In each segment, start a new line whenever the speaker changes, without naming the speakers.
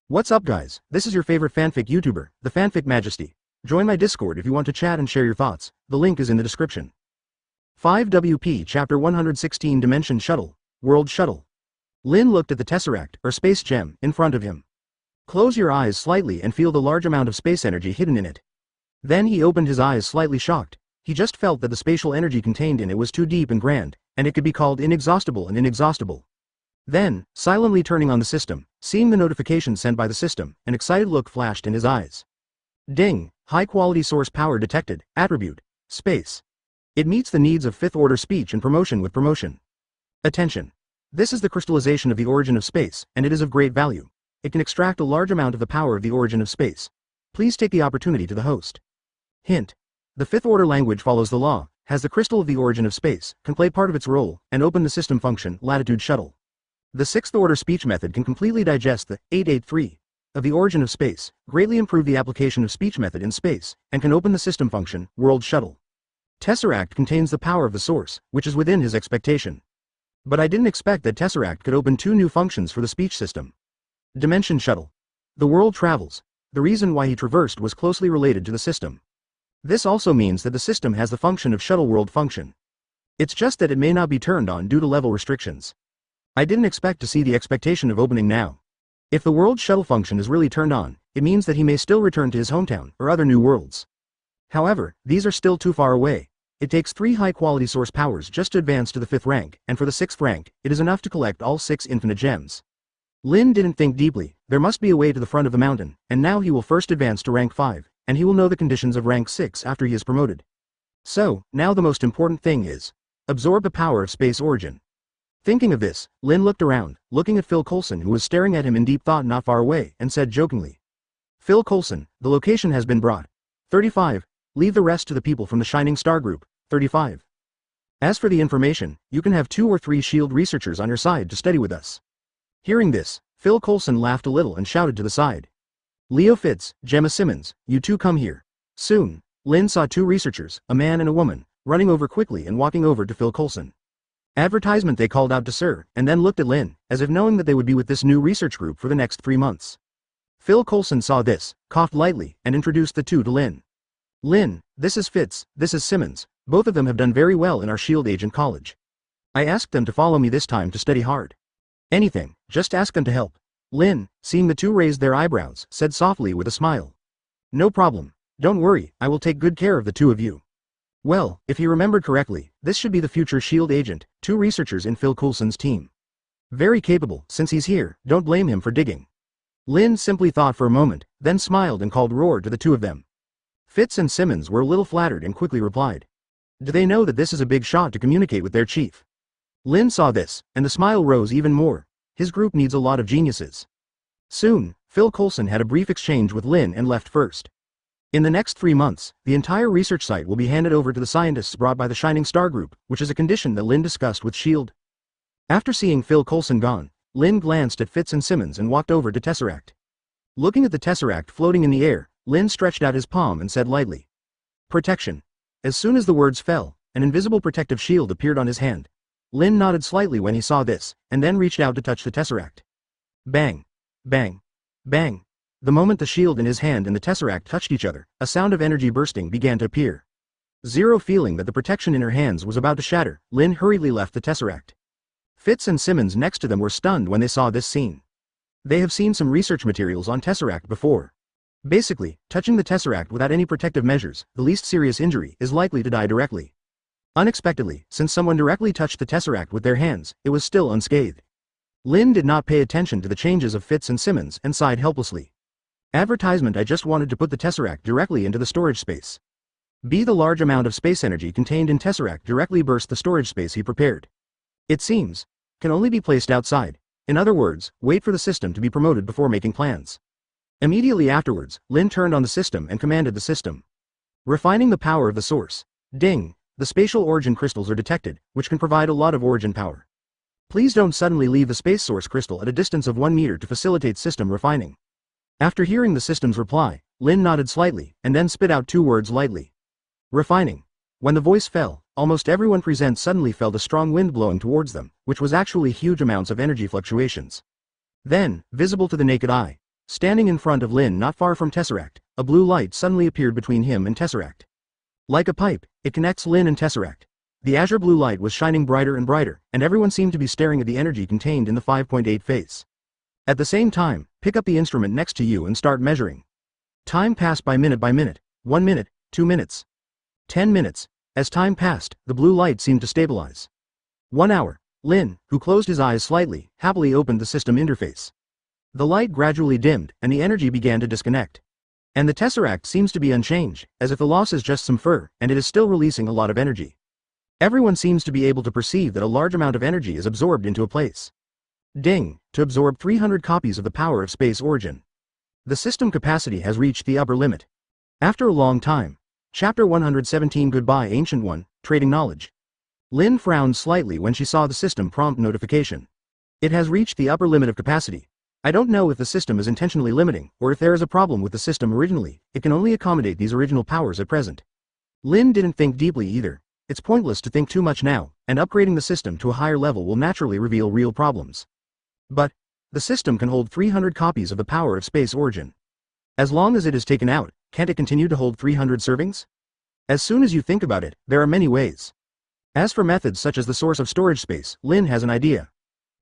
What's up guys, this is your favorite fanfic YouTuber, the Fanfic Majesty. Join my Discord if you want to chat and share your thoughts, the link is in the description. 5WP Chapter 116 Dimension Shuttle, World Shuttle. Lin looked at the Tesseract, or Space Gem, in front of him. Close your eyes slightly and feel the large amount of space energy hidden in it. Then he opened his eyes slightly shocked. He just felt that the spatial energy contained in it was too deep and grand, and it could be called inexhaustible and inexhaustible. Then, silently turning on the system, seeing the notification sent by the system, an excited look flashed in his eyes. Ding, high-quality source power detected, attribute, space. It meets the needs of 5th order speech and promotion with promotion. Attention. This is the crystallization of the origin of space, and it is of great value. It can extract a large amount of the power of the origin of space. Please take the opportunity to the host. Hint. The 5th order language follows the law, has the crystal of the origin of space, can play part of its role, and open the system function, latitude shuttle. The 6th order speech method can completely digest the 883 of the origin of space, greatly improve the application of speech method in space, and can open the system function, world shuttle. Tesseract contains the power of the source, which is within his expectation. But I didn't expect that Tesseract could open 2 new functions for the speech system. Dimension shuttle. The world travels. The reason why he traversed was closely related to the system. This also means that the system has the function of shuttle world function. It's just that it may not be turned on due to level restrictions. I didn't expect to see the expectation of opening now. If the world shuttle function is really turned on, it means that he may still return to his hometown or other new worlds. However, these are still too far away. It takes 3 high-quality source powers just to advance to the 5th rank, and for the 6th rank, it is enough to collect all 6 infinite gems. Lin didn't think deeply, there must be a way to the front of the mountain, and now he will first advance to rank 5, and he will know the conditions of rank 6 after he is promoted. So, now the most important thing is, absorb the power of space origin. Thinking of this, Lin looked around, looking at Phil Coulson who was staring at him in deep thought not far away, and said jokingly. Phil Coulson, the location has been brought. 35. Leave the rest to the people from the Shining Star Group. 35. As for the information, you can have 2 or 3 SHIELD researchers on your side to study with us. Hearing this, Phil Coulson laughed a little and shouted to the side. Leo Fitz, Gemma Simmons, you 2 come here. Soon, Lin saw 2 researchers, a man and a woman, running over quickly and walking over to Phil Coulson. Advertisement, they called out to Sir, and then looked at Lin, as if knowing that they would be with this new research group for the next 3 months. Phil Coulson saw this, coughed lightly, and introduced the 2 to Lin. Lin, this is Fitz, this is Simmons, both of them have done very well in our SHIELD Agent College. I asked them to follow me this time to study hard. Anything, just ask them to help. Lin, seeing the 2 raise their eyebrows, said softly with a smile. No problem. Don't worry, I will take good care of the 2 of you. Well, if he remembered correctly, this should be the future SHIELD agent, 2 researchers in Phil Coulson's team. Very capable, since he's here, don't blame him for digging. Lin simply thought for a moment, then smiled and called roar to the 2 of them. Fitz and Simmons were a little flattered and quickly replied. Do they know that this is a big shot to communicate with their chief? Lin saw this, and the smile rose even more. His group needs a lot of geniuses. Soon, Phil Coulson had a brief exchange with Lin and left first. In the next 3 months, the entire research site will be handed over to the scientists brought by the Shining Star Group, which is a condition that Lin discussed with SHIELD. After seeing Phil Coulson gone, Lin glanced at Fitz and Simmons and walked over to Tesseract. Looking at the Tesseract floating in the air, Lin stretched out his palm and said lightly. Protection. As soon as the words fell, an invisible protective shield appeared on his hand. Lin nodded slightly when he saw this, and then reached out to touch the Tesseract. Bang. Bang. Bang. The moment the shield in his hand and the Tesseract touched each other, a sound of energy bursting began to appear. Zero feeling that the protection in her hands was about to shatter, Lin hurriedly left the Tesseract. Fitz and Simmons next to them were stunned when they saw this scene. They have seen some research materials on Tesseract before. Basically, touching the Tesseract without any protective measures, the least serious injury is likely to die directly. Unexpectedly, since someone directly touched the Tesseract with their hands, it was still unscathed. Lin did not pay attention to the changes of Fitz and Simmons and sighed helplessly. Advertisement, I just wanted to put the Tesseract directly into the storage space. The large amount of space energy contained in Tesseract directly burst the storage space he prepared. It seems, can only be placed outside. In other words, wait for the system to be promoted before making plans. Immediately afterwards, Lin turned on the system and commanded the system. Refining the power of the source. Ding, the spatial origin crystals are detected, which can provide a lot of origin power. Please don't suddenly leave the space source crystal at a distance of 1 meter to facilitate system refining. After hearing the system's reply, Lin nodded slightly, and then spit out 2 words lightly. Refining. When the voice fell, almost everyone present suddenly felt a strong wind blowing towards them, which was actually huge amounts of energy fluctuations. Then, visible to the naked eye, Standing in front of Lin not far from Tesseract, a blue light suddenly appeared between him and Tesseract. Like a pipe, it connects Lin and Tesseract. The azure blue light was shining brighter and brighter, and everyone seemed to be staring at the energy contained in the 5.8 face. At the same time, pick up the instrument next to you and start measuring. Time passed by minute, 1 minute, 2 minutes. 10 minutes. As time passed, the blue light seemed to stabilize. 1 hour. Lin, who closed his eyes slightly, happily opened the system interface. The light gradually dimmed, and the energy began to disconnect. And the Tesseract seems to be unchanged, as if the loss is just some fur, and it is still releasing a lot of energy. Everyone seems to be able to perceive that a large amount of energy is absorbed into a place. Ding, to absorb 300 copies of the power of space origin. The system capacity has reached the upper limit. After a long time. Chapter 117 Goodbye Ancient One, Trading Knowledge. Lin frowned slightly when she saw the system prompt notification. It has reached the upper limit of capacity. I don't know if the system is intentionally limiting, or if there is a problem with the system originally. It can only accommodate these original powers at present. Lin didn't think deeply either. It's pointless to think too much now, and upgrading the system to a higher level will naturally reveal real problems. But the system can hold 300 copies of the power of space origin. As long as it is taken out, can't it continue to hold 300 servings? As soon as you think about it, there are many ways. As for methods such as the source of storage space, Lin has an idea.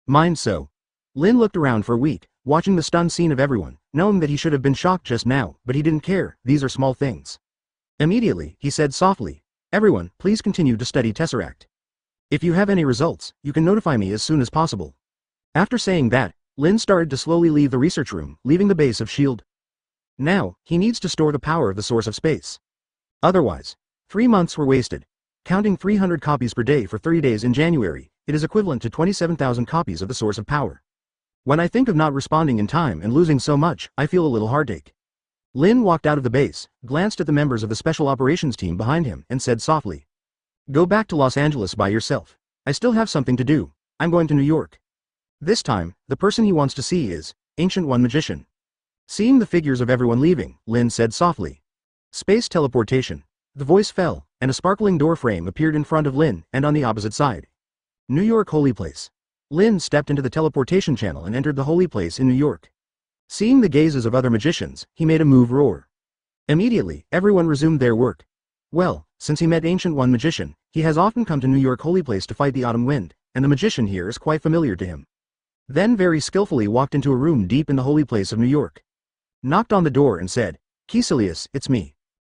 Mind so. Lin looked around for a week, watching the stunned scene of everyone, knowing that he should have been shocked just now, but he didn't care. These are small things. Immediately, he said softly, "Everyone, please continue to study Tesseract. If you have any results, you can notify me as soon as possible." After saying that, Lin started to slowly leave the research room, leaving the base of S.H.I.E.L.D. Now, he needs to store the power of the source of space. Otherwise, 3 months were wasted. Counting 300 copies per day for 30 days in January, it is equivalent to 27,000 copies of the source of power. When I think of not responding in time and losing so much, I feel a little heartache. Lin walked out of the base, glanced at the members of the special operations team behind him, and said softly, "Go back to Los Angeles by yourself. I still have something to do. I'm going to New York." This time, the person he wants to see is Ancient One Magician. Seeing the figures of everyone leaving, Lin said softly, "Space teleportation." The voice fell, and a sparkling door frame appeared in front of Lin and on the opposite side. New York Holy Place. Lin stepped into the teleportation channel and entered the holy place in New York. Seeing the gazes of other magicians, he made a move roar. Immediately, everyone resumed their work. Well, since he met Ancient One Magician, he has often come to New York Holy Place to fight the autumn wind, and the magician here is quite familiar to him. Then very skillfully walked into a room deep in the holy place of New York. Knocked on the door and said, "Caecilius, it's me."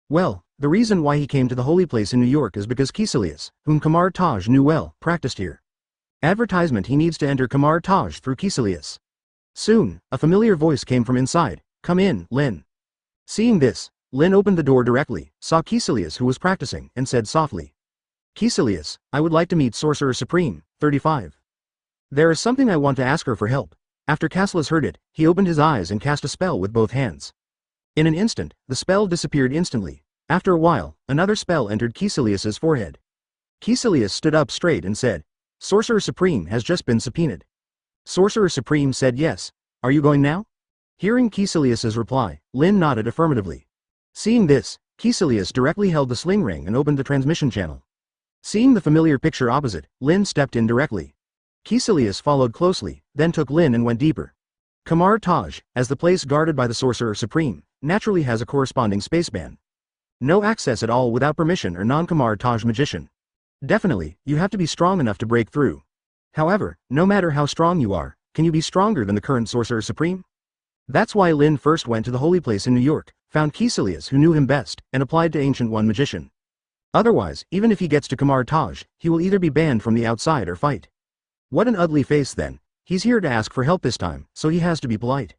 Well, the reason why he came to the holy place in New York is because Caecilius, whom Kamar Taj knew well, practiced here. Advertisement: he needs to enter Kamar Taj through Caecilius. Soon, a familiar voice came from inside, "Come in, Lin." Seeing this, Lin opened the door directly, saw Caecilius who was practicing, and said softly, "Caecilius, I would like to meet Sorcerer Supreme, 35. There is something I want to ask her for help." After Caecilius heard it, he opened his eyes and cast a spell with both hands. In an instant, the spell disappeared instantly. After a while, another spell entered Caecilius's forehead. Caecilius stood up straight and said, "Sorcerer Supreme has just been subpoenaed." Sorcerer Supreme said yes. "Are you going now?" Hearing Caecilius's reply, Lin nodded affirmatively. Seeing this, Caecilius directly held the sling ring and opened the transmission channel. Seeing the familiar picture opposite, Lin stepped in directly. Caecilius followed closely, then took Lin and went deeper. Kamar Taj, as the place guarded by the Sorcerer Supreme, naturally has a corresponding space ban. No access at all without permission or non-Kamar Taj magician. Definitely, you have to be strong enough to break through. However, no matter how strong you are, can you be stronger than the current Sorcerer Supreme? That's why Lin first went to the holy place in New York, found Caecilius who knew him best, and applied to Ancient One Magician. Otherwise, even if he gets to Kamar Taj, he will either be banned from the outside or fight. What an ugly face then. He's here to ask for help this time, so he has to be polite.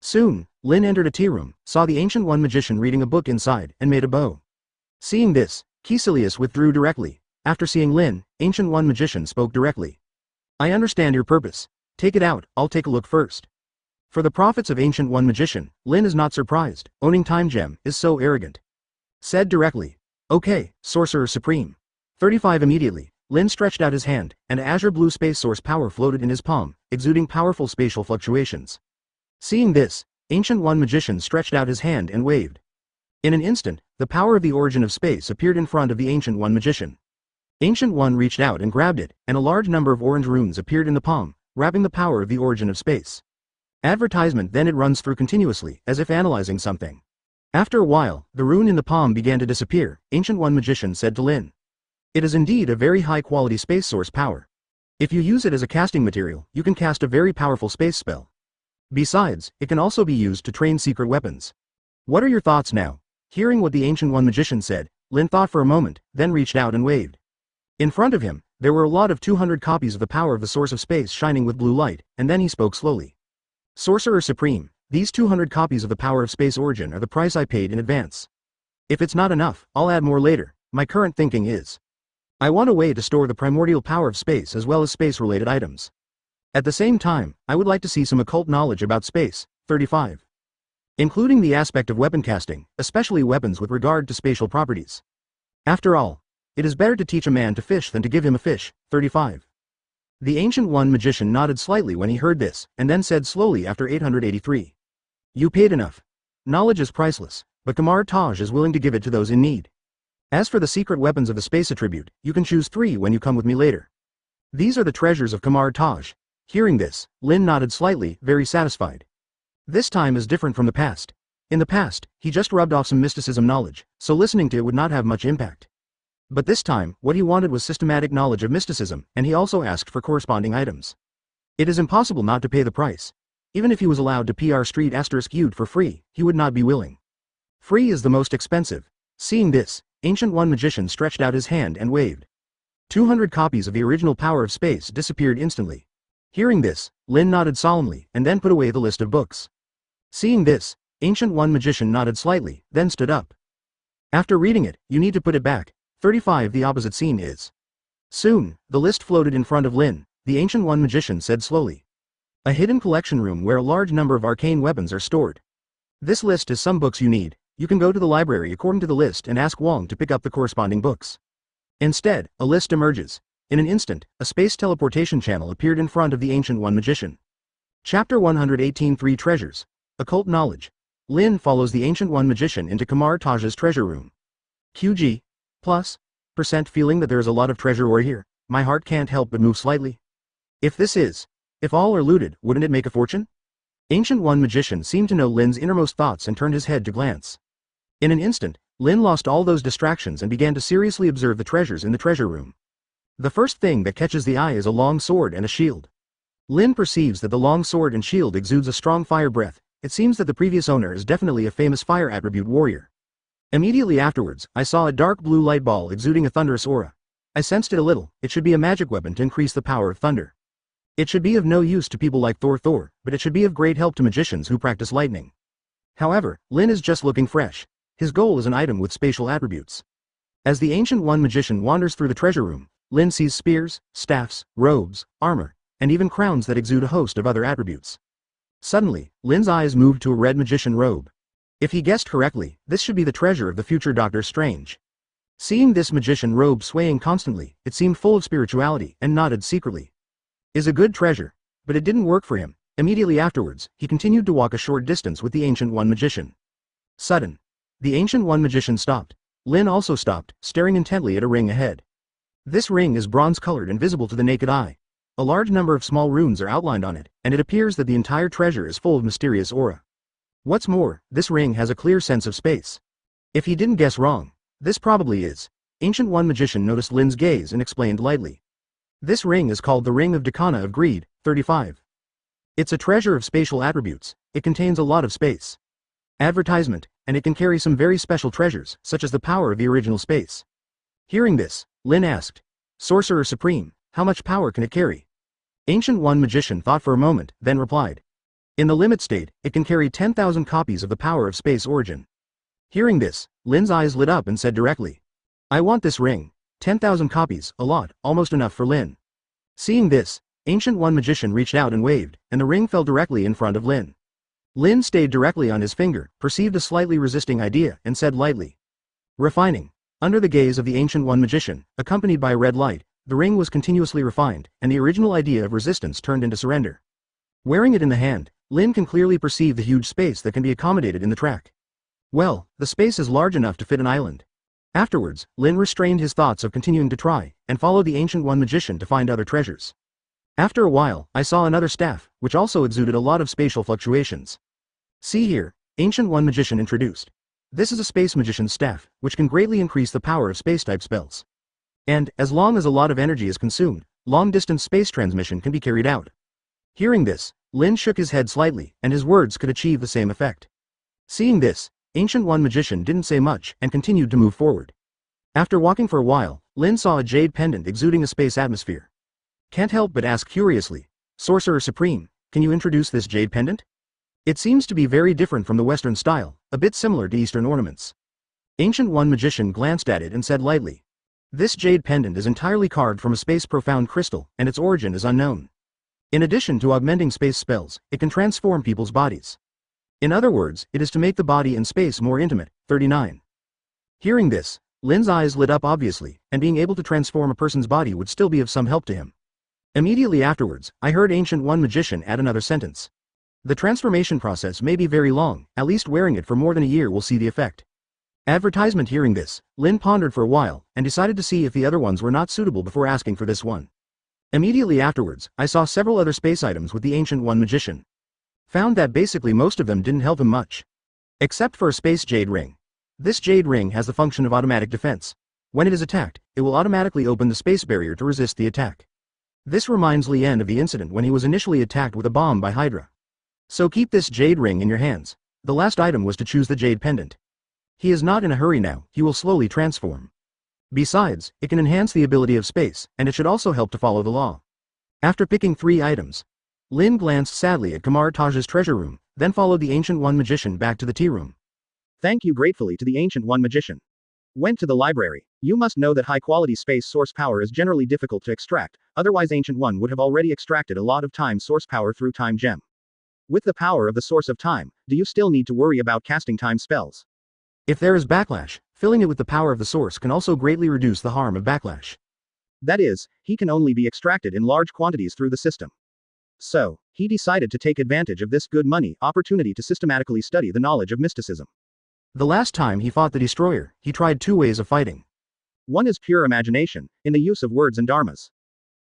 Soon, Lin entered a tea room, saw the Ancient One Magician reading a book inside, and made a bow. Seeing this, Caecilius withdrew directly. After seeing Lin, Ancient One Magician spoke directly. "I understand your purpose. Take it out, I'll take a look first." For the profits of Ancient One Magician, Lin is not surprised. Owning Time Gem is so arrogant. Said directly, "Okay, Sorcerer Supreme." 35 Immediately, Lin stretched out his hand, and azure blue space source power floated in his palm, exuding powerful spatial fluctuations. Seeing this, Ancient One Magician stretched out his hand and waved. In an instant, the power of the origin of space appeared in front of the Ancient One Magician. Ancient One reached out and grabbed it, and a large number of orange runes appeared in the palm, wrapping the power of the origin of space. Advertisement, then it runs through continuously, as if analyzing something. After a while, the rune in the palm began to disappear. Ancient One Magician said to Lin. It is indeed a very high-quality space source power. If you use it as a casting material, you can cast a very powerful space spell. Besides, it can also be used to train secret weapons. What are your thoughts now? Hearing what the Ancient One Magician said, Lin thought for a moment, then reached out and waved. In front of him, there were a lot of 200 copies of the power of the source of space shining with blue light, and then he spoke slowly. Sorcerer Supreme, these 200 copies of the power of space origin are the price I paid in advance. If it's not enough, I'll add more later. My current thinking is, I want a way to store the primordial power of space as well as space-related items. At the same time, I would like to see some occult knowledge about space. 35. Including the aspect of weapon casting, especially weapons with regard to spatial properties. After all, it is better to teach a man to fish than to give him a fish. 35. The Ancient One Magician nodded slightly when he heard this, and then said slowly after 883. You paid enough. Knowledge is priceless, but Kamar Taj is willing to give it to those in need. As for the secret weapons of the space attribute, you can choose 3 when you come with me later. These are the treasures of Kamar Taj. Hearing this, Lin nodded slightly, very satisfied. This time is different from the past. In the past, he just rubbed off some mysticism knowledge, so listening to it would not have much impact. But this time, what he wanted was systematic knowledge of mysticism, and he also asked for corresponding items. It is impossible not to pay the price. Even if he was allowed to PR Street *U for free, he would not be willing. Free is the most expensive. Seeing this, Ancient One Magician stretched out his hand and waved. 200 copies of the original power of space disappeared instantly. Hearing this, Lin nodded solemnly, and then put away the list of books. Seeing this, Ancient One Magician nodded slightly, then stood up. After reading it, you need to put it back. 35. The opposite scene is. Soon, the list floated in front of Lin. The Ancient One Magician said slowly. A hidden collection room where a large number of arcane weapons are stored. This list is some books you need. You can go to the library according to the list and ask Wong to pick up the corresponding books. Instead, a list emerges. In an instant, a space teleportation channel appeared in front of the Ancient One Magician. Chapter 118. 3 Treasures. Occult Knowledge. Lin follows the Ancient One Magician into Kamar Taj's treasure room. QG. Plus. % feeling that there is a lot of treasure ore here. My heart can't help but move slightly. If all are looted, wouldn't it make a fortune? Ancient One Magician seemed to know Lin's innermost thoughts and turned his head to glance. In an instant, Lin lost all those distractions and began to seriously observe the treasures in the treasure room. The first thing that catches the eye is a long sword and a shield. Lin perceives that the long sword and shield exudes a strong fire breath. It seems that the previous owner is definitely a famous fire attribute warrior. Immediately afterwards, I saw a dark blue light ball exuding a thunderous aura. I sensed it a little. It should be a magic weapon to increase the power of thunder. It should be of no use to people like Thor, but it should be of great help to magicians who practice lightning. However, Lin is just looking fresh. His goal is an item with spatial attributes. As the Ancient One Magician wanders through the treasure room, Lin sees spears, staffs, robes, armor, and even crowns that exude a host of other attributes. Suddenly, Lin's eyes moved to a red magician robe. If he guessed correctly, this should be the treasure of the future Doctor Strange. Seeing this magician robe swaying constantly, it seemed full of spirituality, and nodded secretly. Is a good treasure. But it didn't work for him. Immediately afterwards, he continued to walk a short distance with the Ancient One Magician. Sudden. The Ancient One Magician stopped. Lin also stopped, staring intently at a ring ahead. This ring is bronze-colored and visible to the naked eye. A large number of small runes are outlined on it, and it appears that the entire treasure is full of mysterious aura. What's more, this ring has a clear sense of space. If he didn't guess wrong, this probably is. Ancient One Magician noticed Lin's gaze and explained lightly. This ring is called the Ring of Dakana of Greed. 35. It's a treasure of spatial attributes. It contains a lot of space. Advertisement, and it can carry some very special treasures, such as the power of the original space. Hearing this, Lin asked, Sorcerer Supreme, how much power can it carry? Ancient One Magician thought for a moment, then replied. In the limit state, it can carry 10,000 copies of the power of space origin. Hearing this, Lin's eyes lit up and said directly. I want this ring. 10,000 copies, a lot, almost enough for Lin. Seeing this, Ancient One Magician reached out and waved, and the ring fell directly in front of Lin. Lin stayed directly on his finger, perceived a slightly resisting idea, and said lightly. Refining. Under the gaze of the Ancient One Magician, accompanied by a red light, the ring was continuously refined, and the original idea of resistance turned into surrender. Wearing it in the hand, Lin can clearly perceive the huge space that can be accommodated in the track. Well, the space is large enough to fit an island. Afterwards, Lin restrained his thoughts of continuing to try, and followed the Ancient One Magician to find other treasures. After a while, I saw another staff, which also exuded a lot of spatial fluctuations. See here, Ancient One Magician introduced. This is a Space Magician's staff, which can greatly increase the power of space-type spells. And, as long as a lot of energy is consumed, long-distance space transmission can be carried out. Hearing this, Lin shook his head slightly, and his words could achieve the same effect. Seeing this, Ancient One Magician didn't say much and continued to move forward. After walking for a while, Lin saw a jade pendant exuding a space atmosphere. Can't help but ask curiously, Sorcerer Supreme, can you introduce this jade pendant? It seems to be very different from the Western style, a bit similar to Eastern ornaments. Ancient One Magician glanced at it and said lightly, this jade pendant is entirely carved from a space-profound crystal, and its origin is unknown. In addition to augmenting space spells, it can transform people's bodies. In other words, it is to make the body in space more intimate. 39. Hearing this, Lin's eyes lit up obviously, and being able to transform a person's body would still be of some help to him. Immediately afterwards, I heard Ancient One Magician add another sentence. The transformation process may be very long, at least wearing it for more than a year will see the effect. Advertisement. Hearing this, Lin pondered for a while, and decided to see if the other ones were not suitable before asking for this one. Immediately afterwards, I saw several other space items with the Ancient One Magician. Found that basically most of them didn't help him much. Except for a space jade ring. This jade ring has the function of automatic defense. When it is attacked, it will automatically open the space barrier to resist the attack. This reminds Lien of the incident when he was initially attacked with a bomb by Hydra. So keep this jade ring in your hands. The last item was to choose the jade pendant. He is not in a hurry now, he will slowly transform. Besides, it can enhance the ability of space, and it should also help to follow the law. After picking 3 items, Lin glanced sadly at Kamar Taj's treasure room, then followed the Ancient One Magician back to the tea room. Thank you gratefully to the Ancient One Magician. Went to the library. You must know that high-quality space source power is generally difficult to extract, otherwise Ancient One would have already extracted a lot of time source power through time gem. With the power of the source of time, do you still need to worry about casting time spells? If there is backlash, filling it with the power of the source can also greatly reduce the harm of backlash. That is, he can only be extracted in large quantities through the system. So, he decided to take advantage of this good money opportunity to systematically study the knowledge of mysticism. The last time he fought the Destroyer, he tried 2 ways of fighting. One is pure imagination, in the use of words and dharmas.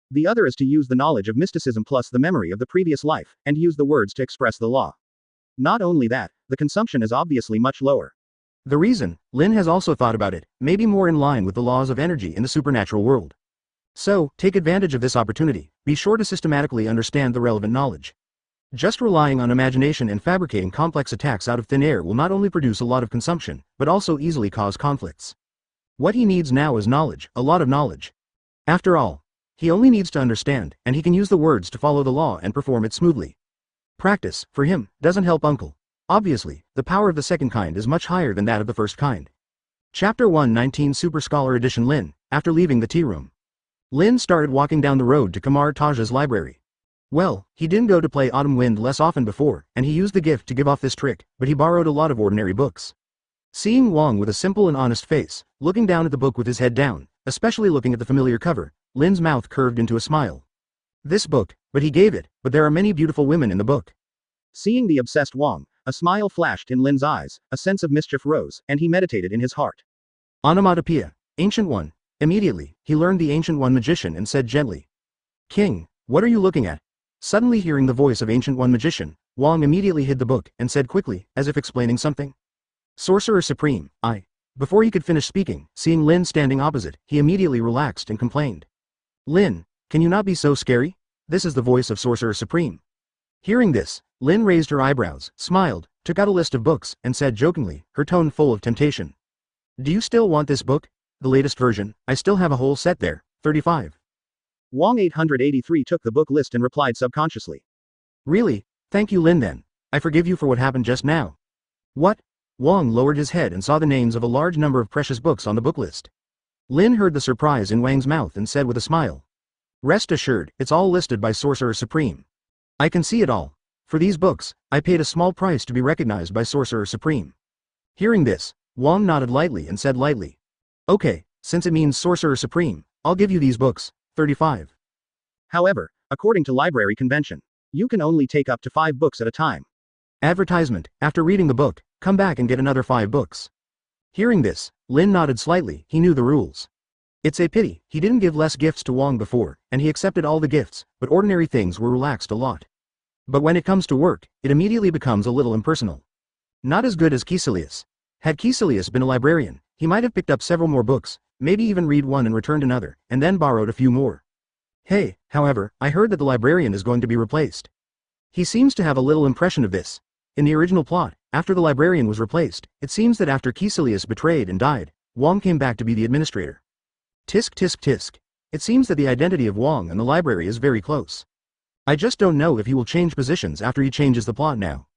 The other is to use the knowledge of mysticism plus the memory of the previous life, and use the words to express the law. Not only that, the consumption is obviously much lower. The reason, Lin has also thought about it, may be more in line with the laws of energy in the supernatural world. So, take advantage of this opportunity, be sure to systematically understand the relevant knowledge. Just relying on imagination and fabricating complex attacks out of thin air will not only produce a lot of consumption, but also easily cause conflicts. What he needs now is knowledge, a lot of knowledge. After all, he only needs to understand, and he can use the words to follow the law and perform it smoothly. Practice, for him, doesn't help uncle. Obviously, the power of the second kind is much higher than that of the first kind. Chapter 119 Super Scholar Edition. Lin, after leaving the tea room, Lin started walking down the road to Kamar Taj's library. Well, he didn't go to play Autumn Wind less often before, and he used the gift to give off this trick, but he borrowed a lot of ordinary books. Seeing Wong with a simple and honest face, looking down at the book with his head down, especially looking at the familiar cover, Lin's mouth curved into a smile. This book, but he gave it, but there are many beautiful women in the book. Seeing the obsessed Wong, a smile flashed in Lin's eyes, a sense of mischief rose, and he meditated in his heart. Onomatopoeia, Ancient One. Immediately, he learned the Ancient One Magician and said gently, King, what are you looking at? Suddenly hearing the voice of Ancient One Magician, Wong immediately hid the book and said quickly, as if explaining something. Sorcerer Supreme, I. Before he could finish speaking, seeing Lin standing opposite, he immediately relaxed and complained. Lin, can you not be so scary? This is the voice of Sorcerer Supreme. Hearing this, Lin raised her eyebrows, smiled, took out a list of books, and said jokingly, her tone full of temptation. Do you still want this book? The latest version, I still have a whole set there. 35. Wong 883 took the book list and replied subconsciously. Really? Thank you Lin then. I forgive you for what happened just now. What? Wong lowered his head and saw the names of a large number of precious books on the book list. Lin heard the surprise in Wang's mouth and said with a smile. Rest assured, it's all listed by Sorcerer Supreme. I can see it all. For these books, I paid a small price to be recognized by Sorcerer Supreme. Hearing this, Wong nodded lightly and said lightly. Okay, since it means Sorcerer Supreme, I'll give you these books. 35. However, according to library convention, you can only take up to 5 books at a time. Advertisement, after reading the book, come back and get another 5 books. Hearing this, Lin nodded slightly, he knew the rules. It's a pity, he didn't give less gifts to Wang before, and he accepted all the gifts, but ordinary things were relaxed a lot. But when it comes to work, it immediately becomes a little impersonal. Not as good as Caecilius. Had Caecilius been a librarian, he might have picked up several more books, maybe even read one and returned another, and then borrowed a few more. Hey, however, I heard that the librarian is going to be replaced. He seems to have a little impression of this. In the original plot, after the librarian was replaced, it seems that after Caecilius betrayed and died, Wang came back to be the administrator. Tisk tisk tisk. It seems that the identity of Wang and the library is very close. I just don't know if he will change positions after he changes the plot now.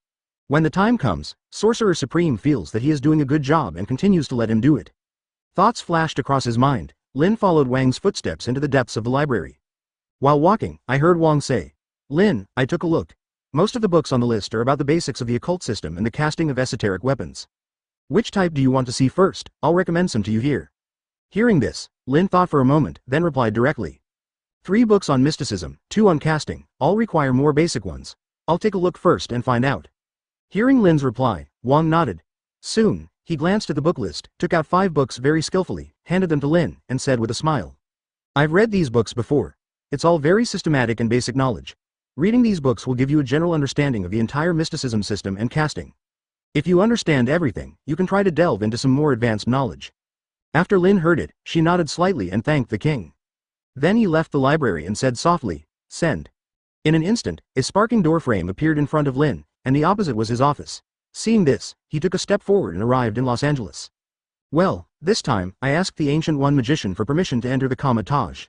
When the time comes, Sorcerer Supreme feels that he is doing a good job and continues to let him do it. Thoughts flashed across his mind. Lin followed Wang's footsteps into the depths of the library. While walking, I heard Wang say, "Lin, I took a look. Most of the books on the list are about the basics of the occult system and the casting of esoteric weapons. Which type do you want to see first? I'll recommend some to you here." Hearing this, Lin thought for a moment, then replied directly. 3 books on mysticism, 2 on casting, all require more basic ones. I'll take a look first and find out. Hearing Lin's reply, Wang nodded. Soon, he glanced at the book list, took out 5 books very skillfully, handed them to Lin, and said with a smile. I've read these books before. It's all very systematic and basic knowledge. Reading these books will give you a general understanding of the entire mysticism system and casting. If you understand everything, you can try to delve into some more advanced knowledge. After Lin heard it, she nodded slightly and thanked the king. Then he left the library and said softly, "Send." In an instant, a sparking doorframe appeared in front of Lin, and the opposite was his office. Seeing this, he took a step forward and arrived in Los Angeles. Well, this time, I asked the Ancient One magician for permission to enter the Kama Taj.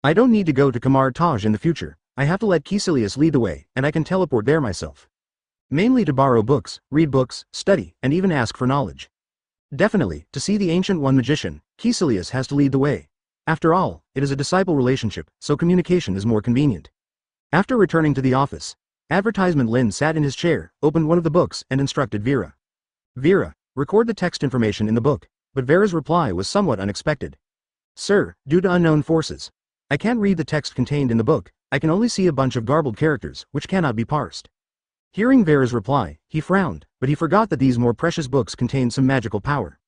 I don't need to go to Kamar Taj in the future. I have to let Caecilius lead the way, and I can teleport there myself. Mainly to borrow books, read books, study, and even ask for knowledge. Definitely, to see the Ancient One magician, Caecilius has to lead the way. After all, it is a disciple relationship, so communication is more convenient. After returning to the office, Advertisement Lin sat in his chair, opened one of the books, and instructed Vera. Vera, record the text information in the book, but Vera's reply was somewhat unexpected. Sir, due to unknown forces, I can't read the text contained in the book. I can only see a bunch of garbled characters, which cannot be parsed. Hearing Vera's reply, he frowned, but he forgot that these more precious books contain some magical power.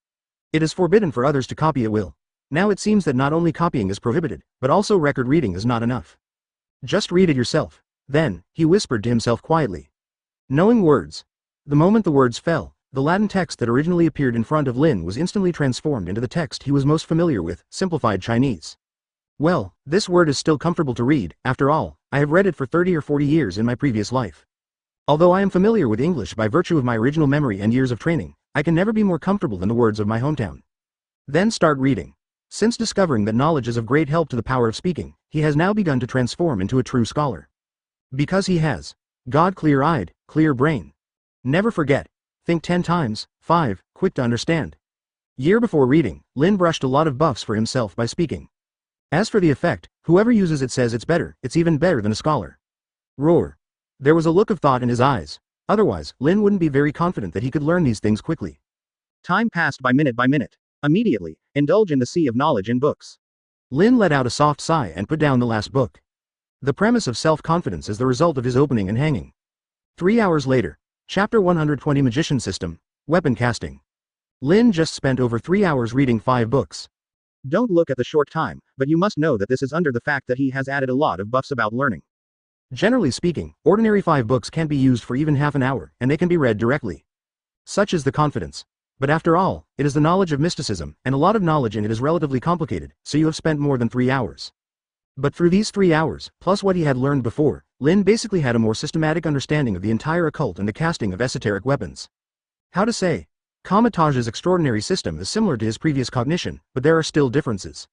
It is forbidden for others to copy at will. Now it seems that not only copying is prohibited, but also record reading is not enough. Just read it yourself. Then, he whispered to himself quietly. Knowing words. The moment the words fell, the Latin text that originally appeared in front of Lin was instantly transformed into the text he was most familiar with, simplified Chinese. Well, this word is still comfortable to read. After all, I have read it for 30 or 40 years in my previous life. Although I am familiar with English by virtue of my original memory and years of training, I can never be more comfortable than the words of my hometown. Then start reading. Since discovering that knowledge is of great help to the power of speaking, he has now begun to transform into a true scholar. Because he has God clear-eyed, clear brain. Never forget. Think 10 times. 5, quick to understand. Year before reading, Lin brushed a lot of buffs for himself by speaking. As for the effect, whoever uses it says it's better, it's even better than a scholar. Roar. There was a look of thought in his eyes. Otherwise, Lin wouldn't be very confident that he could learn these things quickly. Time passed by minute by minute. Immediately, indulge in the sea of knowledge in books. Lin let out a soft sigh and put down the last book. The premise of self-confidence is the result of his opening and hanging. 3 hours later, Chapter 120 Magician System, Weapon Casting. Lin just spent over 3 hours reading 5 books. Don't look at the short time, but you must know that this is under the fact that he has added a lot of buffs about learning. Generally speaking, ordinary 5 books can't be used for even half an hour, and they can be read directly. Such is the confidence. But after all, it is the knowledge of mysticism, and a lot of knowledge in it is relatively complicated, so you have spent more than 3 hours. But through these 3 hours, plus what he had learned before, Lin basically had a more systematic understanding of the entire occult and the casting of esoteric weapons. How to say? Kama Taj's extraordinary system is similar to his previous cognition, but there are still differences.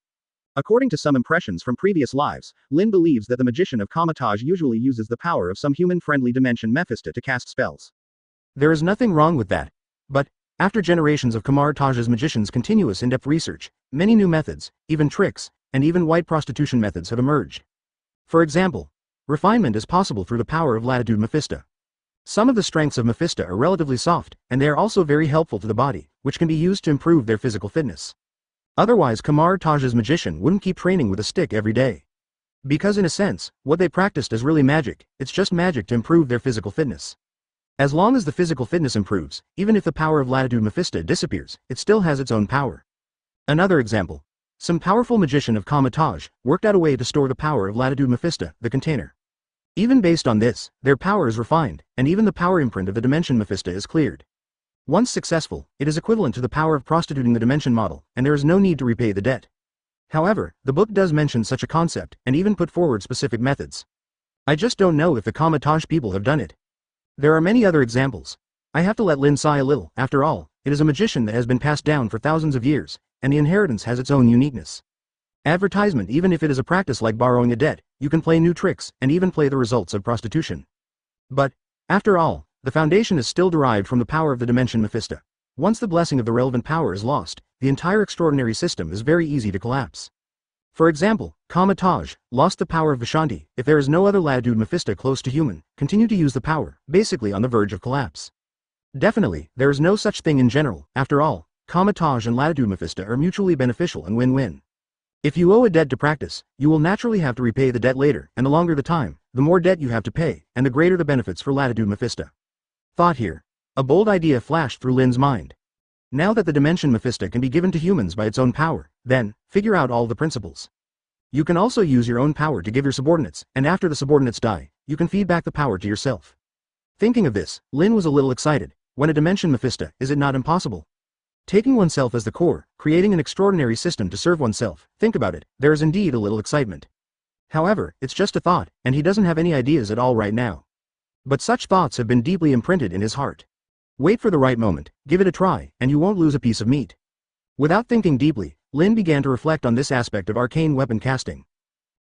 According to some impressions from previous lives, Lin believes that the magician of Kama Taj usually uses the power of some human-friendly dimension Mephisto to cast spells. There is nothing wrong with that. But, after generations of Kamar Taj's magicians' continuous in-depth research, many new methods, even tricks, and even white prostitution methods have emerged. For example, refinement is possible through the power of latitude Mephisto. Some of the strengths of Mephisto are relatively soft, and they are also very helpful to the body, which can be used to improve their physical fitness. Otherwise Kamar Taj's magician wouldn't keep training with a stick every day. Because in a sense, what they practiced is really magic, it's just magic to improve their physical fitness. As long as the physical fitness improves, even if the power of latitude Mephisto disappears, it still has its own power. Another example. Some powerful magician of Kamataj worked out a way to store the power of Latitude Mephisto, the container. Even based on this, their power is refined, and even the power imprint of the dimension Mephisto is cleared. Once successful, it is equivalent to the power of prostituting the dimension model, and there is no need to repay the debt. However, the book does mention such a concept, and even put forward specific methods. I just don't know if the Kamataj people have done it. There are many other examples. I have to let Lin sigh a little. After all, it is a magician that has been passed down for thousands of years, and the inheritance has its own uniqueness. Advertisement. Even if it is a practice like borrowing a debt, you can play new tricks, and even play the results of prostitution. But, after all, the foundation is still derived from the power of the dimension Mephisto. Once the blessing of the relevant power is lost, the entire extraordinary system is very easy to collapse. For example, Kamataj lost the power of Vishanti. If there is no other Latitude Mephisto close to human, continue to use the power, basically on the verge of collapse. Definitely, there is no such thing in general. After all, Kamataj and Latitude Mephisto are mutually beneficial and win-win. If you owe a debt to practice, you will naturally have to repay the debt later, and the longer the time, the more debt you have to pay, and the greater the benefits for Latitude Mephisto. Thought here. A bold idea flashed through Lin's mind. Now that the dimension Mephisto can be given to humans by its own power, then, figure out all the principles. You can also use your own power to give your subordinates, and after the subordinates die, you can feed back the power to yourself. Thinking of this, Lin was a little excited. When a dimension Mephisto, is it not impossible? Taking oneself as the core, creating an extraordinary system to serve oneself, think about it, there is indeed a little excitement. However, it's just a thought, and he doesn't have any ideas at all right now. But such thoughts have been deeply imprinted in his heart. Wait for the right moment, give it a try, and you won't lose a piece of meat. Without thinking deeply, Lin began to reflect on this aspect of arcane weapon casting.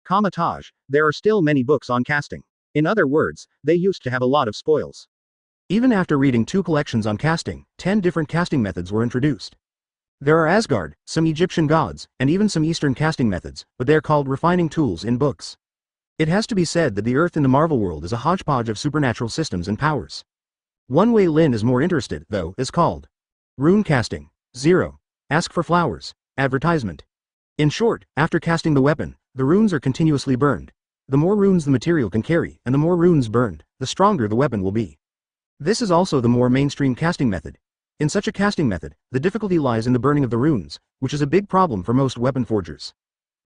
Kamataj, there are still many books on casting. In other words, they used to have a lot of spoils. Even after reading 2 collections on casting, 10 different casting methods were introduced. There are Asgard, some Egyptian gods, and even some Eastern casting methods, but they are called refining tools in books. It has to be said that the Earth in the Marvel world is a hodgepodge of supernatural systems and powers. One way Lin is more interested, though, is called rune casting. 0. Ask for flowers. Advertisement. In short, after casting the weapon, the runes are continuously burned. The more runes the material can carry, and the more runes burned, the stronger the weapon will be. This is also the more mainstream casting method. In such a casting method, the difficulty lies in the burning of the runes, which is a big problem for most weapon forgers.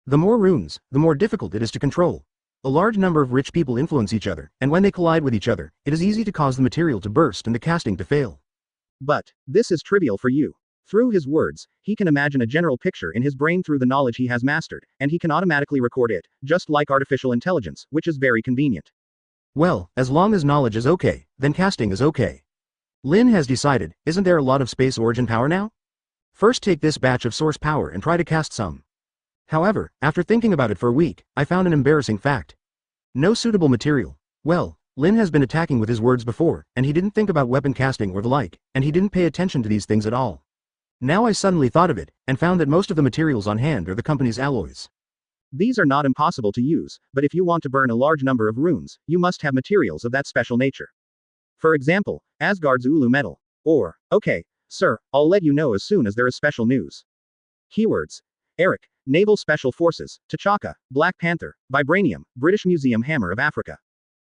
The more runes, the more difficult it is to control. A large number of rich people influence each other, and when they collide with each other, it is easy to cause the material to burst and the casting to fail. But, this is trivial for you. Through his words, he can imagine a general picture in his brain through the knowledge he has mastered, and he can automatically record it, just like artificial intelligence, which is very convenient. Well, as long as knowledge is okay, then casting is okay. Lin has decided, isn't there a lot of space origin power now? First take this batch of source power and try to cast some. However, after thinking about it for a week, I found an embarrassing fact. No suitable material. Well, Lin has been attacking with his words before, and he didn't think about weapon casting or the like, and he didn't pay attention to these things at all. Now I suddenly thought of it, and found that most of the materials on hand are the company's alloys. These are not impossible to use, but if you want to burn a large number of runes, you must have materials of that special nature. For example, Asgard's Ulu metal. Or, okay, sir, I'll let you know as soon as there is special news. Keywords. Eric, Naval Special Forces, T'Chaka, Black Panther, Vibranium, British Museum Hammer of Africa.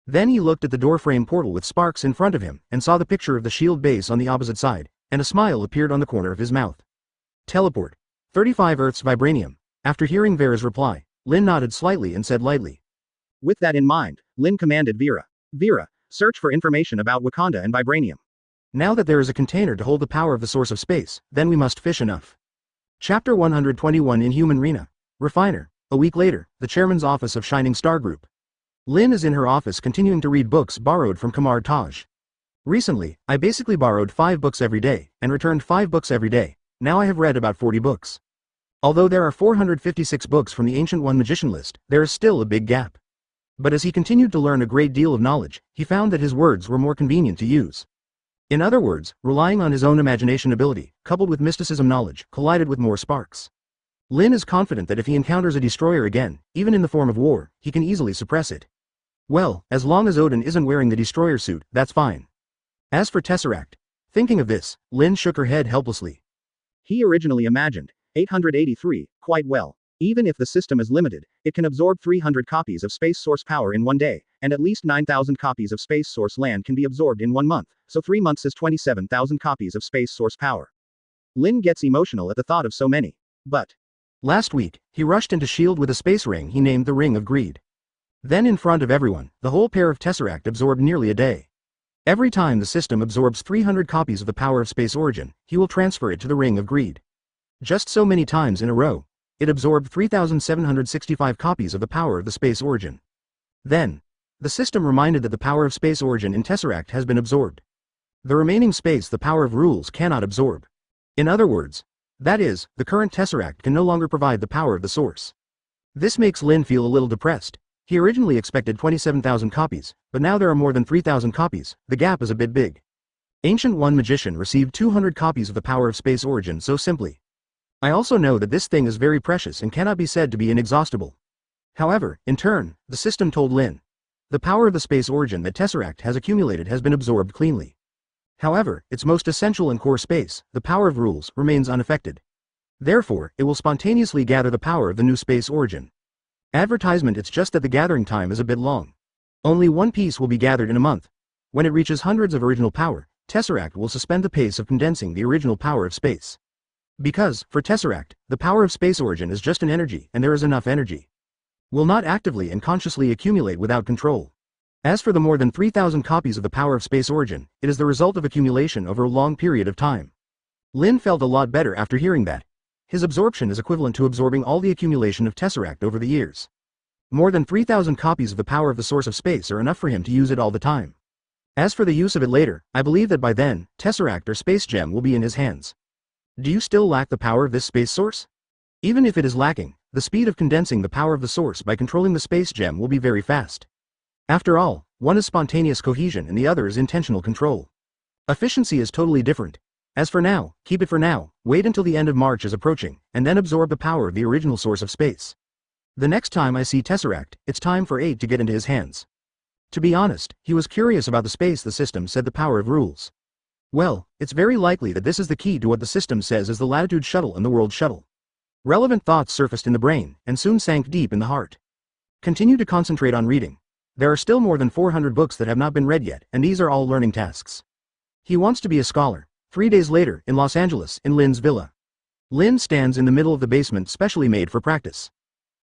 Then he looked at the doorframe portal with sparks in front of him, and saw the picture of the shield base on the opposite side, and a smile appeared on the corner of his mouth. Teleport. 35 Earths Vibranium. After hearing Vera's reply, Lin nodded slightly and said lightly. With that in mind, Lin commanded Vera. Vera, search for information about Wakanda and Vibranium. Now that there is a container to hold the power of the source of space, then we must fish enough. Chapter 121 Inhuman Rena. Refiner. A week later, the chairman's office of Shining Star Group. Lin is in her office continuing to read books borrowed from Kamar Taj. Recently, I basically borrowed 5 books every day, and returned 5 books every day. Now I have read about 40 books. Although there are 456 books from the Ancient One Magician list, there is still a big gap. But as he continued to learn a great deal of knowledge, he found that his words were more convenient to use. In other words, relying on his own imagination ability, coupled with mysticism knowledge, collided with more sparks. Lin is confident that if he encounters a destroyer again, even in the form of war, he can easily suppress it. Well, as long as Odin isn't wearing the destroyer suit, that's fine. As for Tesseract, thinking of this, Lin shook her head helplessly. He originally imagined 883, quite well. Even if the system is limited, it can absorb 300 copies of space source power in one day, and at least 9,000 copies of space source land can be absorbed in 1 month, so 3 months is 27,000 copies of space source power. Lin gets emotional at the thought of so many. But Last week, he rushed into S.H.I.E.L.D. with a space ring he named the Ring of Greed. Then in front of everyone, the whole pair of Tesseract absorbed nearly a day. Every time the system absorbs 300 copies of the power of Space Origin, he will transfer it to the Ring of Greed. Just so many times in a row, it absorbed 3,765 copies of the power of the Space Origin. Then, the system reminded that the power of Space Origin in Tesseract has been absorbed. The remaining space the power of rules cannot absorb. In other words, that is, the current Tesseract can no longer provide the power of the source. This makes Lin feel a little depressed. He originally expected 27,000 copies, but now there are more than 3,000 copies. The gap is a bit big. Ancient One Magician received 200 copies of the power of Space Origin so simply. I also know that this thing is very precious and cannot be said to be inexhaustible. However, in turn, the system told Lin, the power of the Space Origin that Tesseract has accumulated has been absorbed cleanly. However, its most essential and core space, the power of rules, remains unaffected. Therefore, it will spontaneously gather the power of the new Space Origin. Advertisement. It's just that the gathering time is a bit long. Only one piece will be gathered in a month. When it reaches hundreds of original power, Tesseract will suspend the pace of condensing the original power of space. Because, for Tesseract, the power of Space Origin is just an energy and there is enough energy. Will not actively and consciously accumulate without control. As for the more than 3,000 copies of the power of Space Origin, it is the result of accumulation over a long period of time. Lin felt a lot better after hearing that. His absorption is equivalent to absorbing all the accumulation of Tesseract over the years. More than 3,000 copies of the power of the source of space are enough for him to use it all the time. As for the use of it later, I believe that by then, Tesseract or Space Gem will be in his hands. Do you still lack the power of this space source? Even if it is lacking, the speed of condensing the power of the source by controlling the Space Gem will be very fast. After all, one is spontaneous cohesion and the other is intentional control. Efficiency is totally different. As for now, keep it for now, wait until the end of March is approaching, and then absorb the power of the original source of space. The next time I see Tesseract, it's time for aid to get into his hands. To be honest, he was curious about the space the system said the power of rules. Well, it's very likely that this is the key to what the system says is the Latitude Shuttle and the World Shuttle. Relevant thoughts surfaced in the brain, and soon sank deep in the heart. Continue to concentrate on reading. There are still more than 400 books that have not been read yet, and these are all learning tasks. He wants to be a scholar. 3 days later, in Los Angeles, in Lin's villa. Lin stands in the middle of the basement specially made for practice.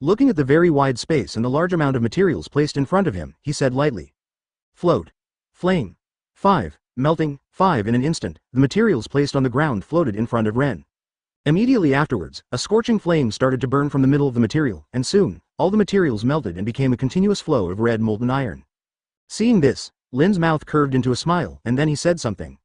Looking at the very wide space and the large amount of materials placed in front of him, he said lightly. Float. Flame. 5. Melting. 5. In an instant, the materials placed on the ground floated in front of Ren. Immediately afterwards, a scorching flame started to burn from the middle of the material, and soon, all the materials melted and became a continuous flow of red molten iron. Seeing this, Lin's mouth curved into a smile, and then he said something.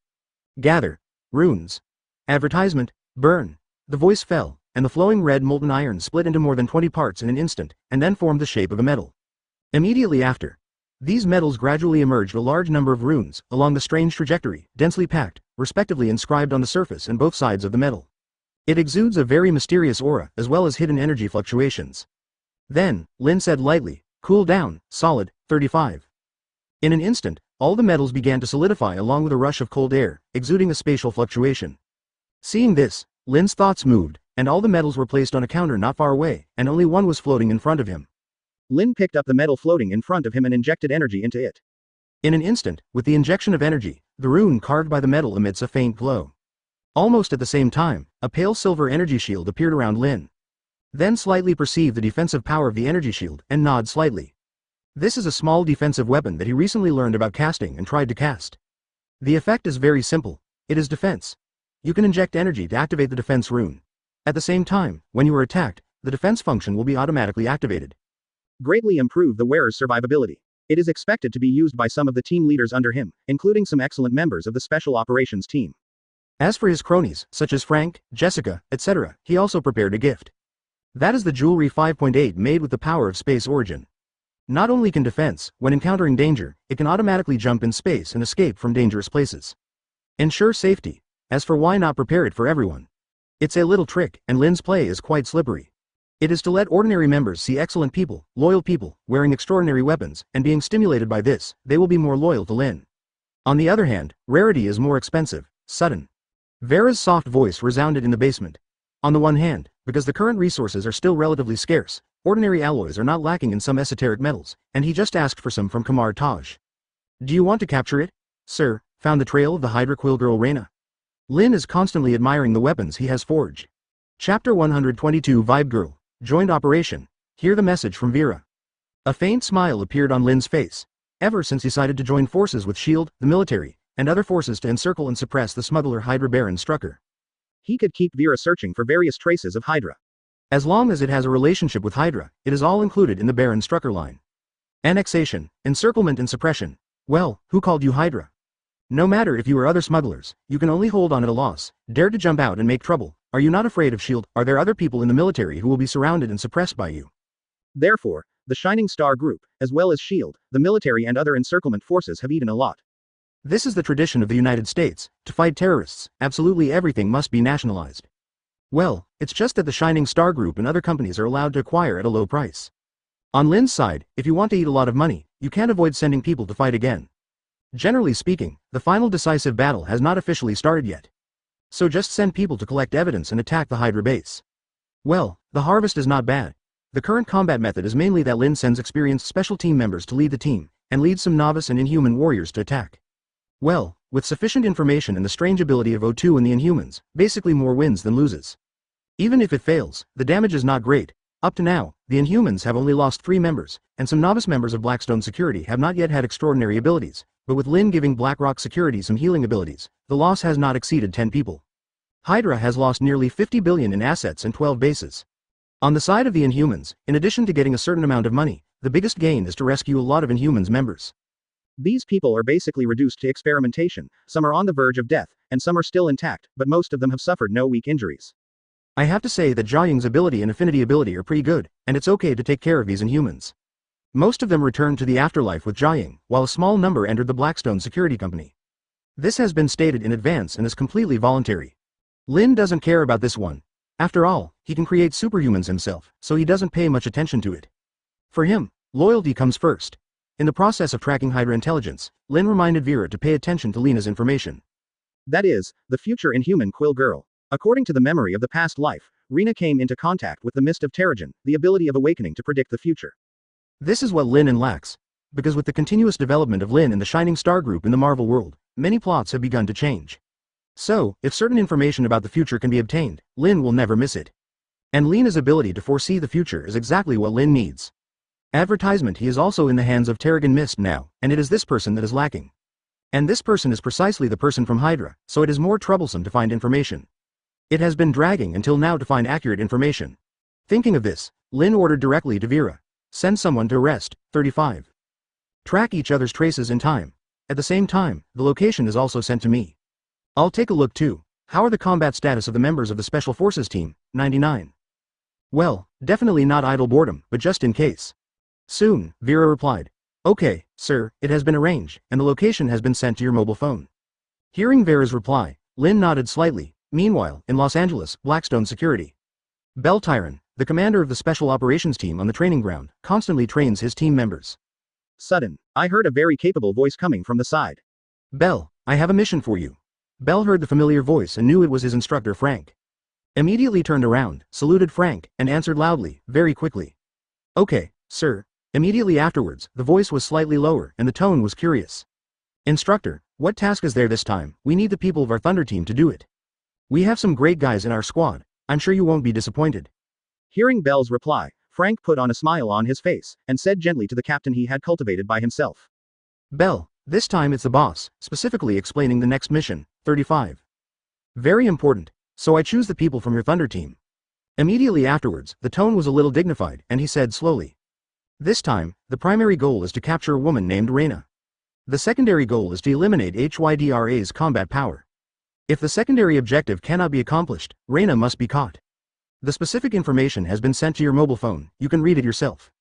Gather. Runes. Advertisement. Burn. The voice fell, and the flowing red molten iron split into more than 20 parts in an instant, and then formed the shape of a medal. Immediately after, these medals gradually emerged a large number of runes, along the strange trajectory, densely packed, respectively inscribed on the surface and both sides of the medal. It exudes a very mysterious aura, as well as hidden energy fluctuations. Then, Lin said lightly, cool down, solid, 35. In an instant, all the metals began to solidify along with a rush of cold air, exuding a spatial fluctuation. Seeing this, Lin's thoughts moved, and all the metals were placed on a counter not far away, and only one was floating in front of him. Lin picked up the metal floating in front of him and injected energy into it. In an instant, with the injection of energy, the rune carved by the metal emits a faint glow. Almost at the same time, a pale silver energy shield appeared around Lin. Then slightly perceived the defensive power of the energy shield, and nodded slightly. This is a small defensive weapon that he recently learned about casting and tried to cast. The effect is very simple. It is defense. You can inject energy to activate the defense rune. At the same time, when you are attacked, the defense function will be automatically activated. Greatly improve the wearer's survivability. It is expected to be used by some of the team leaders under him, including some excellent members of the Special Operations team. As for his cronies, such as Frank, Jessica, etc., he also prepared a gift. That is the Jewelry 5.8 made with the power of Space Origin. Not only can defense, when encountering danger, it can automatically jump in space and escape from dangerous places. Ensure safety. As for why not prepare it for everyone? It's a little trick, and Lin's play is quite slippery. It is to let ordinary members see excellent people, loyal people, wearing extraordinary weapons, and being stimulated by this, they will be more loyal to Lin. On the other hand, rarity is more expensive, sudden. Vera's soft voice resounded in the basement. On the one hand, because the current resources are still relatively scarce, ordinary alloys are not lacking in some esoteric metals, and he just asked for some from Kamar Taj. Do you want to capture it? Sir, found the trail of the Hydra Quill girl Reyna. Lin is constantly admiring the weapons he has forged. Chapter 122 Vibe Girl, Joint Operation. Hear the message from Vera. A faint smile appeared on Lin's face. Ever since he decided to join forces with S.H.I.E.L.D., the military, and other forces to encircle and suppress the smuggler Hydra Baron Strucker, he could keep Vera searching for various traces of Hydra. As long as it has a relationship with Hydra, it is all included in the Baron Strucker line. Annexation, encirclement and suppression. Well, who called you Hydra? No matter if you or other smugglers, you can only hold on at a loss, dare to jump out and make trouble. Are you not afraid of S.H.I.E.L.D.? Are there other people in the military who will be surrounded and suppressed by you? Therefore, the Shining Star Group, as well as S.H.I.E.L.D., the military and other encirclement forces have eaten a lot. This is the tradition of the United States. To fight terrorists, absolutely everything must be nationalized. Well, it's just that the Shining Star Group and other companies are allowed to acquire at a low price. On Lin's side, if you want to eat a lot of money, you can't avoid sending people to fight again. Generally speaking, the final decisive battle has not officially started yet. So just send people to collect evidence and attack the Hydra base. Well, the harvest is not bad. The current combat method is mainly that Lin sends experienced special team members to lead the team, and leads some novice and inhuman warriors to attack. Well, with sufficient information and the strange ability of O2 and the Inhumans, basically more wins than loses. Even if it fails, the damage is not great. Up to now, the Inhumans have only lost 3 members, and some novice members of Blackstone Security have not yet had extraordinary abilities, but with Lin giving BlackRock Security some healing abilities, the loss has not exceeded 10 people. Hydra has lost nearly 50 billion in assets and 12 bases. On the side of the Inhumans, in addition to getting a certain amount of money, the biggest gain is to rescue a lot of Inhumans members. These people are basically reduced to experimentation, some are on the verge of death, and some are still intact, but most of them have suffered no weak injuries. I have to say that Jiaying's ability and affinity ability are pretty good, and it's okay to take care of these Inhumans. Most of them returned to the afterlife with Jiaying, while a small number entered the Blackstone Security Company. This has been stated in advance and is completely voluntary. Lin doesn't care about this one. After all, he can create superhumans himself, so he doesn't pay much attention to it. For him, loyalty comes first. In the process of tracking Hydra intelligence, Lin reminded Vera to pay attention to Lena's information. That is, the future Inhuman Quill Girl. According to the memory of the past life, Rena came into contact with the Mist of Terrigen, the ability of awakening to predict the future. This is what Lin lacks. Because with the continuous development of Lin and the Shining Star Group in the Marvel world, many plots have begun to change. So, if certain information about the future can be obtained, Lin will never miss it. And Lena's ability to foresee the future is exactly what Lin needs. Advertisement. He is also in the hands of Terrigen Mist now, and it is this person that is lacking. And this person is precisely the person from Hydra, so it is more troublesome to find information. It has been dragging until now to find accurate information. Thinking of this, Lin ordered directly to Vera. Send someone to arrest 35. Track each other's traces in time. At the same time, the location is also sent to me. I'll take a look too. How are the combat status of the members of the Special Forces team? 99. Well, definitely not idle boredom, but just in case. Soon, Vera replied. Okay, sir, it has been arranged, and the location has been sent to your mobile phone. Hearing Vera's reply, Lin nodded slightly. Meanwhile, in Los Angeles, Blackstone Security. Bell Tyron, the commander of the Special Operations team on the training ground, constantly trains his team members. Sudden, I heard a very capable voice coming from the side. Bell, I have a mission for you. Bell heard the familiar voice and knew it was his instructor Frank. Immediately turned around, saluted Frank, and answered loudly, very quickly. Okay, sir. Immediately afterwards, the voice was slightly lower, and the tone was curious. Instructor, what task is there this time? We need the people of our Thunder team to do it. We have some great guys in our squad. I'm sure you won't be disappointed. Hearing Bell's reply, Frank put on a smile on his face, and said gently to the captain he had cultivated by himself. Bell, this time it's the boss, specifically explaining the next mission, 35. Very important, so I choose the people from your Thunder team. Immediately afterwards, the tone was a little dignified, and he said slowly. This time, the primary goal is to capture a woman named Rena. The secondary goal is to eliminate HYDRA's combat power. If the secondary objective cannot be accomplished, Rena must be caught. The specific information has been sent to your mobile phone, you can read it yourself.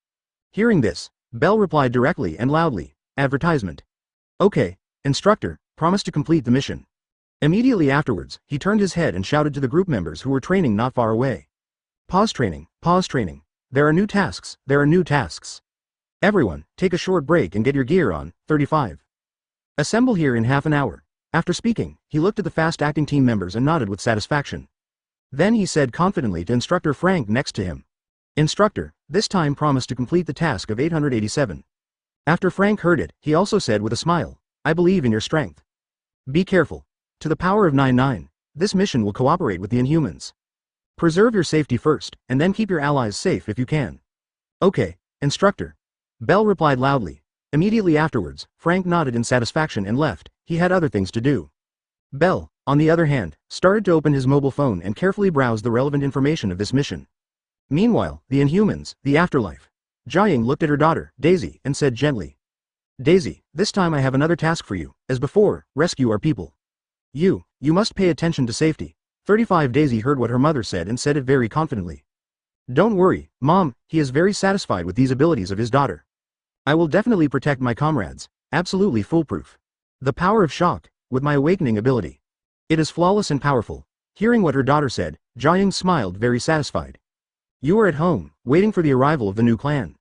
Hearing this, Bell replied directly and loudly, advertisement. Okay, instructor, promise to complete the mission. Immediately afterwards, he turned his head and shouted to the group members who were training not far away. Pause training, pause training. There are new tasks, there are new tasks. Everyone, take a short break and get your gear on, 35. Assemble here in half an hour. After speaking, he looked at the fast-acting team members and nodded with satisfaction. Then he said confidently to instructor Frank next to him. Instructor, this time promise to complete the task of 887. After Frank heard it, he also said with a smile, I believe in your strength. Be careful. To the power of 99, this mission will cooperate with the Inhumans. Preserve your safety first, and then keep your allies safe if you can. Okay, instructor. Bell replied loudly. Immediately afterwards, Frank nodded in satisfaction and left. He had other things to do. Bell, on the other hand, started to open his mobile phone and carefully browse the relevant information of this mission. Meanwhile, the Inhumans, the afterlife. Jiaying looked at her daughter, Daisy, and said gently. Daisy, this time I have another task for you. As before, rescue our people. You must pay attention to safety. 35 Daisy heard what her mother said and said it very confidently. Don't worry, Mom, he is very satisfied with these abilities of his daughter. I will definitely protect my comrades, absolutely foolproof. The power of shock, with my awakening ability. It is flawless and powerful. Hearing what her daughter said, Jiaying smiled very satisfied. You are at home, waiting for the arrival of the new clan.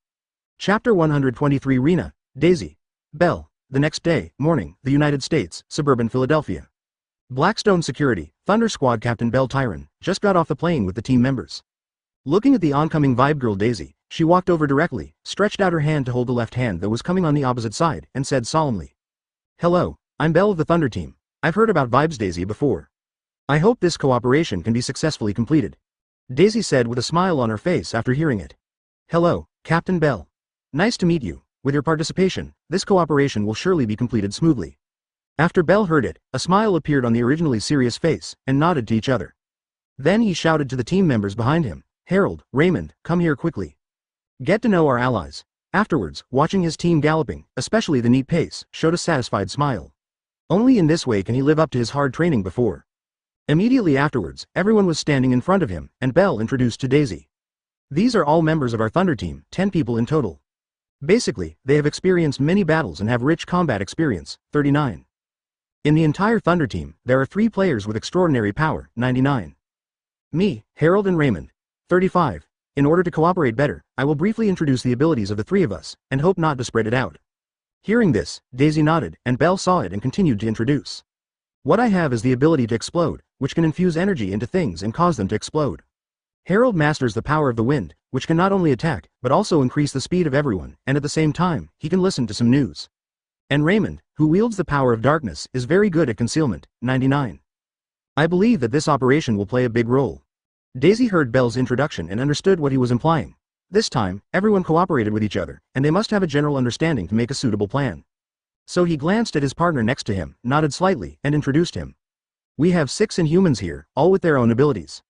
Chapter 123 Rena, Daisy, Bell. The next day, morning, the United States, suburban Philadelphia. Blackstone Security, Thunder Squad Captain Bell Tyron, just got off the plane with the team members. Looking at the oncoming vibe girl Daisy, she walked over directly, stretched out her hand to hold the left hand that was coming on the opposite side, and said solemnly. Hello, I'm Bell of the Thunder Team. I've heard about Vibes Daisy before. I hope this cooperation can be successfully completed. Daisy said with a smile on her face after hearing it. Hello, Captain Bell. Nice to meet you. With your participation, this cooperation will surely be completed smoothly. After Bell heard it, a smile appeared on the originally serious face, and nodded to each other. Then he shouted to the team members behind him, Harold, Raymond, come here quickly. Get to know our allies. Afterwards, watching his team galloping, especially the neat pace, showed a satisfied smile. Only in this way can he live up to his hard training before. Immediately afterwards, everyone was standing in front of him, and Bell introduced to Daisy. These are all members of our Thunder Team, 10 people in total. Basically, they have experienced many battles and have rich combat experience, 39. In the entire Thunder Team, there are 3 players with extraordinary power, 99. Me, Harold and Raymond, 35. In order to cooperate better, I will briefly introduce the abilities of the 3 of us, and hope not to spread it out. Hearing this, Daisy nodded, and Bell saw it and continued to introduce. What I have is the ability to explode, which can infuse energy into things and cause them to explode. Harold masters the power of the wind, which can not only attack, but also increase the speed of everyone, and at the same time, he can listen to some news. And Raymond, who wields the power of darkness, is very good at concealment, 99. I believe that this operation will play a big role. Daisy heard Bell's introduction and understood what he was implying. This time, everyone cooperated with each other, and they must have a general understanding to make a suitable plan. So he glanced at his partner next to him, nodded slightly, and introduced him. We have 6 Inhumans here, all with their own abilities.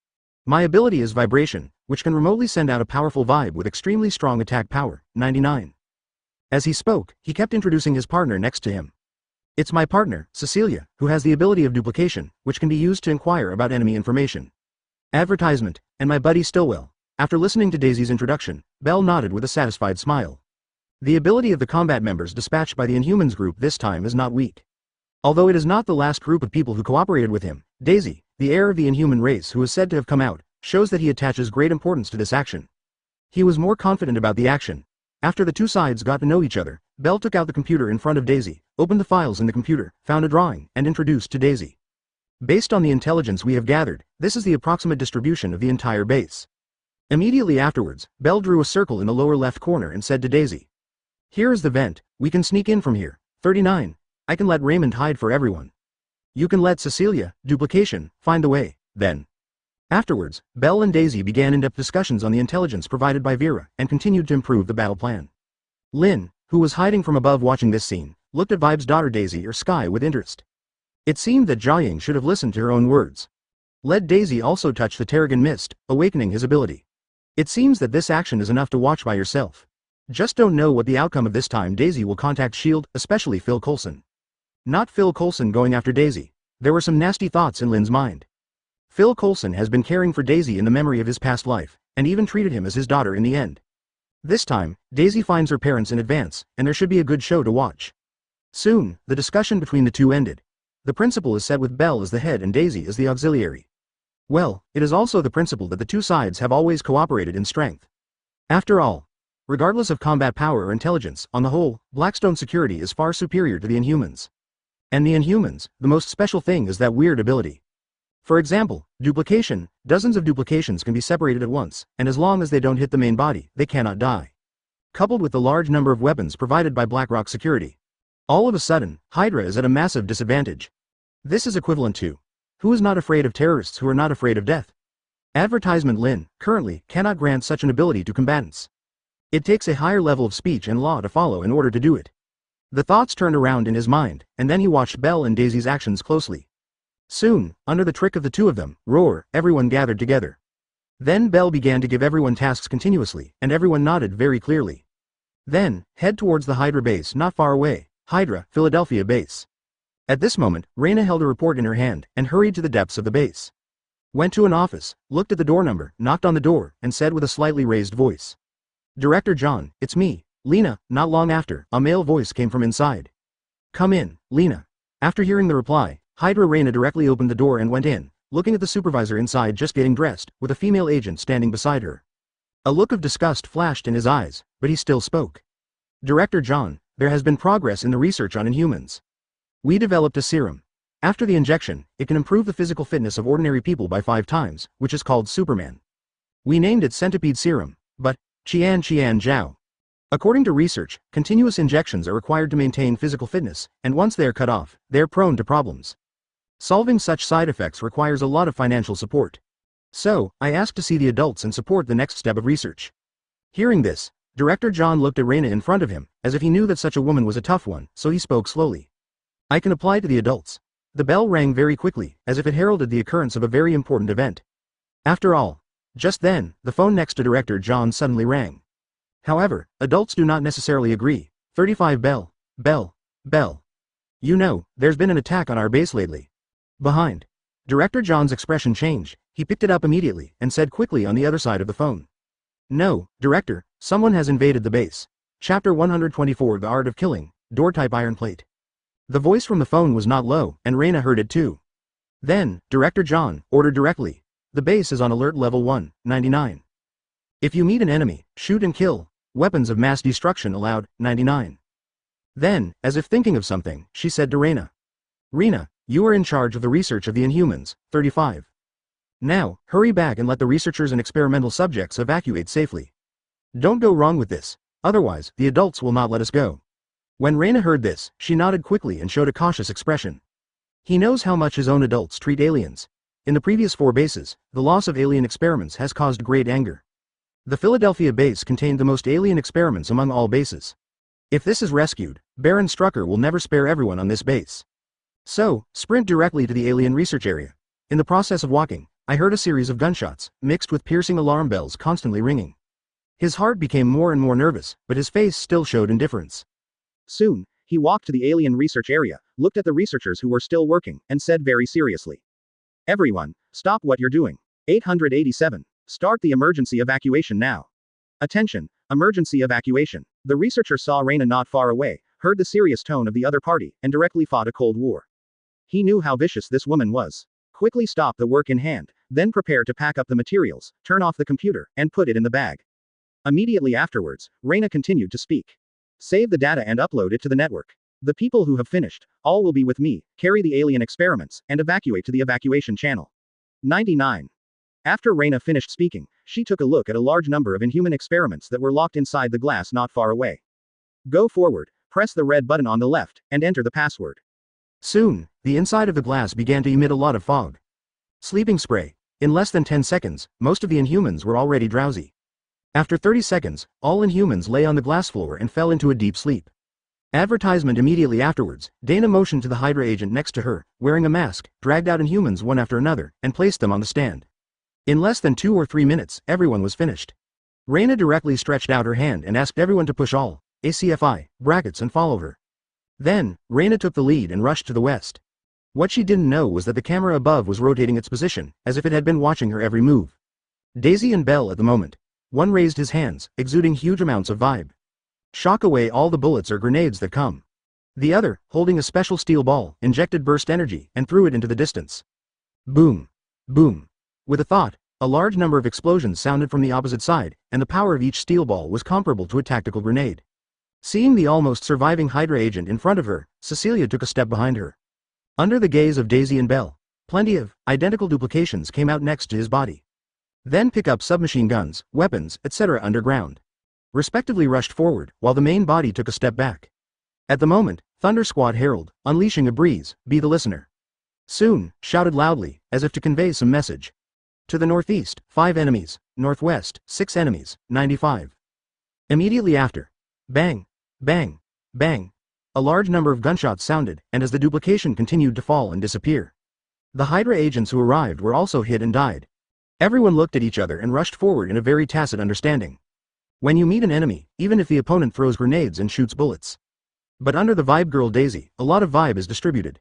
My ability is Vibration, which can remotely send out a powerful vibe with extremely strong attack power, 99. As he spoke, he kept introducing his partner next to him. It's my partner, Cecilia, who has the ability of Duplication, which can be used to inquire about enemy information. Advertisement, and my buddy Stillwell. After listening to Daisy's introduction, Bell nodded with a satisfied smile. The ability of the combat members dispatched by the Inhumans group this time is not weak. Although it is not the last group of people who cooperated with him, Daisy, the heir of the Inhuman race who is said to have come out, shows that he attaches great importance to this action. He was more confident about the action. After the 2 sides got to know each other, Bell took out the computer in front of Daisy, opened the files in the computer, found a drawing, and introduced to Daisy. Based on the intelligence we have gathered, this is the approximate distribution of the entire base. Immediately afterwards, Bell drew a circle in the lower left corner and said to Daisy. Here is the vent, we can sneak in from here, 39. I can let Raymond hide for everyone. You can let Cecilia, Duplication, find the way, then. Afterwards, Bell and Daisy began in-depth discussions on the intelligence provided by Vera, and continued to improve the battle plan. Lin, who was hiding from above watching this scene, looked at Vibe's daughter Daisy or Sky with interest. It seemed that Jiaying should have listened to her own words. Let Daisy also touch the Terrigen Mist, awakening his ability. It seems that this action is enough to watch by yourself. Just don't know what the outcome of this time. Daisy will contact S.H.I.E.L.D., especially Phil Coulson. Not Phil Coulson going after Daisy. There were some nasty thoughts in Lin's mind. Phil Coulson has been caring for Daisy in the memory of his past life, and even treated him as his daughter in the end. This time, Daisy finds her parents in advance, and there should be a good show to watch. Soon, the discussion between the 2 ended. The principal is set with Bell as the head and Daisy as the auxiliary. Well, it is also the principle that the 2 sides have always cooperated in strength. After all, regardless of combat power or intelligence, on the whole, Blackstone Security is far superior to the Inhumans. And the Inhumans, the most special thing is that weird ability. For example, Duplication, dozens of duplications can be separated at once, and as long as they don't hit the main body, they cannot die. Coupled with the large number of weapons provided by BlackRock Security. All of a sudden, Hydra is at a massive disadvantage. This is equivalent to, who is not afraid of terrorists who are not afraid of death? Advertisement Lin, currently, cannot grant such an ability to combatants. It takes a higher level of speech and law to follow in order to do it. The thoughts turned around in his mind, and then he watched Belle and Daisy's actions closely. Soon, under the trick of the two of them, roar, everyone gathered together. Then Belle began to give everyone tasks continuously, and everyone nodded very clearly. Then, head towards the Hydra base not far away, Hydra, Philadelphia base. At this moment, Raina held a report in her hand, and hurried to the depths of the base. Went to an office, looked at the door number, knocked on the door, and said with a slightly raised voice. Director John, it's me, Lena. Not long after, a male voice came from inside. Come in, Lena. After hearing the reply, Hydra Raina directly opened the door and went in, looking at the supervisor inside just getting dressed, with a female agent standing beside her. A look of disgust flashed in his eyes, but he still spoke. Director John, there has been progress in the research on Inhumans. We developed a serum. After the injection, it can improve the physical fitness of ordinary people by 5 times, which is called Superman. We named it Centipede Serum, but, Qian Zhao. According to research, continuous injections are required to maintain physical fitness, and once they are cut off, they are prone to problems. Solving such side effects requires a lot of financial support. So, I asked to see the adults and support the next step of research. Hearing this, Director John looked at Raina in front of him, as if he knew that such a woman was a tough one, so he spoke slowly. I can apply to the adults. The bell rang very quickly, as if it heralded the occurrence of a very important event. After all, just then, the phone next to Director John suddenly rang. However, adults do not necessarily agree. 35 Bell. You know, there's been an attack on our base lately. Behind. Director John's expression changed. He picked it up immediately, and said quickly on the other side of the phone. No, Director, someone has invaded the base. Chapter 124 The Art of Killing, Door-type Iron Plate. The voice from the phone was not low, and Raina heard it too. Then, Director John ordered directly. The base is on alert level 199. If you meet an enemy, shoot and kill. Weapons of mass destruction allowed, 99. Then, as if thinking of something, she said to Raina. Raina, you are in charge of the research of the Inhumans, 35. Now, hurry back and let the researchers and experimental subjects evacuate safely. Don't go wrong with this, otherwise, the adults will not let us go. When Raina heard this, she nodded quickly and showed a cautious expression. He knows how much his own adults treat aliens. In the previous 4 bases, the loss of alien experiments has caused great anger. The Philadelphia base contained the most alien experiments among all bases. If this is rescued, Baron Strucker will never spare everyone on this base. So, sprint directly to the alien research area. In the process of walking, I heard a series of gunshots, mixed with piercing alarm bells constantly ringing. His heart became more and more nervous, but his face still showed indifference. Soon, he walked to the alien research area, looked at the researchers who were still working, and said very seriously. Everyone, stop what you're doing. 887. Start the emergency evacuation now. Attention, emergency evacuation. The researcher saw Raina not far away, heard the serious tone of the other party, and directly fought a cold war. He knew how vicious this woman was. Quickly stop the work in hand, then prepare to pack up the materials, turn off the computer, and put it in the bag. Immediately afterwards, Raina continued to speak. Save the data and upload it to the network. The people who have finished, all will be with me, carry the alien experiments, and evacuate to the evacuation channel. 99. After Raina finished speaking, she took a look at a large number of inhuman experiments that were locked inside the glass not far away. Go forward, press the red button on the left, and enter the password. Soon, the inside of the glass began to emit a lot of fog. Sleeping spray. In less than 10 seconds, most of the Inhumans were already drowsy. After 30 seconds, all Inhumans lay on the glass floor and fell into a deep sleep. Advertisement immediately afterwards, Dana motioned to the Hydra agent next to her, wearing a mask, dragged out Inhumans one after another, and placed them on the stand. In less than 2 or 3 minutes, everyone was finished. Raina directly stretched out her hand and asked everyone to push all ACFI brackets and follow her. Then, Raina took the lead and rushed to the west. What she didn't know was that the camera above was rotating its position, as if it had been watching her every move. Daisy and Belle at the moment. One raised his hands, exuding huge amounts of vibe. Shock away all the bullets or grenades that come. The other, holding a special steel ball, injected burst energy and threw it into the distance. Boom. Boom. With a thought, a large number of explosions sounded from the opposite side, and the power of each steel ball was comparable to a tactical grenade. Seeing the almost surviving Hydra agent in front of her, Cecilia took a step behind her. Under the gaze of Daisy and Belle, plenty of identical duplications came out next to his body. Then pick up submachine guns, weapons, etc. underground. Respectively rushed forward, while the main body took a step back. At the moment, Thunder Squad Herald, unleashing a breeze, be the listener. Soon, shouted loudly, as if to convey some message. To the northeast, 5 enemies, northwest, 6 enemies, 95. Immediately after. Bang, bang, bang. A large number of gunshots sounded, and as the duplication continued to fall and disappear. The Hydra agents who arrived were also hit and died. Everyone looked at each other and rushed forward in a very tacit understanding. When you meet an enemy, even if the opponent throws grenades and shoots bullets. But under the Vibe Girl Daisy, a lot of vibe is distributed.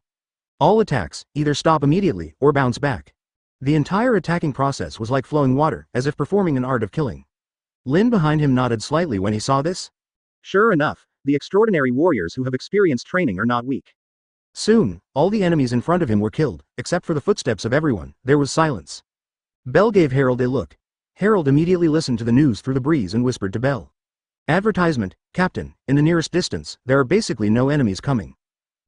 All attacks either stop immediately or bounce back. The entire attacking process was like flowing water, as if performing an art of killing. Lin behind him nodded slightly when he saw this. Sure enough, the extraordinary warriors who have experienced training are not weak. Soon, all the enemies in front of him were killed, except for the footsteps of everyone. There was silence. Bell gave Harold a look. Harold immediately listened to the news through the breeze and whispered to Bell. Advertisement, Captain, in the nearest distance, there are basically no enemies coming.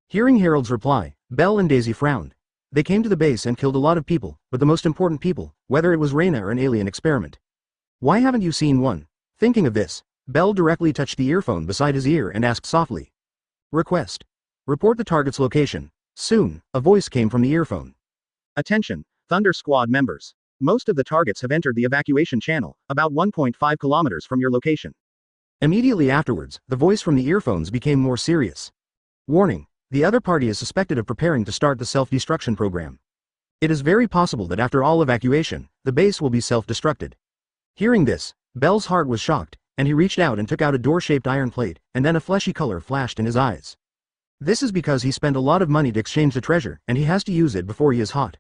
Hearing Harold's reply, Bell and Daisy frowned. They came to the base and killed a lot of people, but the most important people, whether it was Reyna or an alien experiment. Why haven't you seen one? Thinking of this, Bell directly touched the earphone beside his ear and asked softly. Request. Report the target's location. Soon, a voice came from the earphone. Attention, Thunder Squad members. Most of the targets have entered the evacuation channel, about 1.5 kilometers from your location. Immediately afterwards, the voice from the earphones became more serious. Warning, the other party is suspected of preparing to start the self-destruction program. It is very possible that after all evacuation, the base will be self-destructed. Hearing this, Bell's heart was shocked, and he reached out and took out a door-shaped iron plate, and then a fleshy color flashed in his eyes. This is because he spent a lot of money to exchange the treasure, and he has to use it before he is hot.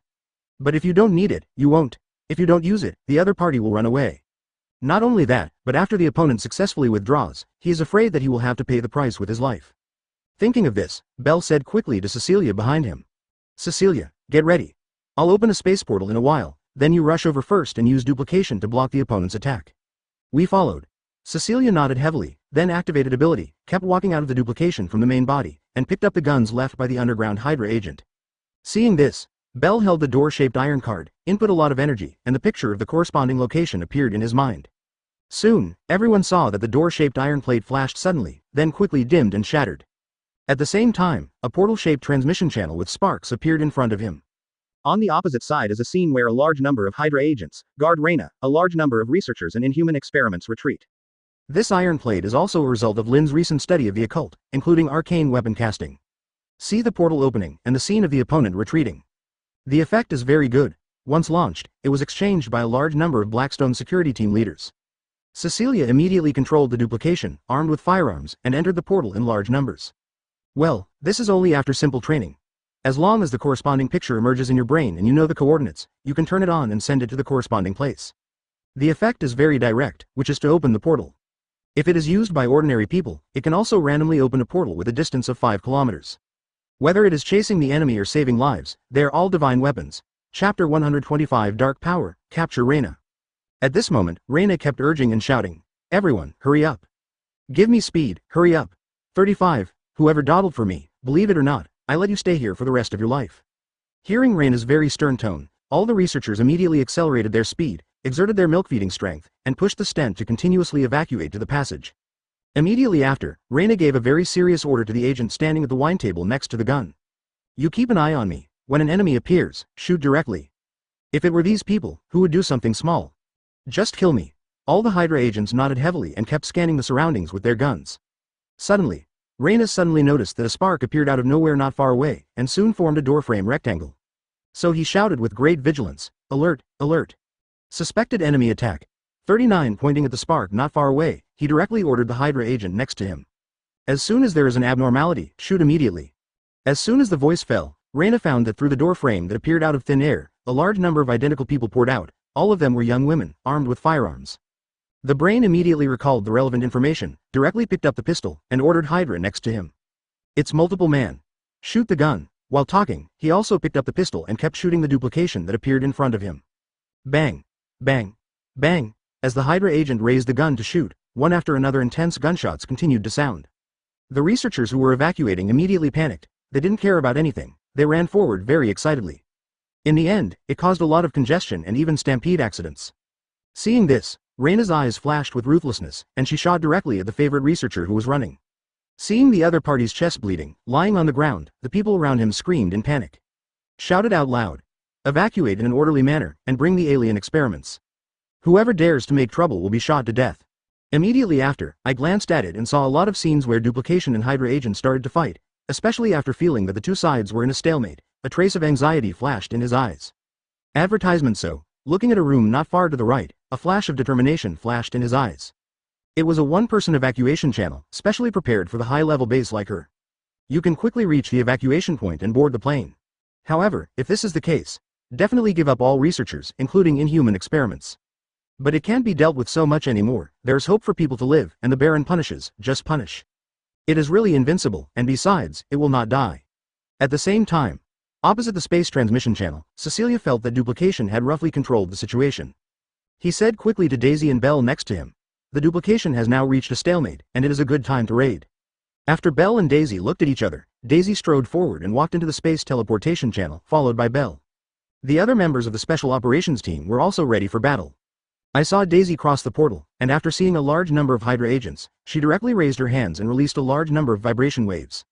But if you don't need it, you won't. If you don't use it, the other party will run away. Not only that, but after the opponent successfully withdraws, he is afraid that he will have to pay the price with his life. Thinking of this, Bell said quickly to Cecilia behind him. Cecilia, get ready. I'll open a space portal in a while, then you rush over first and use duplication to block the opponent's attack. We followed. Cecilia nodded heavily, then activated ability, kept walking out of the duplication from the main body, and picked up the guns left by the underground Hydra agent. Seeing this, Bell held the door-shaped iron card, input a lot of energy, and the picture of the corresponding location appeared in his mind. Soon, everyone saw that the door-shaped iron plate flashed suddenly, then quickly dimmed and shattered. At the same time, a portal-shaped transmission channel with sparks appeared in front of him. On the opposite side is a scene where a large number of Hydra agents guard Reyna, a large number of researchers and inhuman experiments retreat. This iron plate is also a result of Lin's recent study of the occult, including arcane weapon casting. See the portal opening and the scene of the opponent retreating. The effect is very good. Once launched, it was exchanged by a large number of Blackstone security team leaders. Cecilia immediately controlled the duplication, armed with firearms, and entered the portal in large numbers. Well, this is only after simple training. As long as the corresponding picture emerges in your brain and you know the coordinates, you can turn it on and send it to the corresponding place. The effect is very direct, which is to open the portal. If it is used by ordinary people, it can also randomly open a portal with a distance of 5 kilometers. Whether it is chasing the enemy or saving lives, they are all divine weapons. Chapter 125 Dark Power, Capture Reyna. At this moment, Reyna kept urging and shouting, "Everyone, hurry up. Give me speed, hurry up. 35, whoever dawdled for me, believe it or not, I let you stay here for the rest of your life." Hearing Reyna's very stern tone, all the researchers immediately accelerated their speed, exerted their milk-feeding strength, and pushed the stent to continuously evacuate to the passage. Immediately after, Reyna gave a very serious order to the agent standing at the wine table next to the gun. "You keep an eye on me. When an enemy appears, shoot directly. If it were these people, who would do something small? Just kill me." All the Hydra agents nodded heavily and kept scanning the surroundings with their guns. Suddenly, Reyna suddenly noticed that a spark appeared out of nowhere not far away, and soon formed a doorframe rectangle. So he shouted with great vigilance, "Alert, alert. Suspected enemy attack." 39 pointing at the spark not far away, he directly ordered the Hydra agent next to him. "As soon as there is an abnormality, shoot immediately." As soon as the voice fell, Reyna found that through the door frame that appeared out of thin air, a large number of identical people poured out. All of them were young women, armed with firearms. The brain immediately recalled the relevant information, directly picked up the pistol, and ordered Hydra next to him. "It's multiple man. Shoot the gun." While talking, he also picked up the pistol and kept shooting the duplication that appeared in front of him. Bang! Bang! Bang! As the Hydra agent raised the gun to shoot, one after another intense gunshots continued to sound. The researchers who were evacuating immediately panicked. They didn't care about anything. They ran forward very excitedly. In the end, it caused a lot of congestion and even stampede accidents. Seeing this, Reyna's eyes flashed with ruthlessness, and she shot directly at the favorite researcher who was running. Seeing the other party's chest bleeding, lying on the ground, the people around him screamed in panic. Shouted out loud. Evacuate in an orderly manner, and bring the alien experiments. Whoever dares to make trouble will be shot to death. Immediately after, I glanced at it and saw a lot of scenes where duplication and Hydra agents started to fight, especially after feeling that the two sides were in a stalemate. A trace of anxiety flashed in his eyes. Advertisement. So, looking at a room not far to the right, a flash of determination flashed in his eyes. It was a one-person evacuation channel, specially prepared for the high-level base like her. You can quickly reach the evacuation point and board the plane. However, if this is the case, definitely give up all researchers, including inhuman experiments. But it can't be dealt with so much anymore. There's hope for people to live, and the Baron punishes, just punish. It is really invincible, and besides, it will not die. At the same time, opposite the space transmission channel, Cecilia felt that duplication had roughly controlled the situation. He said quickly to Daisy and Belle next to him, "The duplication has now reached a stalemate, and it is a good time to raid." After Belle and Daisy looked at each other, Daisy strode forward and walked into the space teleportation channel, followed by Belle. The other members of the special operations team were also ready for battle. I saw Daisy cross the portal, and after seeing a large number of Hydra agents, she directly raised her hands and released a large number of vibration waves.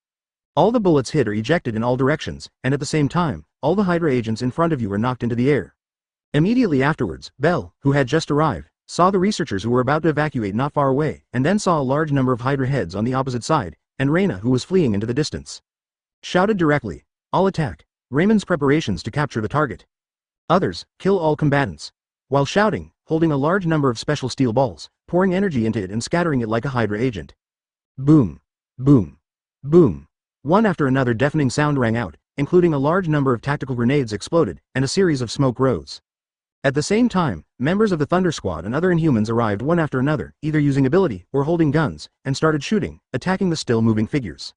All the bullets hit or ejected in all directions, and at the same time, all the Hydra agents in front of you are knocked into the air. Immediately afterwards, Belle, who had just arrived, saw the researchers who were about to evacuate not far away, and then saw a large number of Hydra heads on the opposite side, and Reyna, who was fleeing into the distance, shouted directly, "I'll attack." Raymond's preparations to capture the target. Others, "Kill all combatants." While shouting, holding a large number of special steel balls, pouring energy into it and scattering it like a Hydra agent. Boom. Boom. Boom. One after another deafening sound rang out, including a large number of tactical grenades exploded, and a series of smoke rose. At the same time, members of the Thunder Squad and other Inhumans arrived one after another, either using ability or holding guns, and started shooting, attacking the still-moving figures.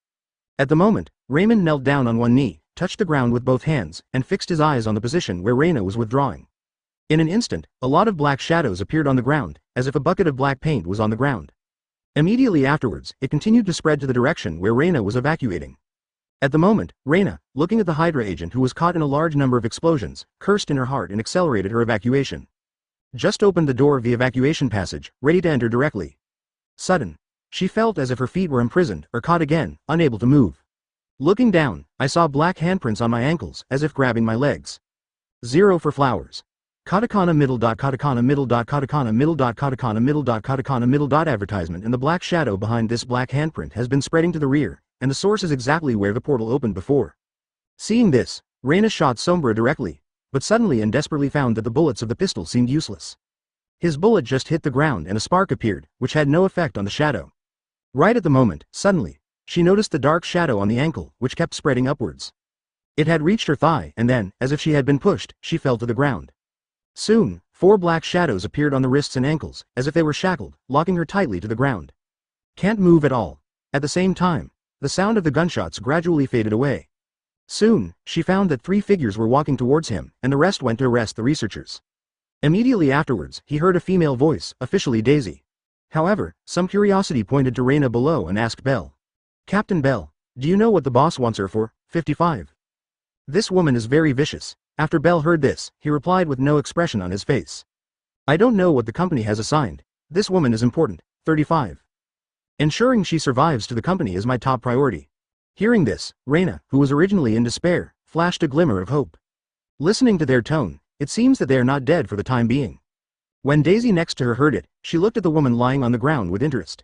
At the moment, Raymond knelt down on one knee, touched the ground with both hands, and fixed his eyes on the position where Reyna was withdrawing. In an instant, a lot of black shadows appeared on the ground, as if a bucket of black paint was on the ground. Immediately afterwards, it continued to spread to the direction where Reyna was evacuating. At the moment, Reyna, looking at the Hydra agent who was caught in a large number of explosions, cursed in her heart and accelerated her evacuation. Just opened the door of the evacuation passage, ready to enter directly. Sudden. She felt as if her feet were imprisoned or caught again, unable to move. Looking down, I saw black handprints on my ankles, as if grabbing my legs. 0 for flowers. Katakana middle. Katakana middle. Katakana middle. Katakana middle. Katakana middle. Advertisement in the black shadow behind this black handprint has been spreading to the rear, and the source is exactly where the portal opened before. Seeing this, Reyna shot Sombra directly, but suddenly and desperately found that the bullets of the pistol seemed useless. His bullet just hit the ground and a spark appeared, which had no effect on the shadow. Right at the moment, suddenly, she noticed the dark shadow on the ankle, which kept spreading upwards. It had reached her thigh, and then, as if she had been pushed, she fell to the ground. Soon, 4 black shadows appeared on the wrists and ankles, as if they were shackled, locking her tightly to the ground. Can't move at all. At the same time, the sound of the gunshots gradually faded away. Soon, she found that 3 figures were walking towards him, and the rest went to arrest the researchers. Immediately afterwards, he heard a female voice, officially Daisy. However, some curiosity pointed to Reyna below and asked Belle. "Captain Belle, do you know what the boss wants her for?" 55. "This woman is very vicious." After Belle heard this, he replied with no expression on his face. "I don't know what the company has assigned. This woman is important." 35. "Ensuring she survives to the company is my top priority." Hearing this, Reyna, who was originally in despair, flashed a glimmer of hope. Listening to their tone, it seems that they are not dead for the time being. When Daisy next to her heard it, she looked at the woman lying on the ground with interest.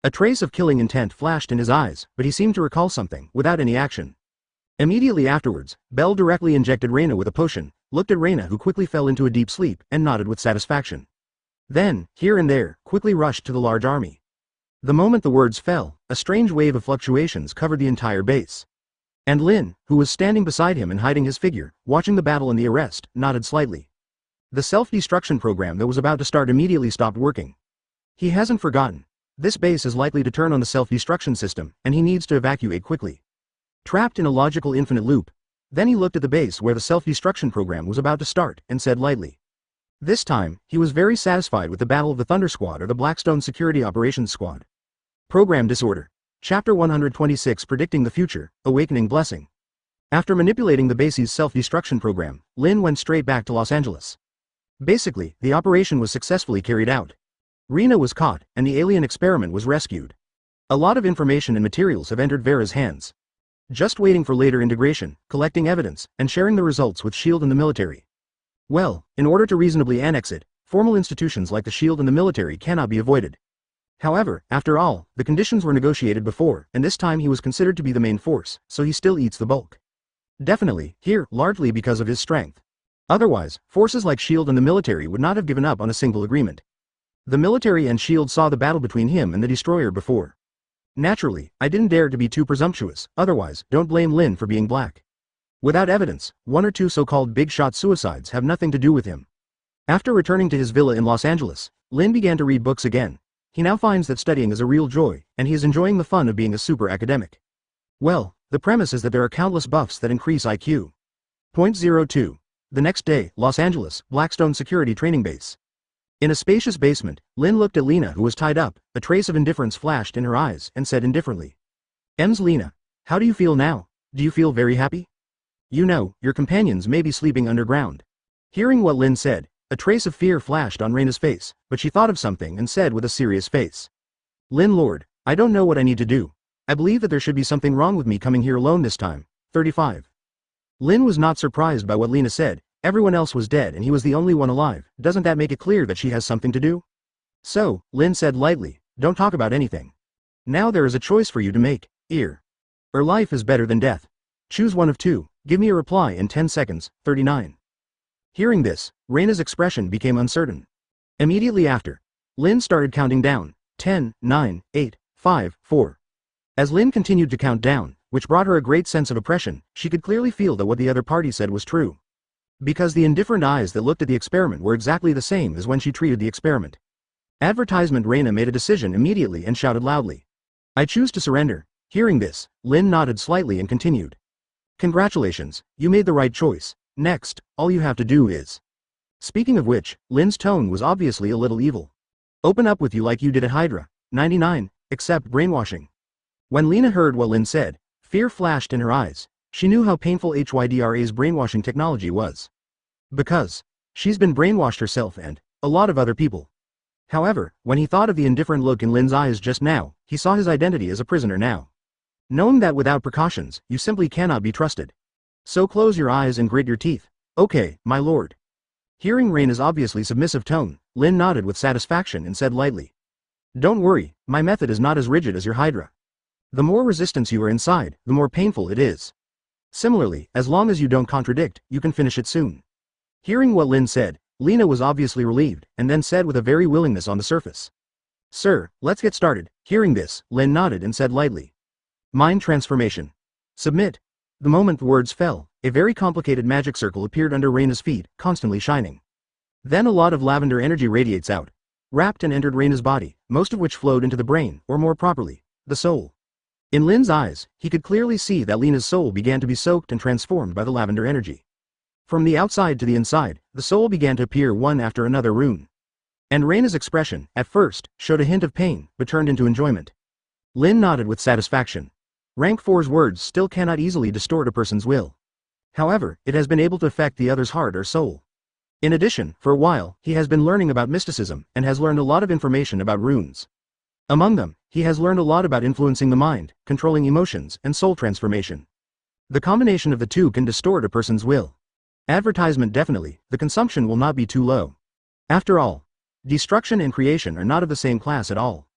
A trace of killing intent flashed in his eyes, but he seemed to recall something, without any action. Immediately afterwards, Belle directly injected Reyna with a potion, looked at Reyna who quickly fell into a deep sleep, and nodded with satisfaction. Then, here and there, quickly rushed to the large army. The moment the words fell, a strange wave of fluctuations covered the entire base. And Lin, who was standing beside him and hiding his figure, watching the battle and the arrest, nodded slightly. The self-destruction program that was about to start immediately stopped working. He hasn't forgotten. This base is likely to turn on the self-destruction system, and he needs to evacuate quickly. Trapped in a logical infinite loop, then he looked at the base where the self-destruction program was about to start, and said lightly. This time, he was very satisfied with the Battle of the Thunder Squad or the Blackstone Security Operations Squad. Program Disorder. Chapter 126 Predicting the Future, Awakening Blessing. After manipulating the base's self-destruction program, Lin went straight back to Los Angeles. Basically, the operation was successfully carried out. Reyna was caught, and the alien experiment was rescued. A lot of information and materials have entered Vera's hands. just waiting for later integration, collecting evidence, and sharing the results with SHIELD and the military. Well, in order to reasonably annex it, formal institutions like the SHIELD and the military cannot be avoided. However, after all, the conditions were negotiated before, and this time he was considered to be the main force, so he still eats the bulk. Definitely, here, largely because of his strength. Otherwise, forces like SHIELD and the military would not have given up on a single agreement. The military and SHIELD saw the battle between him and the destroyer before. Naturally, I didn't dare to be too presumptuous, otherwise, don't blame Lin for being black. Without evidence, one or two so-called big-shot suicides have nothing to do with him. After returning to his villa in Los Angeles, Lin began to read books again. He now finds that studying is a real joy, and he is enjoying the fun of being a super academic. Well, the premise is that there are countless buffs that increase IQ. Point 02. The next day, Los Angeles, Blackstone Security Training Base. In a spacious basement, Lin looked at Lena who was tied up, a trace of indifference flashed in her eyes, and said indifferently. Lena, how do you feel now? Do you feel very happy? You know, your companions may be sleeping underground. Hearing what Lin said, a trace of fear flashed on Reina's face, but she thought of something and said with a serious face. Lin Lord, I don't know what I need to do. I believe that there should be something wrong with me coming here alone this time. 35. Lin was not surprised by what Lena said. Everyone else was dead and he was the only one alive. Doesn't that make it clear that she has something to do? So, Lin said lightly, don't talk about anything. Now there is a choice for you to make, or life is better than death. Choose one of two, give me a reply in 10 seconds, 39. Hearing this, Reina's expression became uncertain. Immediately after, Lin started counting down, 10, 9, 8, 5, 4. As Lin continued to count down, which brought her a great sense of oppression, she could clearly feel that what the other party said was true. Because the indifferent eyes that looked at the experiment were exactly the same as when she treated the experiment. Advertisement Reina made a decision immediately and shouted loudly. I choose to surrender. Hearing this, Lin nodded slightly and continued. Congratulations, you made the right choice. Next, all you have to do is. Speaking of which, Lin's tone was obviously a little evil. Open up with you like you did at Hydra. 99, except brainwashing. When Lena heard what Lin said, fear flashed in her eyes. She knew how painful HYDRA's brainwashing technology was. Because she's been brainwashed herself and a lot of other people. However, when he thought of the indifferent look in Lin's eyes just now, he saw his identity as a prisoner now. Knowing that without precautions, you simply cannot be trusted. So close your eyes and grit your teeth. Okay, my lord. Hearing Reina's obviously submissive tone, Lin nodded with satisfaction and said lightly. Don't worry, my method is not as rigid as your Hydra. The more resistance you are inside, the more painful it is. Similarly, as long as you don't contradict, you can finish it soon. Hearing what Lin said, Lena was obviously relieved, and then said with a very willingness on the surface. Sir, let's get started. Hearing this, Lin nodded and said lightly. Mind transformation. Submit. The moment the words fell, a very complicated magic circle appeared under Reina's feet, constantly shining. Then a lot of lavender energy radiates out, wrapped and entered Reina's body, most of which flowed into the brain, or more properly, the soul. In Lin's eyes, he could clearly see that Lena's soul began to be soaked and transformed by the lavender energy. From the outside to the inside, the soul began to appear one after another rune. And Reina's expression, at first, showed a hint of pain, but turned into enjoyment. Lin nodded with satisfaction. Rank 4's words still cannot easily distort a person's will. However, it has been able to affect the other's heart or soul. In addition, for a while, he has been learning about mysticism, and has learned a lot of information about runes. Among them, he has learned a lot about influencing the mind, controlling emotions, and soul transformation. The combination of the two can distort a person's will. Advertisement definitely, the consumption will not be too low. After all, destruction and creation are not of the same class at all.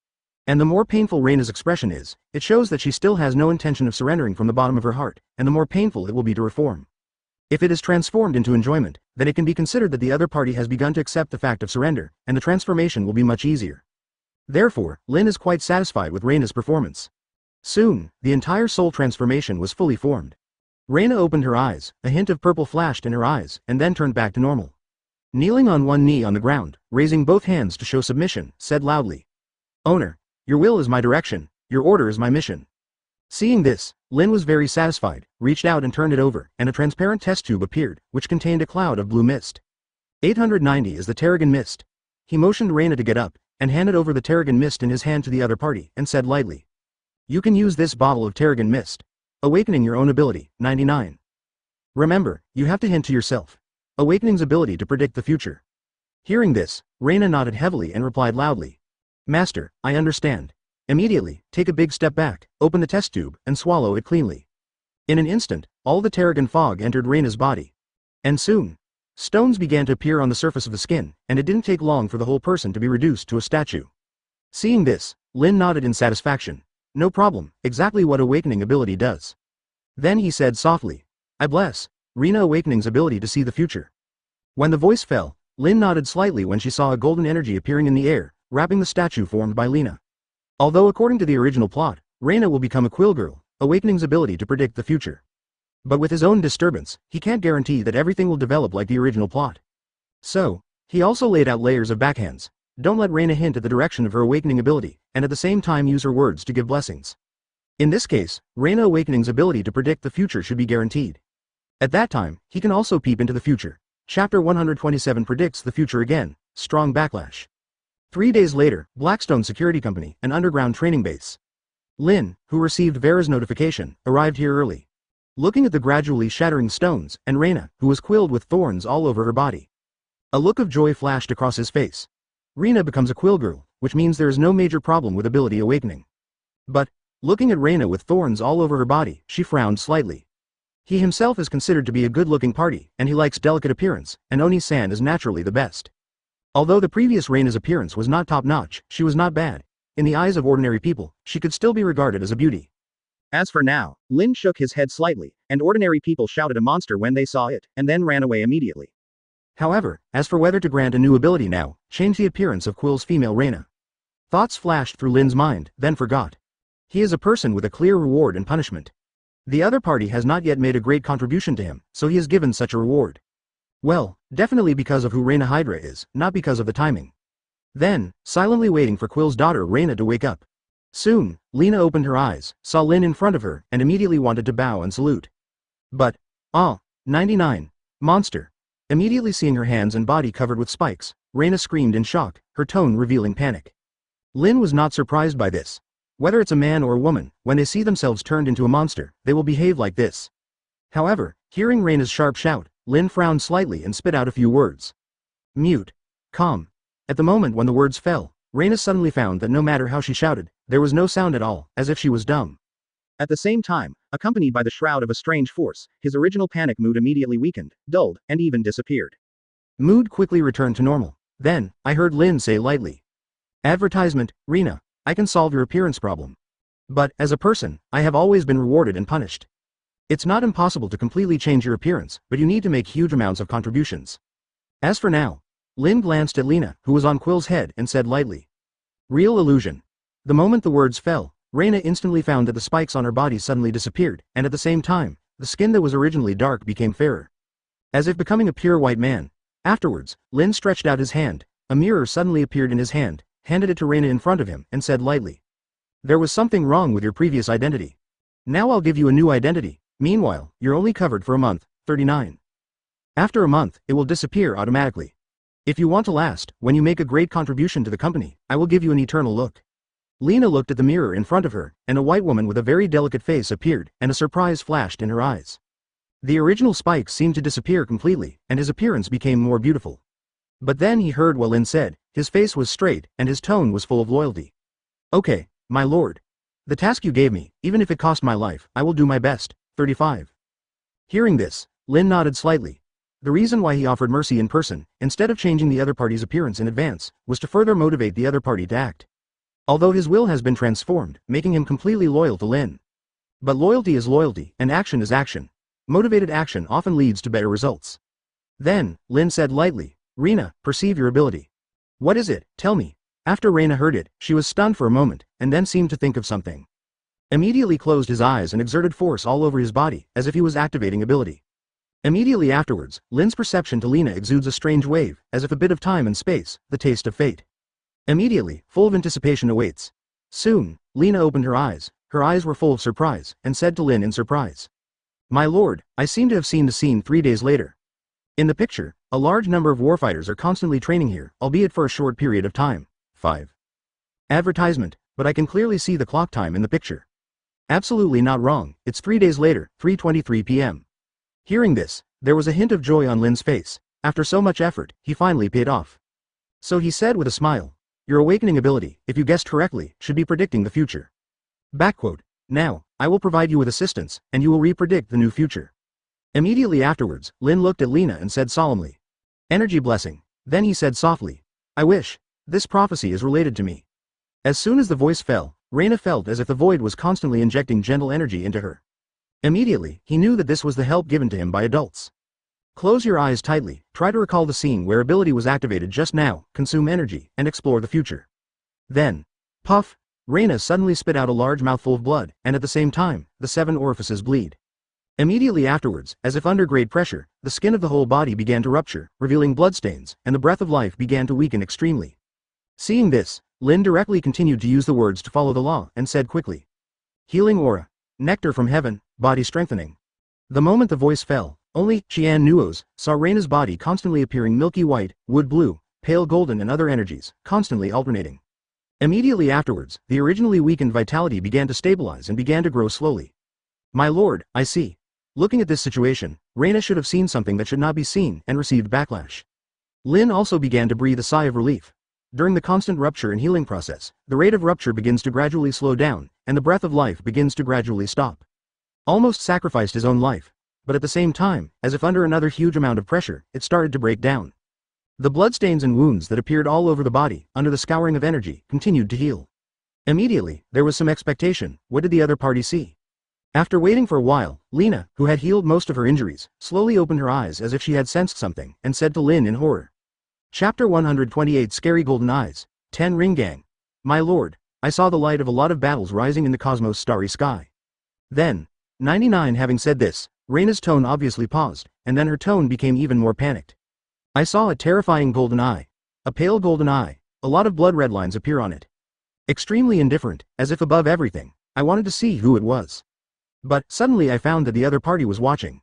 And the more painful Reina's expression is, it shows that she still has no intention of surrendering from the bottom of her heart, and the more painful it will be to reform. If it is transformed into enjoyment, then it can be considered that the other party has begun to accept the fact of surrender, and the transformation will be much easier. Therefore, Lin is quite satisfied with Reina's performance. Soon, the entire soul transformation was fully formed. Reina opened her eyes, a hint of purple flashed in her eyes, and then turned back to normal. Kneeling on one knee on the ground, raising both hands to show submission, said loudly. Owner, your will is my direction, your order is my mission. Seeing this, Lin was very satisfied, reached out and turned it over, and a transparent test tube appeared, which contained a cloud of blue mist. 890 is the Terrigen mist. He motioned Reina to get up, and handed over the Terrigen mist in his hand to the other party, and said lightly. You can use this bottle of Terrigen mist. Awakening your own ability, 99. Remember, you have to hint to yourself. Awakening's ability to predict the future. Hearing this, Reina nodded heavily and replied loudly. Master, I understand. Immediately, take a big step back, open the test tube, and swallow it cleanly. In an instant, all the Terrigen fog entered Reyna's body. And soon, stones began to appear on the surface of the skin, and it didn't take long for the whole person to be reduced to a statue. Seeing this, Lin nodded in satisfaction. No problem, exactly what awakening ability does. Then he said softly, I bless Reyna Awakening's ability to see the future. When the voice fell, Lin nodded slightly when she saw a golden energy appearing in the air, wrapping the statue formed by Lina. Although according to the original plot, Reyna will become a Quill Girl, Awakening's ability to predict the future. But with his own disturbance, he can't guarantee that everything will develop like the original plot. So, he also laid out layers of backhands. Don't let Reyna hint at the direction of her awakening ability, and at the same time use her words to give blessings. In this case, Reyna Awakening's ability to predict the future should be guaranteed. At that time, he can also peep into the future. Chapter 127 predicts the future again, strong backlash. 3 days later, Blackstone Security Company, an underground training base. Lin, who received Vera's notification, arrived here early. Looking at the gradually shattering stones, and Reyna, who was quilled with thorns all over her body. A look of joy flashed across his face. Reyna becomes a Quill Girl, which means there is no major problem with ability awakening. But, looking at Reyna with thorns all over her body, she frowned slightly. He himself is considered to be a good-looking party, and he likes delicate appearance, and Oni-san is naturally the best. Although the previous Reyna's appearance was not top-notch, she was not bad. In the eyes of ordinary people, she could still be regarded as a beauty. As for now, Lin shook his head slightly, and ordinary people shouted a monster when they saw it, and then ran away immediately. However, as for whether to grant a new ability now, change the appearance of Quill's female Reyna. Thoughts flashed through Lin's mind, then forgot. He is a person with a clear reward and punishment. The other party has not yet made a great contribution to him, so he is given such a reward. Well, definitely because of who Reyna Hydra is, not because of the timing. Then, silently waiting for Quill's daughter Reyna to wake up. Soon, Lina opened her eyes, saw Lin in front of her, and immediately wanted to bow and salute. But, 99. Monster. Immediately seeing her hands and body covered with spikes, Reyna screamed in shock, her tone revealing panic. Lin was not surprised by this. Whether it's a man or a woman, when they see themselves turned into a monster, they will behave like this. However, hearing Reyna's sharp shout, Lin frowned slightly and spit out a few words. Mute. Calm. At the moment when the words fell, Reyna suddenly found that no matter how she shouted, there was no sound at all, as if she was dumb. At the same time, accompanied by the shroud of a strange force, his original panic mood immediately weakened, dulled, and even disappeared. Mood quickly returned to normal. Then, I heard Lin say lightly. Advertisement, Reyna, I can solve your appearance problem. But, as a person, I have always been rewarded and punished. It's not impossible to completely change your appearance, but you need to make huge amounts of contributions. As for now, Lin glanced at Lina, who was on Quill's head, and said lightly. Real illusion. The moment the words fell, Reyna instantly found that the spikes on her body suddenly disappeared, and at the same time, the skin that was originally dark became fairer. As if becoming a pure white man. Afterwards, Lin stretched out his hand, a mirror suddenly appeared in his hand, handed it to Reyna in front of him, and said lightly. There was something wrong with your previous identity. Now I'll give you a new identity. Meanwhile, you're only covered for a month, 39. After a month, it will disappear automatically. If you want to last, when you make a great contribution to the company, I will give you an eternal look. Lina looked at the mirror in front of her, and a white woman with a very delicate face appeared, and a surprise flashed in her eyes. The original spikes seemed to disappear completely, and his appearance became more beautiful. But then he heard what Lin said, his face was straight, and his tone was full of loyalty. Okay, my lord. The task you gave me, even if it cost my life, I will do my best, 35. Hearing this, Lin nodded slightly. The reason why he offered mercy in person, instead of changing the other party's appearance in advance, was to further motivate the other party to act. Although his will has been transformed, making him completely loyal to Lin. But loyalty is loyalty, and action is action. Motivated action often leads to better results. Then, Lin said lightly, Reyna, perceive your ability. What is it, tell me. After Reyna heard it, she was stunned for a moment, and then seemed to think of something. Immediately closed his eyes and exerted force all over his body, as if he was activating ability. Immediately afterwards, Lin's perception to Lina exudes a strange wave, as if a bit of time and space, the taste of fate. Immediately, full of anticipation awaits. Soon, Lina opened her eyes were full of surprise, and said to Lin in surprise. My lord, I seem to have seen the scene 3 days later. In the picture, a large number of warfighters are constantly training here, albeit for a short period of time. 5. Advertisement, but I can clearly see the clock time in the picture. Absolutely not wrong, it's 3 days later, 3:23 p.m. Hearing this, there was a hint of joy on Lin's face. After so much effort, he finally paid off. So he said with a smile, your awakening ability, if you guessed correctly, should be predicting the future. Backquote. Now, I will provide you with assistance, and you will repredict the new future. Immediately afterwards, Lin looked at Lena and said solemnly, "Energy blessing." Then he said softly, "I wish. This prophecy is related to me." As soon as the voice fell, Reyna felt as if the void was constantly injecting gentle energy into her. Immediately, he knew that this was the help given to him by adults. Close your eyes tightly, try to recall the scene where ability was activated just now, consume energy, and explore the future. Then, puff, Reyna suddenly spit out a large mouthful of blood, and at the same time, the 7 orifices bleed. Immediately afterwards, as if under great pressure, the skin of the whole body began to rupture, revealing bloodstains, and the breath of life began to weaken extremely. Seeing this, Lin directly continued to use the words to follow the law, and said quickly, "Healing aura. Nectar from heaven, body strengthening." The moment the voice fell, only Qian Nuos saw Reyna's body constantly appearing milky white, wood blue, pale golden and other energies, constantly alternating. Immediately afterwards, the originally weakened vitality began to stabilize and began to grow slowly. "My lord, I see." Looking at this situation, Reyna should have seen something that should not be seen and received backlash. Lin also began to breathe a sigh of relief. During the constant rupture and healing process, the rate of rupture begins to gradually slow down, and the breath of life begins to gradually stop. Almost sacrificed his own life, but at the same time, as if under another huge amount of pressure, it started to break down. The bloodstains and wounds that appeared all over the body, under the scouring of energy, continued to heal. Immediately, there was some expectation. What did the other party see? After waiting for a while, Lena, who had healed most of her injuries, slowly opened her eyes as if she had sensed something, and said to Lin in horror. Chapter 128 Scary Golden Eyes, 10 Ring Gang. "My lord, I saw the light of a lot of battles rising in the cosmos' starry sky." Then, 99 having said this, Reyna's tone obviously paused, and then her tone became even more panicked. "I saw a terrifying golden eye. A pale golden eye, a lot of blood red lines appear on it. Extremely indifferent, as if above everything, I wanted to see who it was. But, suddenly I found that the other party was watching.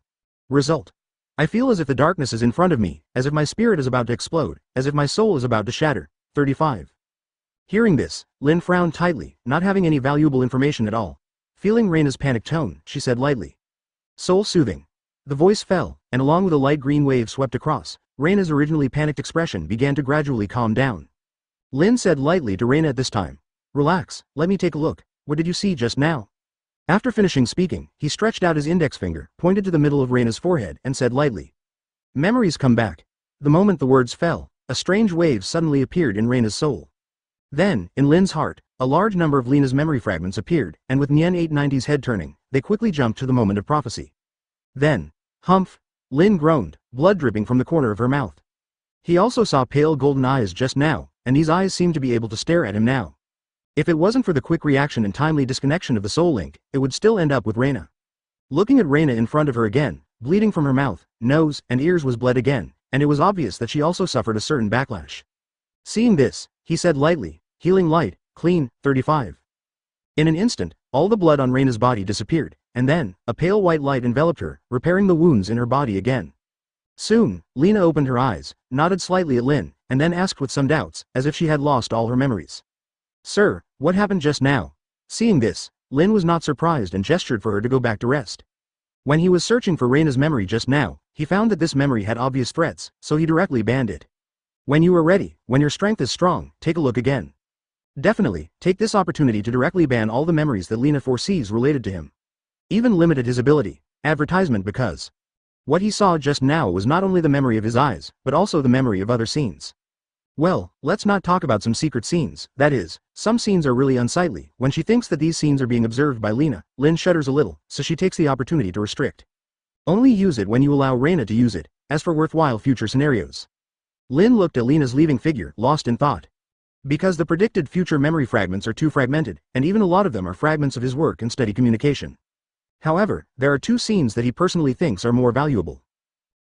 Result. I feel as if the darkness is in front of me, as if my spirit is about to explode, as if my soul is about to shatter." 35. Hearing this, Lin frowned tightly, not having any valuable information at all. Feeling Reyna's panicked tone, she said lightly, "Soul soothing." The voice fell, and along with a light green wave swept across, Reyna's originally panicked expression began to gradually calm down. Lin said lightly to Reyna at this time, "Relax, let me take a look. What did you see just now?" After finishing speaking, he stretched out his index finger, pointed to the middle of Reyna's forehead, and said lightly, "Memories come back." The moment the words fell, a strange wave suddenly appeared in Reyna's soul. Then, in Lin's heart, a large number of Lena's memory fragments appeared, and with Nien 890's head turning, they quickly jumped to the moment of prophecy. Then, humph, Lin groaned, blood dripping from the corner of her mouth. He also saw pale golden eyes just now, and these eyes seemed to be able to stare at him now. If it wasn't for the quick reaction and timely disconnection of the soul link, it would still end up with Reyna. Looking at Reyna in front of her again, bleeding from her mouth, nose, and ears was bled again, and it was obvious that she also suffered a certain backlash. Seeing this, he said lightly, "Healing light, clean, 35. In an instant, all the blood on Reyna's body disappeared, and then, a pale white light enveloped her, repairing the wounds in her body again. Soon, Lena opened her eyes, nodded slightly at Lin, and then asked with some doubts, as if she had lost all her memories. "Sir, what happened just now?" Seeing this, Lin was not surprised and gestured for her to go back to rest. When he was searching for Reyna's memory just now, he found that this memory had obvious threats, so he directly banned it. "When you are ready, when your strength is strong, take a look again. Definitely, take this opportunity to directly ban all the memories that Lena foresees related to him. Even limited his ability, advertisement because what he saw just now was not only the memory of his eyes, but also the memory of other scenes. Well, let's not talk about some secret scenes, that is, some scenes are really unsightly. When she thinks that these scenes are being observed by Lena, Lin shudders a little, so she takes the opportunity to restrict. Only use it when you allow Reyna to use it, as for worthwhile future scenarios. Lin looked at Lena's leaving figure, lost in thought. Because the predicted future memory fragments are too fragmented, and even a lot of them are fragments of his work and steady communication. However, there are two scenes that he personally thinks are more valuable.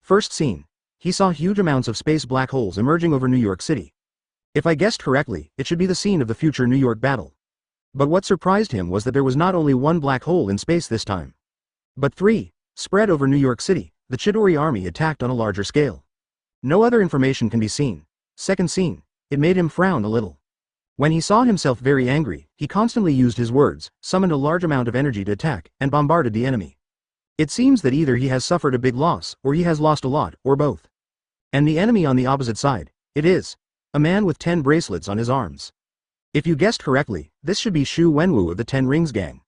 First scene. He saw huge amounts of space black holes emerging over New York City. If I guessed correctly, it should be the scene of the future New York battle. But what surprised him was that there was not only one black hole in space this time, but three, spread over New York City. The Chidori army attacked on a larger scale. No other information can be seen. Second scene. It made him frown a little. When he saw himself very angry, he constantly used his words, summoned a large amount of energy to attack, and bombarded the enemy. It seems that either he has suffered a big loss, or he has lost a lot, or both. And the enemy on the opposite side, it is a man with 10 bracelets on his arms. If you guessed correctly, this should be Xu Wenwu of the 10 Rings gang.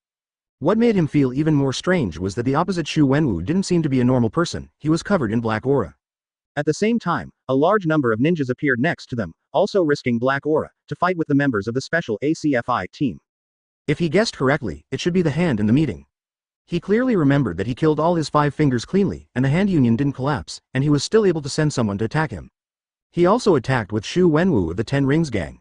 What made him feel even more strange was that the opposite Xu Wenwu didn't seem to be a normal person, he was covered in black aura. At the same time, a large number of ninjas appeared next to them, also risking black aura, to fight with the members of the special ACFI team. If he guessed correctly, it should be the hand in the meeting. He clearly remembered that he killed all his 5 fingers cleanly, and the hand union didn't collapse, and he was still able to send someone to attack him. He also attacked with Xu Wenwu of the Ten Rings gang.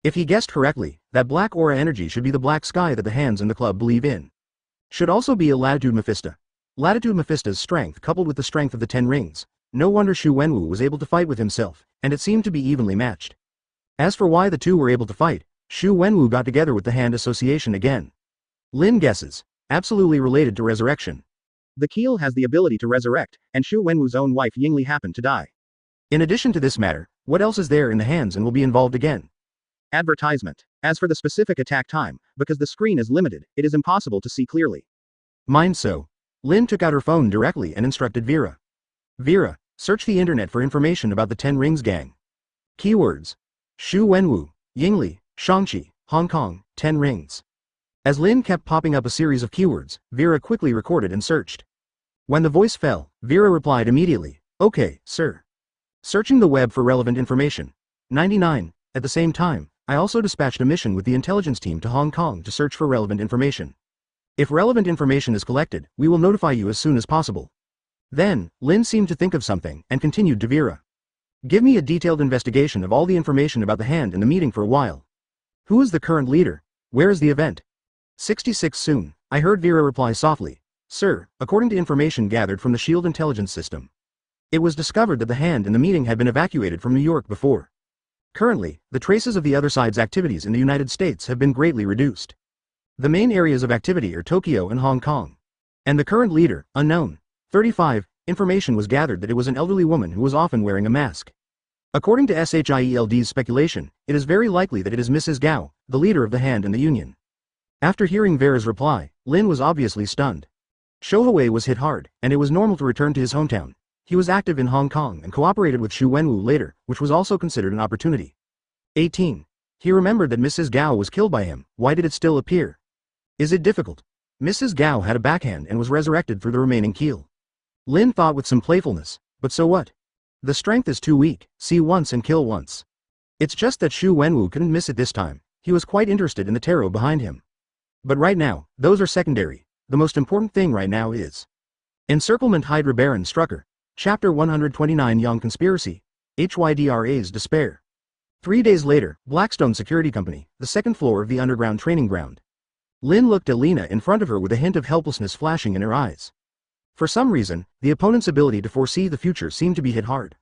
If he guessed correctly, that black aura energy should be the black sky that the hands in the club believe in. Should also be a Latitude Mephisto. Latitude Mephisto's strength coupled with the strength of the Ten Rings. No wonder Xu Wenwu was able to fight with himself, and it seemed to be evenly matched. As for why the two were able to fight, Xu Wenwu got together with the Hand Association again. Lin guesses. Absolutely related to resurrection. The Keel has the ability to resurrect, and Xu Wenwu's own wife Yingli happened to die. In addition to this matter, what else is there in the hands and will be involved again? Advertisement. As for the specific attack time, because the screen is limited, it is impossible to see clearly. Mind so. Lin took out her phone directly and instructed Vera. Vera, search the internet for information about the Ten Rings gang. Keywords. Xu Wenwu, Yingli, Shangqi, Hong Kong, Ten Rings. As Lin kept popping up a series of keywords, Vera quickly recorded and searched. When the voice fell, Vera replied immediately, "Okay, sir." Searching the web for relevant information. 99. At the same time, I also dispatched a mission with the intelligence team to Hong Kong to search for relevant information. If relevant information is collected, we will notify you as soon as possible. Then, Lin seemed to think of something, and continued to Vera. Give me a detailed investigation of all the information about the hand in the meeting for a while. Who is the current leader? Where is the event? 66 soon, I heard Vera reply softly. Sir, according to information gathered from the SHIELD intelligence system, it was discovered that the hand in the meeting had been evacuated from New York before. Currently, the traces of the other side's activities in the United States have been greatly reduced. The main areas of activity are Tokyo and Hong Kong. And the current leader, unknown. 35, information was gathered that it was an elderly woman who was often wearing a mask. According to SHIELD's speculation, it is very likely that it is Mrs. Gao, the leader of the hand in the Union. After hearing Vera's reply, Lin was obviously stunned. Shohei was hit hard, and it was normal to return to his hometown. He was active in Hong Kong and cooperated with Xu Wenwu later, which was also considered an opportunity. 18. He remembered that Mrs. Gao was killed by him. Why did it still appear? Is it difficult? Mrs. Gao had a backhand and was resurrected through the remaining keel. Lin thought with some playfulness, but so what? The strength is too weak, see once and kill once. It's just that Xu Wenwu couldn't miss it this time. He was quite interested in the tarot behind him. But right now, those are secondary. The most important thing right now is Encirclement. Hydra Baron Strucker. Chapter 129. Young Conspiracy. HYDRA's Despair. 3 days later, Blackstone Security Company, the second floor of the underground training ground. Lin looked at Lena in front of her with a hint of helplessness flashing in her eyes. For some reason, the opponent's ability to foresee the future seemed to be hit hard.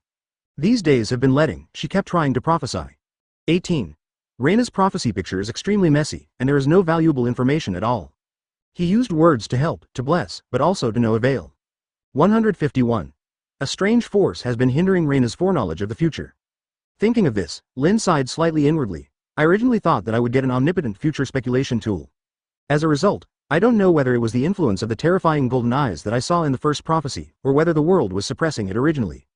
These days have been letting, she kept trying to prophesy. 18. Reina's prophecy picture is extremely messy, and there is no valuable information at all. He used words to help, to bless, but also to no avail. 151. A strange force has been hindering Reina's foreknowledge of the future. Thinking of this, Lin sighed slightly inwardly. I originally thought that I would get an omnipotent future speculation tool. As a result, I don't know whether it was the influence of the terrifying golden eyes that I saw in the first prophecy, or whether the world was suppressing it originally.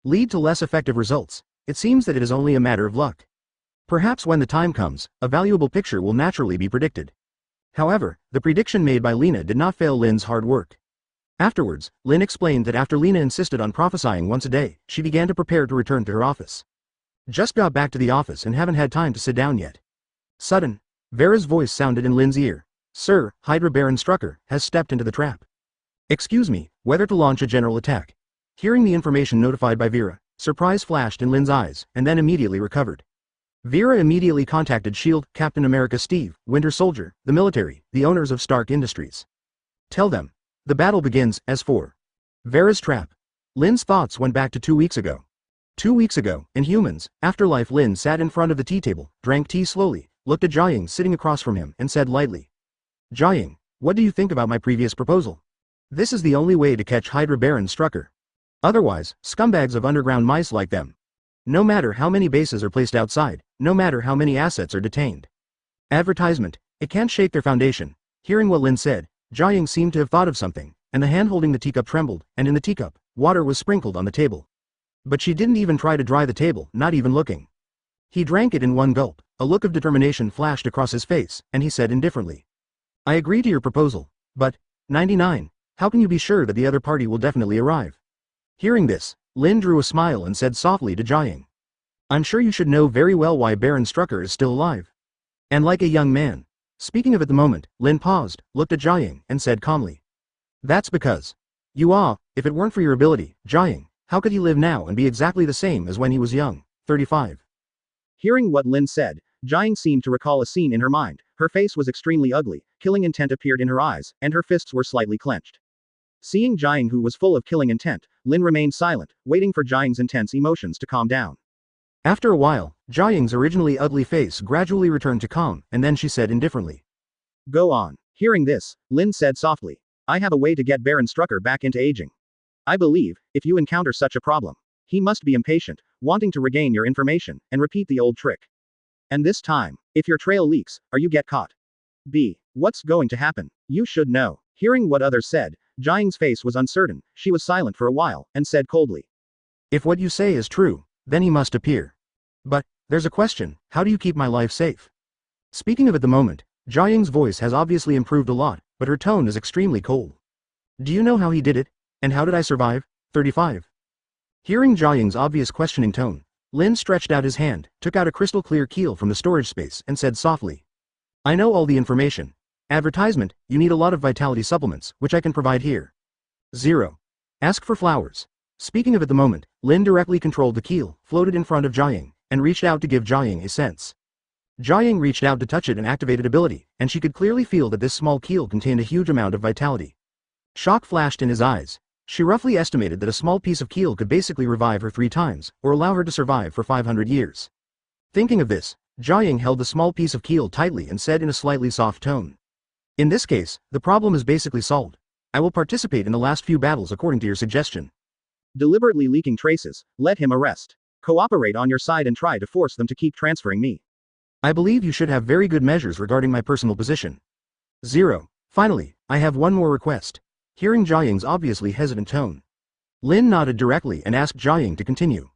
Lead to less effective results. It seems that it is only a matter of luck. Perhaps when the time comes, a valuable picture will naturally be predicted. However, the prediction made by Lena did not fail Lin's hard work. Afterwards, Lin explained that after Lena insisted on prophesying once a day, she began to prepare to return to her office. Just got back to the office and haven't had time to sit down yet. Sudden, Vera's voice sounded in Lin's ear. Sir, Hydra Baron Strucker has stepped into the trap. Excuse me, whether to launch a general attack. Hearing the information notified by Vera, surprise flashed in Lin's eyes, and then immediately recovered. Vera immediately contacted S.H.I.E.L.D., Captain America Steve, Winter Soldier, the military, the owners of Stark Industries. Tell them. The battle begins. As for Vera's trap. Lin's thoughts went back to 2 weeks ago. 2 weeks ago, in Humans, Afterlife. Lin sat in front of the tea table, drank tea slowly, looked at Jiaying sitting across from him, and said lightly. Jiaying, what do you think about my previous proposal? This is the only way to catch Hydra Baron Strucker. Otherwise, scumbags of underground mice like them. No matter how many bases are placed outside, no matter how many assets are detained. Advertisement, it can't shake their foundation. Hearing what Lin said, Jiaying seemed to have thought of something, and the hand holding the teacup trembled, and in the teacup, water was sprinkled on the table. But she didn't even try to dry the table, not even looking. He drank it in one gulp, a look of determination flashed across his face, and he said indifferently. I agree to your proposal, but, 99, how can you be sure that the other party will definitely arrive? Hearing this, Lin drew a smile and said softly to Jiaying. I'm sure you should know very well why Baron Strucker is still alive. And like a young man. Speaking of at the moment, Lin paused, looked at Jiaying, and said calmly. That's because. If it weren't for your ability, Jiaying, how could he live now and be exactly the same as when he was young, 35? Hearing what Lin said, Jiaying seemed to recall a scene in her mind. Her face was extremely ugly, killing intent appeared in her eyes, and her fists were slightly clenched. Seeing Jiaying who was full of killing intent, Lin remained silent, waiting for Jiaying's intense emotions to calm down. After a while, Jiaying's originally ugly face gradually returned to calm, and then she said indifferently. Go on. Hearing this, Lin said softly. I have a way to get Baron Strucker back into aging. I believe, if you encounter such a problem, he must be impatient, wanting to regain your information, and repeat the old trick. And this time, if your trail leaks, or you get caught. B. What's going to happen? You should know. Hearing what others said, Jiaying's face was uncertain, she was silent for a while, and said coldly. If what you say is true, then he must appear. But, there's a question, how do you keep my life safe? Speaking of at the moment, Jiaying's voice has obviously improved a lot, but her tone is extremely cold. Do you know how he did it? And how did I survive? 35. Hearing Jiaying's obvious questioning tone, Lin stretched out his hand, took out a crystal clear keel from the storage space, and said softly. I know all the information. Advertisement, you need a lot of vitality supplements, which I can provide here. 0. Ask for flowers. Speaking of at the moment, Lin directly controlled the keel, floated in front of Jiaying, and reached out to give Jiaying a sense. Jiaying reached out to touch it and activated ability, and she could clearly feel that this small keel contained a huge amount of vitality. Shock flashed in his eyes. She roughly estimated that a small piece of keel could basically revive her 3 times, or allow her to survive for 500 years. Thinking of this, Jiaying held the small piece of keel tightly and said in a slightly soft tone. In this case, the problem is basically solved. I will participate in the last few battles according to your suggestion. Deliberately leaking traces, let him arrest. Cooperate on your side and try to force them to keep transferring me. I believe you should have very good measures regarding my personal position. 0. Finally, I have one more request. Hearing Jiaying's obviously hesitant tone, Lin nodded directly and asked Jiaying to continue.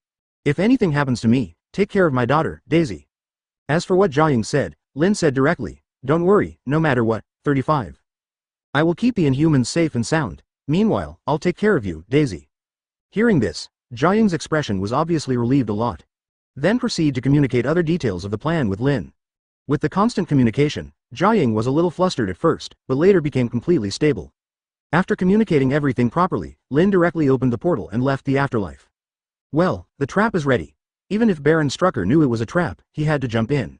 If anything happens to me, take care of my daughter, Daisy. As for what Jiaying said, Lin said directly, don't worry, no matter what, 35. I will keep the Inhumans safe and sound. Meanwhile, I'll take care of you, Daisy. Hearing this, Jiaying's expression was obviously relieved a lot. Then proceed to communicate other details of the plan with Lin. With the constant communication, Jiaying was a little flustered at first, but later became completely stable. After communicating everything properly, Lin directly opened the portal and left the afterlife. Well, the trap is ready. Even if Baron Strucker knew it was a trap, he had to jump in.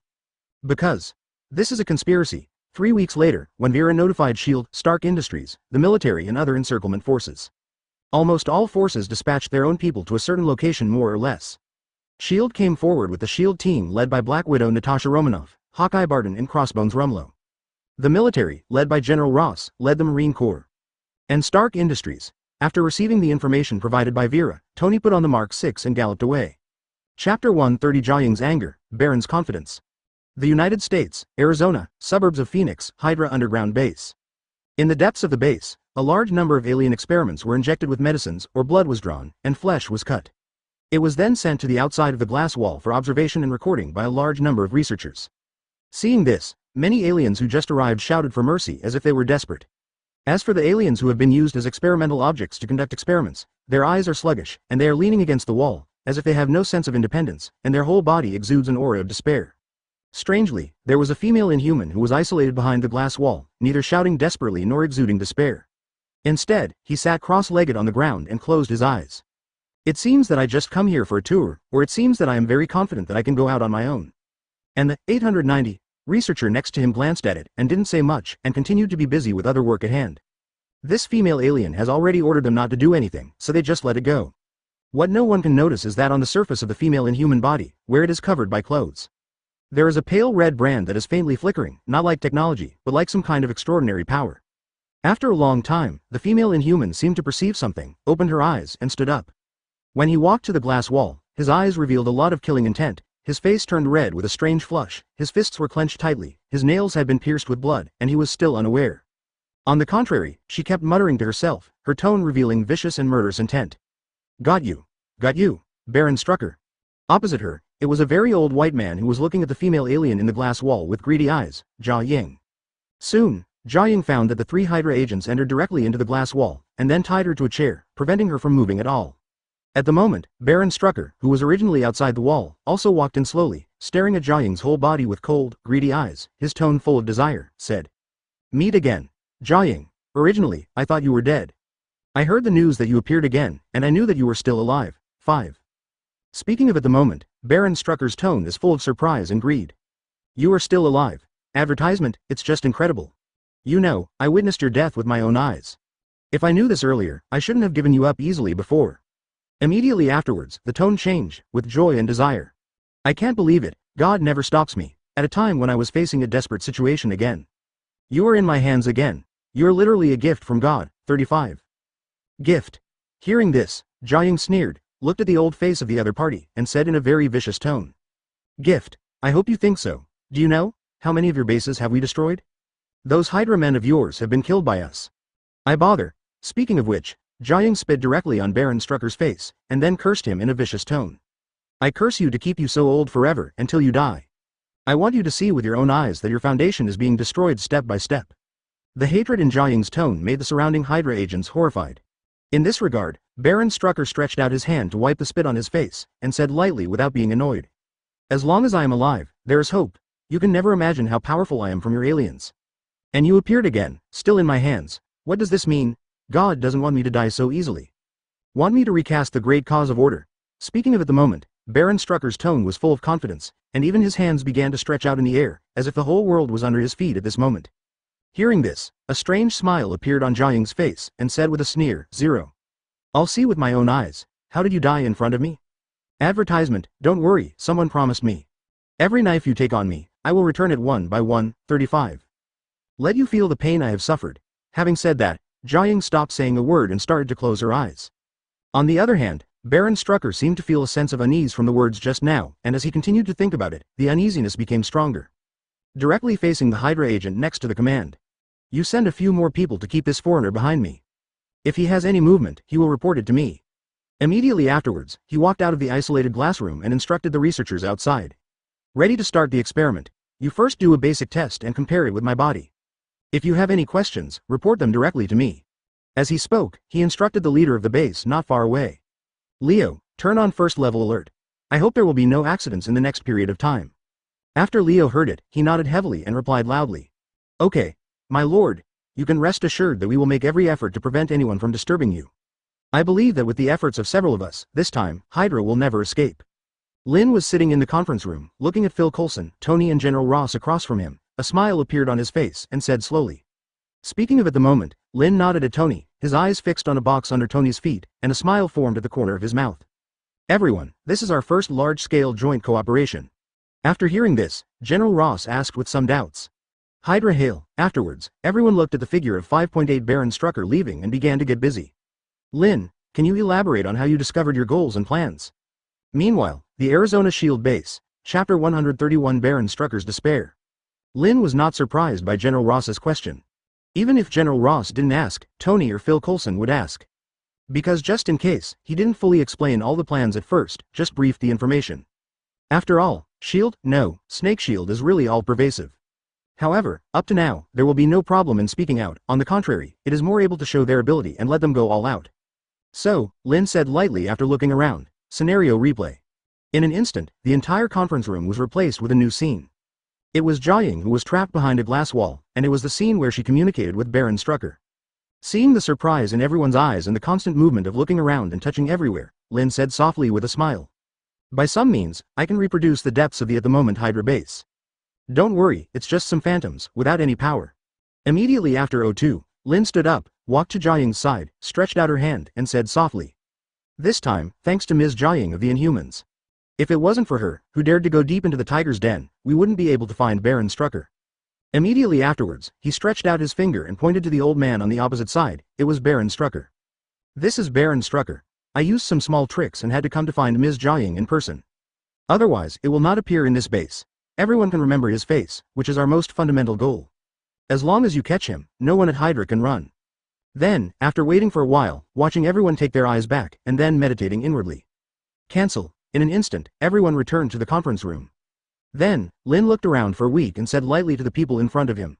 Because this is a conspiracy. 3 weeks later, when Vera notified S.H.I.E.L.D., Stark Industries, the military and other encirclement forces. Almost all forces dispatched their own people to a certain location more or less. S.H.I.E.L.D. came forward with the S.H.I.E.L.D. team led by Black Widow Natasha Romanoff, Hawkeye Barton and Crossbones Rumlow. The military, led by General Ross, led the Marine Corps. And Stark Industries. After receiving the information provided by Vera, Tony put on the Mark 6 and galloped away. Chapter 130 Jiaying's anger, Baron's confidence. The United States, Arizona, suburbs of Phoenix, Hydra underground base. In the depths of the base, a large number of alien experiments were injected with medicines, or blood was drawn, and flesh was cut. It was then sent to the outside of the glass wall for observation and recording by a large number of researchers. Seeing this, many aliens who just arrived shouted for mercy as if they were desperate. As for the aliens who have been used as experimental objects to conduct experiments, their eyes are sluggish, and they are leaning against the wall, as if they have no sense of independence, and their whole body exudes an aura of despair. Strangely, there was a female Inhuman who was isolated behind the glass wall, neither shouting desperately nor exuding despair. Instead, he sat cross-legged on the ground and closed his eyes. It seems that I just come here for a tour, or it seems that I am very confident that I can go out on my own. And the 890 researcher next to him glanced at it and didn't say much and continued to be busy with other work at hand. This female alien has already ordered them not to do anything, so they just let it go. What no one can notice is that on the surface of the female Inhuman body, where it is covered by clothes, there is a pale red brand that is faintly flickering, not like technology, but like some kind of extraordinary power. After a long time, the female Inhuman seemed to perceive something, opened her eyes, and stood up. When he walked to the glass wall, his eyes revealed a lot of killing intent, his face turned red with a strange flush, his fists were clenched tightly, his nails had been pierced with blood, and he was still unaware. On the contrary, she kept muttering to herself, her tone revealing vicious and murderous intent. Got you, Baron Strucker. Opposite her, it was a very old white man who was looking at the female alien in the glass wall with greedy eyes, Jiaying. Soon, Jiaying found that the 3 Hydra agents entered directly into the glass wall, and then tied her to a chair, preventing her from moving at all. At the moment, Baron Strucker, who was originally outside the wall, also walked in slowly, staring at Jiaying's whole body with cold, greedy eyes, his tone full of desire, said. Meet again. Jiaying. Originally, I thought you were dead. I heard the news that you appeared again, and I knew that you were still alive. 5. Speaking of at the moment, Baron Strucker's tone is full of surprise and greed. You are still alive. Advertisement, it's just incredible. You know, I witnessed your death with my own eyes. If I knew this earlier, I shouldn't have given you up easily before. Immediately afterwards, the tone changed, with joy and desire. I can't believe it, God never stops me, at a time when I was facing a desperate situation again. You are in my hands again. You're literally a gift from God. 35. Gift. Hearing this, Jiaying sneered, looked at the old face of the other party, and said in a very vicious tone. Gift. I hope you think so. Do you know, how many of your bases have we destroyed? Those Hydra men of yours have been killed by us. I bother. Speaking of which, Jiaying spit directly on Baron Strucker's face, and then cursed him in a vicious tone. I curse you to keep you so old forever, until you die. I want you to see with your own eyes that your foundation is being destroyed step by step. The hatred in Jiaying's tone made the surrounding Hydra agents horrified. In this regard, Baron Strucker stretched out his hand to wipe the spit on his face, and said lightly without being annoyed. As long as I am alive, there is hope. You can never imagine how powerful I am from your aliens. And you appeared again, still in my hands. What does this mean? God doesn't want me to die so easily. Want me to recast the great cause of order. Speaking of at the moment, Baron Strucker's tone was full of confidence, and even his hands began to stretch out in the air, as if the whole world was under his feet at this moment. Hearing this, a strange smile appeared on Jiaying's face, and said with a sneer, 0. I'll see with my own eyes. How did you die in front of me? Advertisement, don't worry, someone promised me. Every knife you take on me, I will return it one by one. 35. Let you feel the pain I have suffered. Having said that, Jiaying stopped saying a word and started to close her eyes. On the other hand, Baron Strucker seemed to feel a sense of unease from the words just now, and as he continued to think about it, the uneasiness became stronger. Directly facing the Hydra agent next to the command. You send a few more people to keep this foreigner behind me. If he has any movement, he will report it to me. Immediately afterwards, he walked out of the isolated glass room and instructed the researchers outside. Ready to start the experiment. You first do a basic test and compare it with my body. If you have any questions, report them directly to me. As he spoke, he instructed the leader of the base not far away. Leo, turn on first level alert. I hope there will be no accidents in the next period of time. After Leo heard it, he nodded heavily and replied loudly. Okay, my lord, you can rest assured that we will make every effort to prevent anyone from disturbing you. I believe that with the efforts of several of us, this time, Hydra will never escape. Lin was sitting in the conference room, looking at Phil Coulson, Tony and General Ross across from him. A smile appeared on his face, and said slowly. Speaking of at the moment, Lin nodded at Tony, his eyes fixed on a box under Tony's feet, and a smile formed at the corner of his mouth. Everyone, this is our first large-scale joint cooperation. After hearing this, General Ross asked with some doubts. Hydra hail. Afterwards, everyone looked at the figure of 5.8 Baron Strucker leaving and began to get busy. Lin, can you elaborate on how you discovered your goals and plans? Meanwhile, the Arizona Shield Base, Chapter 131 Baron Strucker's Despair. Lin was not surprised by General Ross's question. Even if General Ross didn't ask, Tony or Phil Coulson would ask. Because just in case, he didn't fully explain all the plans at first, just briefed the information. After all, Shield? No, Snake Shield is really all-pervasive. However, up to now, there will be no problem in speaking out, on the contrary, it is more able to show their ability and let them go all out. So, Lin said lightly after looking around. Scenario replay. In an instant, the entire conference room was replaced with a new scene. It was Jiaying who was trapped behind a glass wall, and it was the scene where she communicated with Baron Strucker. Seeing the surprise in everyone's eyes and the constant movement of looking around and touching everywhere, Lin said softly with a smile. By some means, I can reproduce the depths of the at the moment Hydra base. Don't worry, it's just some phantoms, without any power. Immediately after O2, Lin stood up, walked to Jiaying's side, stretched out her hand, and said softly. This time, thanks to Ms. Jiaying of the Inhumans. If it wasn't for her, who dared to go deep into the tiger's den, we wouldn't be able to find Baron Strucker. Immediately afterwards, he stretched out his finger and pointed to the old man on the opposite side. It was Baron Strucker. This is Baron Strucker. I used some small tricks and had to come to find Ms. Jiaying in person. Otherwise, it will not appear in this base. Everyone can remember his face, which is our most fundamental goal. As long as you catch him, no one at Hydra can run. Then, after waiting for a while, watching everyone take their eyes back, and then meditating inwardly. Cancel. In an instant, everyone returned to the conference room. Then, Lin looked around for a week and said lightly to the people in front of him.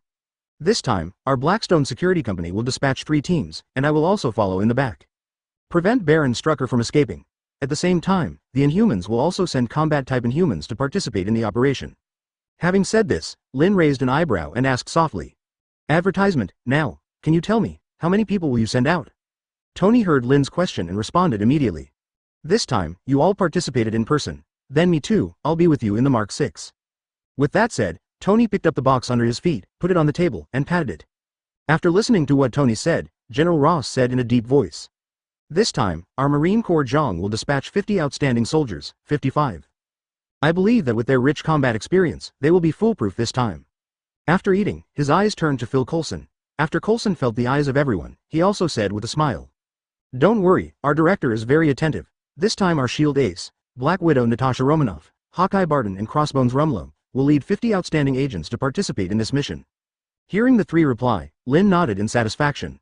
This time, our Blackstone Security Company will dispatch 3 teams, and I will also follow in the back. Prevent Baron Strucker from escaping. At the same time, the Inhumans will also send combat-type Inhumans to participate in the operation. Having said this, Lin raised an eyebrow and asked softly. Advertisement, now, can you tell me, how many people will you send out? Tony heard Lin's question and responded immediately. This time, you all participated in person. Then me too, I'll be with you in the Mark 6. With that said, Tony picked up the box under his feet, put it on the table, and patted it. After listening to what Tony said, General Ross said in a deep voice. This time, our Marine Corps Zhang will dispatch 50 outstanding soldiers, 55. I believe that with their rich combat experience, they will be foolproof this time. After eating, his eyes turned to Phil Coulson. After Coulson felt the eyes of everyone, he also said with a smile. Don't worry, our director is very attentive. This time our SHIELD ace, Black Widow Natasha Romanoff, Hawkeye Barton and Crossbones Rumlow, will lead 50 outstanding agents to participate in this mission. Hearing the 3 reply, Lin nodded in satisfaction.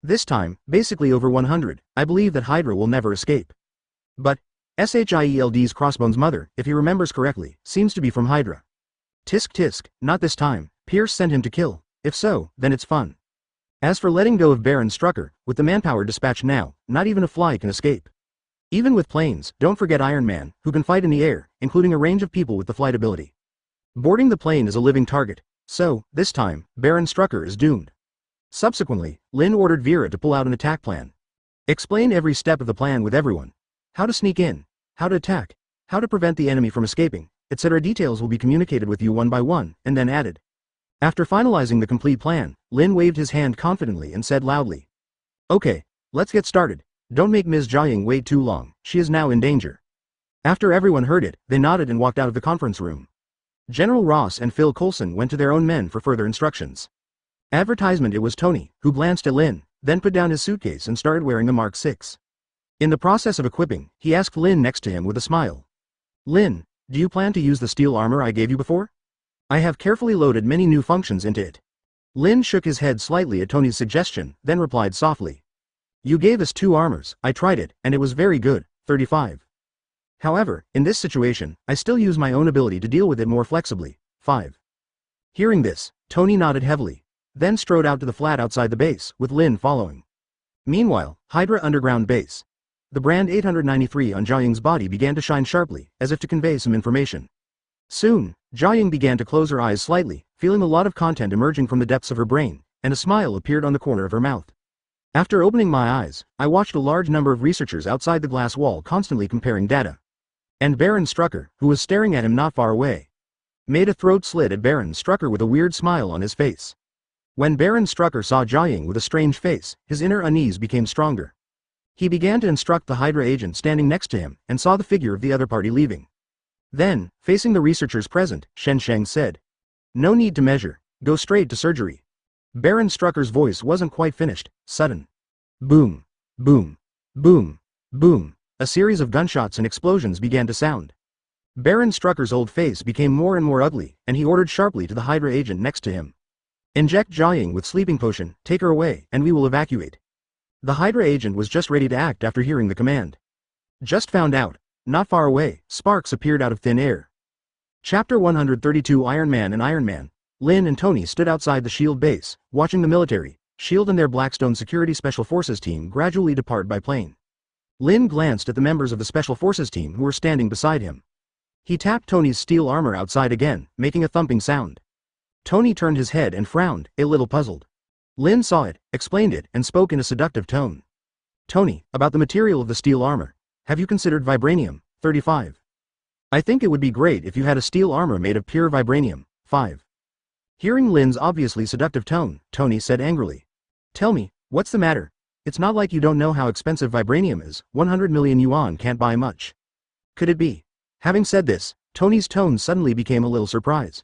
This time, basically over 100, I believe that Hydra will never escape. But, SHIELD's Crossbones' mother, if he remembers correctly, seems to be from Hydra. Tisk tisk, not this time, Pierce sent him to kill. If so, then it's fun. As for letting go of Baron Strucker, with the manpower dispatched now, not even a fly can escape. Even with planes, don't forget Iron Man, who can fight in the air, including a range of people with the flight ability. Boarding the plane is a living target, so, this time, Baron Strucker is doomed. Subsequently, Lin ordered Vera to pull out an attack plan. Explain every step of the plan with everyone. How to sneak in, how to attack, how to prevent the enemy from escaping, etc. Details will be communicated with you one by one, and then added. After finalizing the complete plan, Lin waved his hand confidently and said loudly. Okay, let's get started. Don't make Ms. Jiaying wait too long, she is now in danger. After everyone heard it, they nodded and walked out of the conference room. General Ross and Phil Coulson went to their own men for further instructions. Advertisement. It was Tony, who glanced at Lin, then put down his suitcase and started wearing the Mark 6. In the process of equipping, he asked Lin next to him with a smile. Lin, do you plan to use the steel armor I gave you before? I have carefully loaded many new functions into it. Lin shook his head slightly at Tony's suggestion, then replied softly. You gave us 2 armors, I tried it, and it was very good, 35. However, in this situation, I still use my own ability to deal with it more flexibly, 5. Hearing this, Tony nodded heavily, then strode out to the flat outside the base, with Lin following. Meanwhile, Hydra Underground Base. The brand 893 on Jiaying's body began to shine sharply, as if to convey some information. Soon, Jiaying began to close her eyes slightly, feeling a lot of content emerging from the depths of her brain, and a smile appeared on the corner of her mouth. After opening my eyes, I watched a large number of researchers outside the glass wall constantly comparing data. And Baron Strucker, who was staring at him not far away, made a throat slit at Baron Strucker with a weird smile on his face. When Baron Strucker saw Jiaying with a strange face, his inner unease became stronger. He began to instruct the Hydra agent standing next to him, and saw the figure of the other party leaving. Then, facing the researchers present, Shen Sheng said, No need to measure, go straight to surgery. Baron Strucker's voice wasn't quite finished, sudden. Boom, boom, boom, boom. A series of gunshots and explosions began to sound. Baron Strucker's old face became more and more ugly, and he ordered sharply to the Hydra agent next to him. Inject Jiaying with sleeping potion, take her away, and we will evacuate. The Hydra agent was just ready to act after hearing the command. Just found out. Not far away, sparks appeared out of thin air. Chapter 132 Iron Man and Iron Man. Lin and Tony stood outside the SHIELD base, watching the military, SHIELD and their Blackstone Security Special Forces team gradually depart by plane. Lin glanced at the members of the Special Forces team who were standing beside him. He tapped Tony's steel armor outside again, making a thumping sound. Tony turned his head and frowned, a little puzzled. Lin saw it, explained it, and spoke in a seductive tone. Tony, about the material of the steel armor. Have you considered vibranium? 35. I think it would be great if you had a steel armor made of pure vibranium. 5. Hearing Lin's obviously seductive tone, Tony said angrily. Tell me, what's the matter? It's not like you don't know how expensive vibranium is, 100 million yuan can't buy much. Could it be? Having said this, Tony's tone suddenly became a little surprised.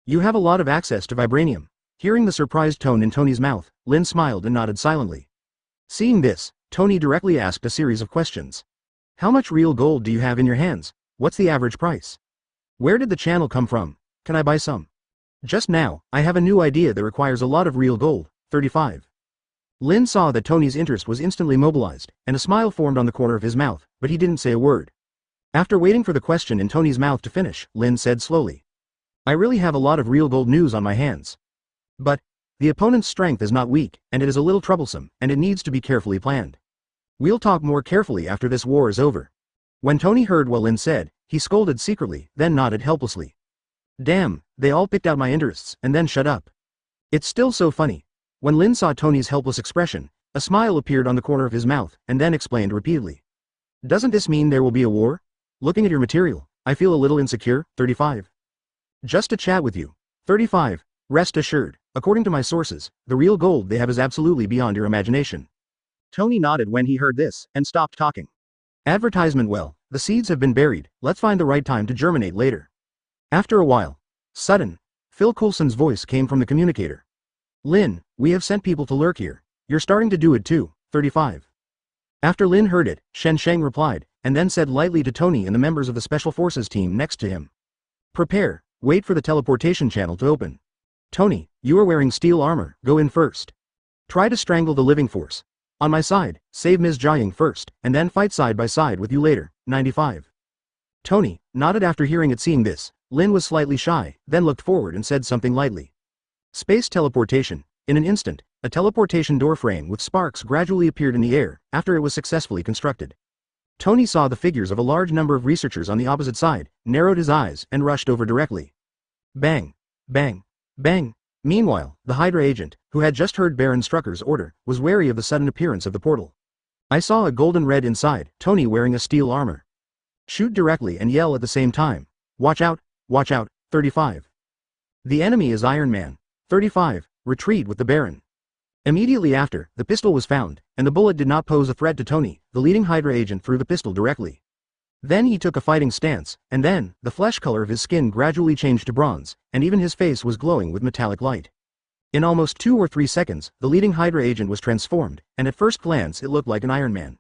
You have a lot of access to vibranium. Hearing the surprised tone in Tony's mouth, Lin smiled and nodded silently. Seeing this, Tony directly asked a series of questions. How much real gold do you have in your hands? What's the average price? Where did the channel come from? Can I buy some? Just now, I have a new idea that requires a lot of real gold. 35. Lin saw that Tony's interest was instantly mobilized, and a smile formed on the corner of his mouth, but he didn't say a word. After waiting for the question in Tony's mouth to finish, Lin said slowly. I really have a lot of real gold news on my hands. But, The opponent's strength is not weak, and it is a little troublesome, and it needs to be carefully planned. We'll talk more carefully after this war is over. When Tony heard what Lin said, he scolded secretly, then nodded helplessly. Damn, they all picked out my interests, and then shut up. It's still so funny. When Lin saw Tony's helpless expression, a smile appeared on the corner of his mouth, and then explained repeatedly. Doesn't this mean there will be a war? Looking at your material, I feel a little insecure. 35. Just to chat with you. 35. Rest assured, according to my sources, the real gold they have is absolutely beyond your imagination. Tony nodded when he heard this, and stopped talking. Advertisement. Well, the seeds have been buried, let's find the right time to germinate later. After a while. Sudden. Phil Coulson's voice came from the communicator. Lin, we have sent people to lurk here. You're starting to do it too. 35. After Lin heard it, Shen Sheng replied, and then said lightly to Tony and the members of the Special Forces team next to him. Prepare, wait for the teleportation channel to open. Tony, you are wearing steel armor, go in first. Try to strangle the living force. On my side, save Ms. Jiaying first, and then fight side by side with you later. 95. Tony nodded after hearing it. Seeing this, Lin was slightly shy, then looked forward and said something lightly. Space teleportation. In an instant, a teleportation door frame with sparks gradually appeared in the air, after it was successfully constructed. Tony saw the figures of a large number of researchers on the opposite side, narrowed his eyes, and rushed over directly. Bang! Bang! Bang! Meanwhile, the Hydra agent, who had just heard Baron Strucker's order, was wary of the sudden appearance of the portal. I saw a golden red inside, Tony wearing a steel armor. Shoot directly and yell at the same time. Watch out! Watch out! 35. The enemy is Iron Man. 35. Retreat with the Baron. Immediately after, the pistol was found, and the bullet did not pose a threat to Tony. The leading Hydra agent threw the pistol directly. Then he took a fighting stance, and then, the flesh color of his skin gradually changed to bronze, and even his face was glowing with metallic light. In almost 2 or 3 seconds, the leading Hydra agent was transformed, and at first glance it looked like an Iron Man.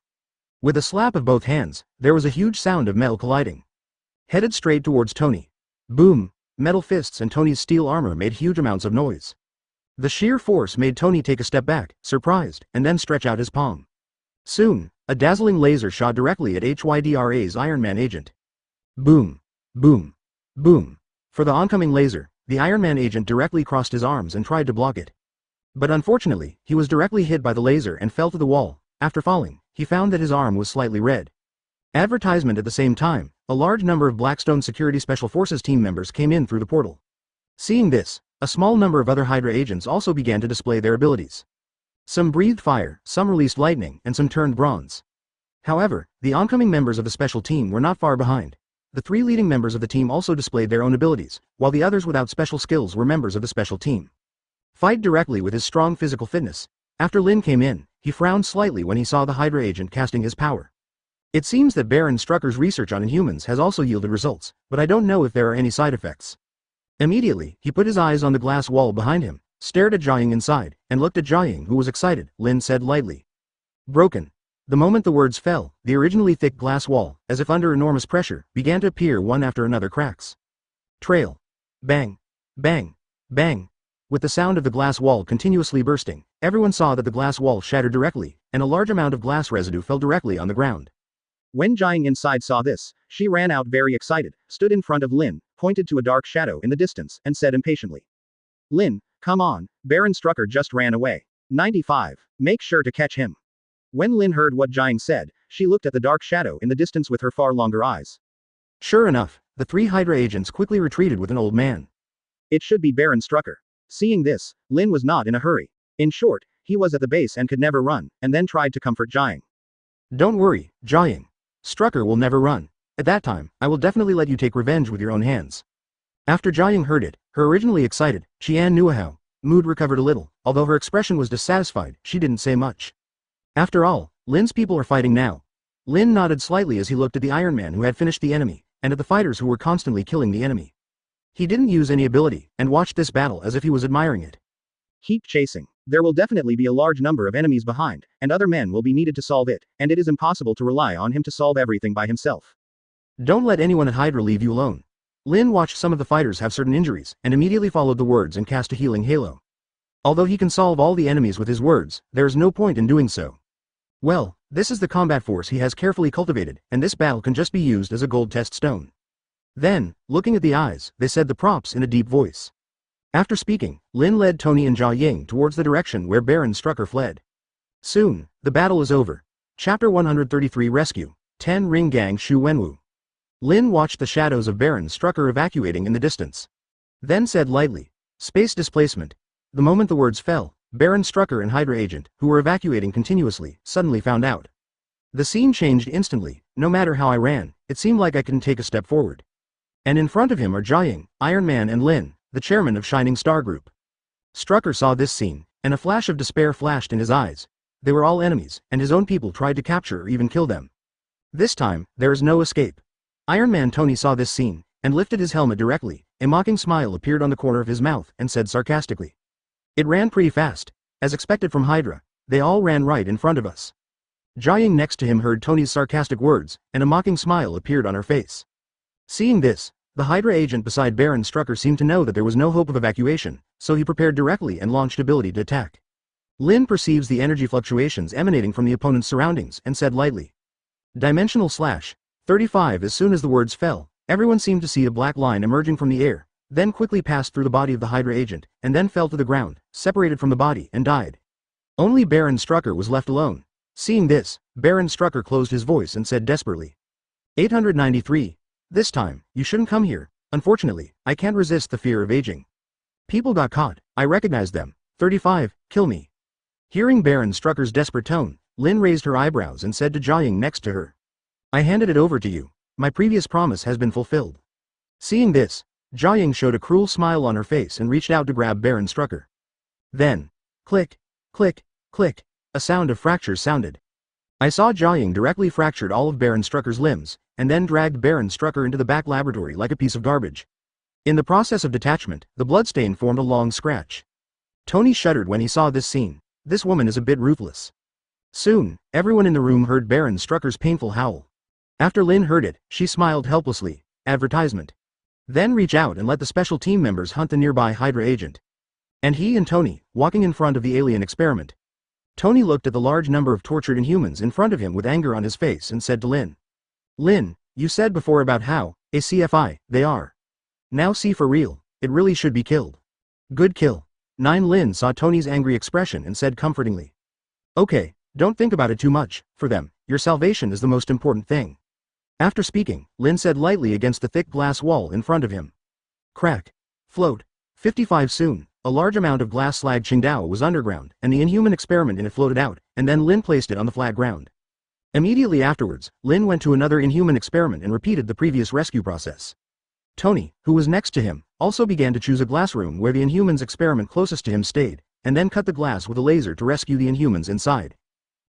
With a slap of both hands, there was a huge sound of metal colliding. Headed straight towards Tony. Boom! Metal fists and Tony's steel armor made huge amounts of noise. The sheer force made Tony take a step back, surprised, and then stretch out his palm. Soon, a dazzling laser shot directly at HYDRA's Iron Man agent. Boom! Boom! Boom! For the oncoming laser, the Iron Man agent directly crossed his arms and tried to block it. But unfortunately, he was directly hit by the laser and fell to the wall. After falling, he found that his arm was slightly red. Advertisement. At the same time, a large number of Blackstone Security Special Forces team members came in through the portal. Seeing this, a small number of other Hydra agents also began to display their abilities. Some breathed fire, some released lightning, and some turned bronze. However, the oncoming members of the special team were not far behind. The 3 leading members of the team also displayed their own abilities, while the others without special skills were members of the special team. Fight directly with his strong physical fitness. After Lin came in, he frowned slightly when he saw the Hydra agent casting his power. It seems that Baron Strucker's research on Inhumans has also yielded results, but I don't know if there are any side effects. Immediately, he put his eyes on the glass wall behind him, stared at Jiaying inside, and looked at Jiaying, who was excited. Lin said lightly. Broken. The moment the words fell, the originally thick glass wall, as if under enormous pressure, began to appear one after another cracks. Trail. Bang. Bang. Bang. With the sound of the glass wall continuously bursting, everyone saw that the glass wall shattered directly, and a large amount of glass residue fell directly on the ground. When Jiaying inside saw this, she ran out very excited, stood in front of Lin, pointed to a dark shadow in the distance, and said impatiently. Lin, come on, Baron Strucker just ran away. 95. Make sure to catch him. When Lin heard what Jiaying said, she looked at the dark shadow in the distance with her far longer eyes. Sure enough, the 3 Hydra agents quickly retreated with an old man. It should be Baron Strucker. Seeing this, Lin was not in a hurry. In short, he was at the base and could never run, and then tried to comfort Jiaying. Don't worry, Jiaying. Strucker will never run. At that time, I will definitely let you take revenge with your own hands. After Jiaying heard it, her originally excited, Qian Nuahao, mood recovered a little. Although her expression was dissatisfied, she didn't say much. After all, Lin's people are fighting now. Lin nodded slightly as he looked at the Iron Man who had finished the enemy, and at the fighters who were constantly killing the enemy. He didn't use any ability, and watched this battle as if he was admiring it. Keep chasing. There will definitely be a large number of enemies behind, and other men will be needed to solve it, and it is impossible to rely on him to solve everything by himself. Don't let anyone at Hydra leave you alone. Lin watched some of the fighters have certain injuries, and immediately followed the words and cast a healing halo. Although he can solve all the enemies with his words, there is no point in doing so. Well, this is the combat force he has carefully cultivated, and this battle can just be used as a gold test stone. Then, looking at the eyes, they said the props in a deep voice. After speaking, Lin led Tony and Jia Ying towards the direction where Baron Strucker fled. Soon, the battle is over. Chapter 133 Rescue, 10 Ring Gang Shu Wenwu. Lin watched the shadows of Baron Strucker evacuating in the distance. Then said lightly, "Space displacement." The moment the words fell, Baron Strucker and Hydra agent, who were evacuating continuously, suddenly found out. The scene changed instantly. No matter how I ran, it seemed like I couldn't take a step forward. And in front of him are Jia Ying, Iron Man and Lin, the chairman of Shining Star Group. Strucker saw this scene, and a flash of despair flashed in his eyes. They were all enemies, and his own people tried to capture or even kill them. This time, there is no escape. Iron Man Tony saw this scene, and lifted his helmet directly. A mocking smile appeared on the corner of his mouth, and said sarcastically. It ran pretty fast. As expected from Hydra, they all ran right in front of us. Jia Ying next to him heard Tony's sarcastic words, and a mocking smile appeared on her face. Seeing this, the Hydra agent beside Baron Strucker seemed to know that there was no hope of evacuation, so he prepared directly and launched ability to attack. Lin perceives the energy fluctuations emanating from the opponent's surroundings and said lightly. Dimensional slash. 35. As soon as the words fell, everyone seemed to see a black line emerging from the air, then quickly passed through the body of the Hydra agent, and then fell to the ground, separated from the body, and died. Only Baron Strucker was left alone. Seeing this, Baron Strucker closed his voice and said desperately. 893. This time, you shouldn't come here. Unfortunately, I can't resist the fear of aging. People got caught. I recognized them. 35. Kill me. Hearing Baron Strucker's desperate tone, Lin raised her eyebrows and said to Jia Ying next to her. I handed it over to you. My previous promise has been fulfilled. Seeing this, Jia Ying showed a cruel smile on her face and reached out to grab Baron Strucker. Then, click, click, click, a sound of fractures sounded. I saw Jia Ying directly fractured all of Baron Strucker's limbs, and then dragged Baron Strucker into the back laboratory like a piece of garbage. In the process of detachment, the bloodstain formed a long scratch. Tony shuddered when he saw this scene. This woman is a bit ruthless. Soon, everyone in the room heard Baron Strucker's painful howl. After Lin heard it, she smiled helplessly. Advertisement. Then reach out and let the special team members hunt the nearby Hydra agent. And he and Tony, walking in front of the alien experiment. Tony looked at the large number of tortured Inhumans in front of him with anger on his face and said to Lin. Lin, you said before about how, a CFI, they are. Now see for real, it really should be killed. Good kill. 9. Lin saw Tony's angry expression and said comfortingly. Okay, don't think about it too much. For them, your salvation is the most important thing. After speaking, Lin said lightly against the thick glass wall in front of him. Crack. Float. 55. Soon, a large amount of glass slag Qingdao was underground, and the Inhuman experiment in it floated out, and then Lin placed it on the flat ground. Immediately afterwards, Lin went to another Inhuman experiment and repeated the previous rescue process. Tony, who was next to him, also began to choose a glass room where the Inhuman's experiment closest to him stayed, and then cut the glass with a laser to rescue the Inhumans inside.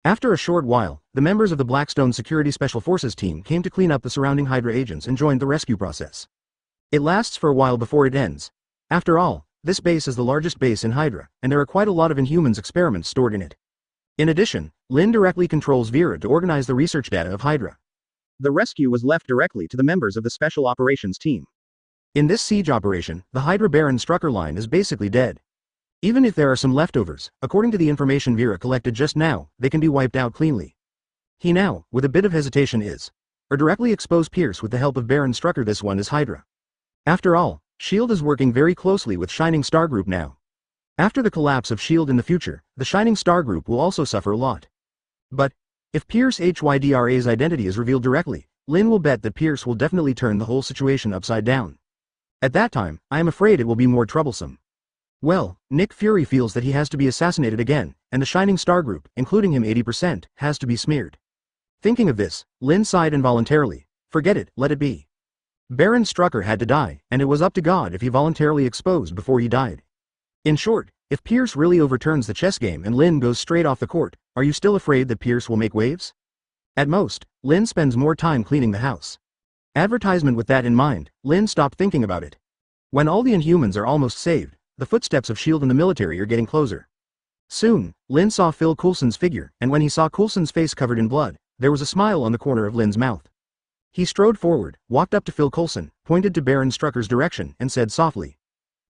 After a short while, the members of the Blackstone Security Special Forces team came to clean up the surrounding Hydra agents and joined the rescue process. It lasts for a while before it ends. After all, this base is the largest base in Hydra, and there are quite a lot of Inhumans experiments stored in it. In addition, Lin directly controls Vera to organize the research data of Hydra. The rescue was left directly to the members of the Special Operations team. In this siege operation, the Hydra Baron Strucker line is basically dead. Even if there are some leftovers, according to the information Vera collected just now, they can be wiped out cleanly. He now, with a bit of hesitation or directly expose Pierce with the help of Baron Strucker. This one is Hydra. After all, S.H.I.E.L.D. is working very closely with Shining Star Group now. After the collapse of S.H.I.E.L.D. in the future, the Shining Star Group will also suffer a lot. But, if Pierce Hydra's identity is revealed directly, Lin will bet that Pierce will definitely turn the whole situation upside down. At that time, I am afraid it will be more troublesome. Well, Nick Fury feels that he has to be assassinated again, and the Shining Star Group, including him 80%, has to be smeared. Thinking of this, Lin sighed involuntarily. Forget it, let it be. Baron Strucker had to die, and it was up to God if he voluntarily exposed before he died. In short, if Pierce really overturns the chess game and Lin goes straight off the court, are you still afraid that Pierce will make waves? At most, Lin spends more time cleaning the house. Advertisement. With that in mind, Lin stopped thinking about it. When all the Inhumans are almost saved, the footsteps of S.H.I.E.L.D. and the military are getting closer. Soon, Lin saw Phil Coulson's figure, and when he saw Coulson's face covered in blood, there was a smile on the corner of Lin's mouth. He strode forward, walked up to Phil Coulson, pointed to Baron Strucker's direction, and said softly.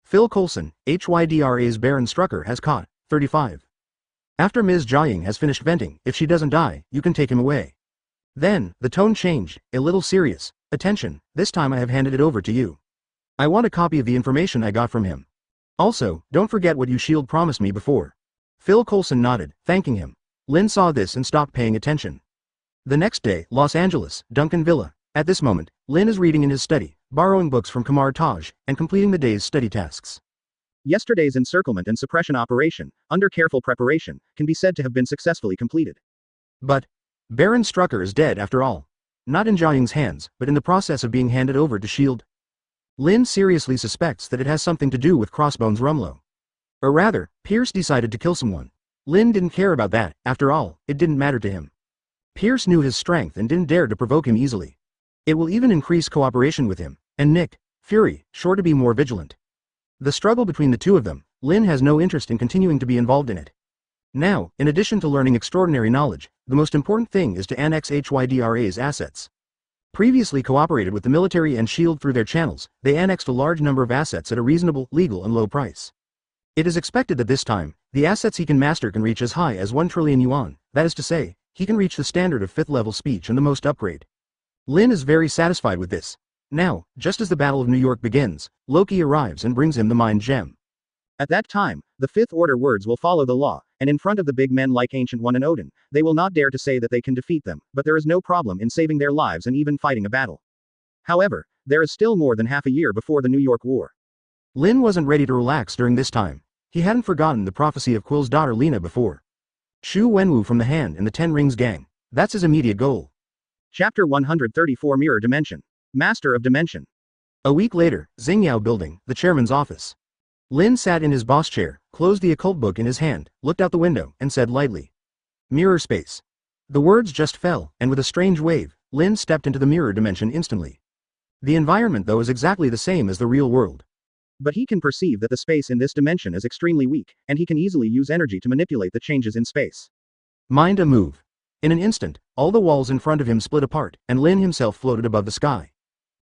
Phil Coulson, Hydra's Baron Strucker has caught. 35. After Ms. Jia Ying has finished venting, if she doesn't die, you can take him away. Then, the tone changed, a little serious. Attention, this time I have handed it over to you. I want a copy of the information I got from him. Also, don't forget what you shield promised me before. Phil Coulson nodded, thanking him. Lin saw this and stopped paying attention. The next day, Los Angeles, Duncan Villa. At this moment, Lin is reading in his study, borrowing books from Kamar Taj, and completing the day's study tasks. Yesterday's encirclement and suppression operation, under careful preparation, can be said to have been successfully completed. But Baron Strucker is dead after all. Not in Jiaying's hands, but in the process of being handed over to S.H.I.E.L.D. Lin seriously suspects that it has something to do with Crossbones Rumlow. Or rather, Pierce decided to kill someone. Lin didn't care about that, after all, it didn't matter to him. Pierce knew his strength and didn't dare to provoke him easily. It will even increase cooperation with him, and Nick Fury, sure to be more vigilant. The struggle between the two of them, Lin has no interest in continuing to be involved in it. Now, in addition to learning extraordinary knowledge, the most important thing is to annex HYDRA's assets. Previously cooperated with the military and S.H.I.E.L.D. through their channels, they annexed a large number of assets at a reasonable, legal and low price. It is expected that this time, the assets he can master can reach as high as 1 trillion yuan, that is to say, he can reach the standard of 5th level speech and the most upgrade. Lin is very satisfied with this. Now, just as the Battle of New York begins, Loki arrives and brings him the Mind Gem. At that time, the Fifth Order words will follow the law, and in front of the big men like Ancient One and Odin, they will not dare to say that they can defeat them, but there is no problem in saving their lives and even fighting a battle. However, there is still more than half a year before the New York War. Lin wasn't ready to relax during this time. He hadn't forgotten the prophecy of Quill's daughter Lena before. Shu Wenwu from the Hand and the Ten Rings Gang. That's his immediate goal. Chapter 134 Mirror Dimension. Master of Dimension. A week later, Xingyao Building, the chairman's office. Lin sat in his boss chair, closed the occult book in his hand, looked out the window, and said lightly, "Mirror space." The words just fell, and with a strange wave, Lin stepped into the mirror dimension instantly. The environment though is exactly the same as the real world. But he can perceive that the space in this dimension is extremely weak, and he can easily use energy to manipulate the changes in space. Mind a move. In an instant, all the walls in front of him split apart, and Lin himself floated above the sky.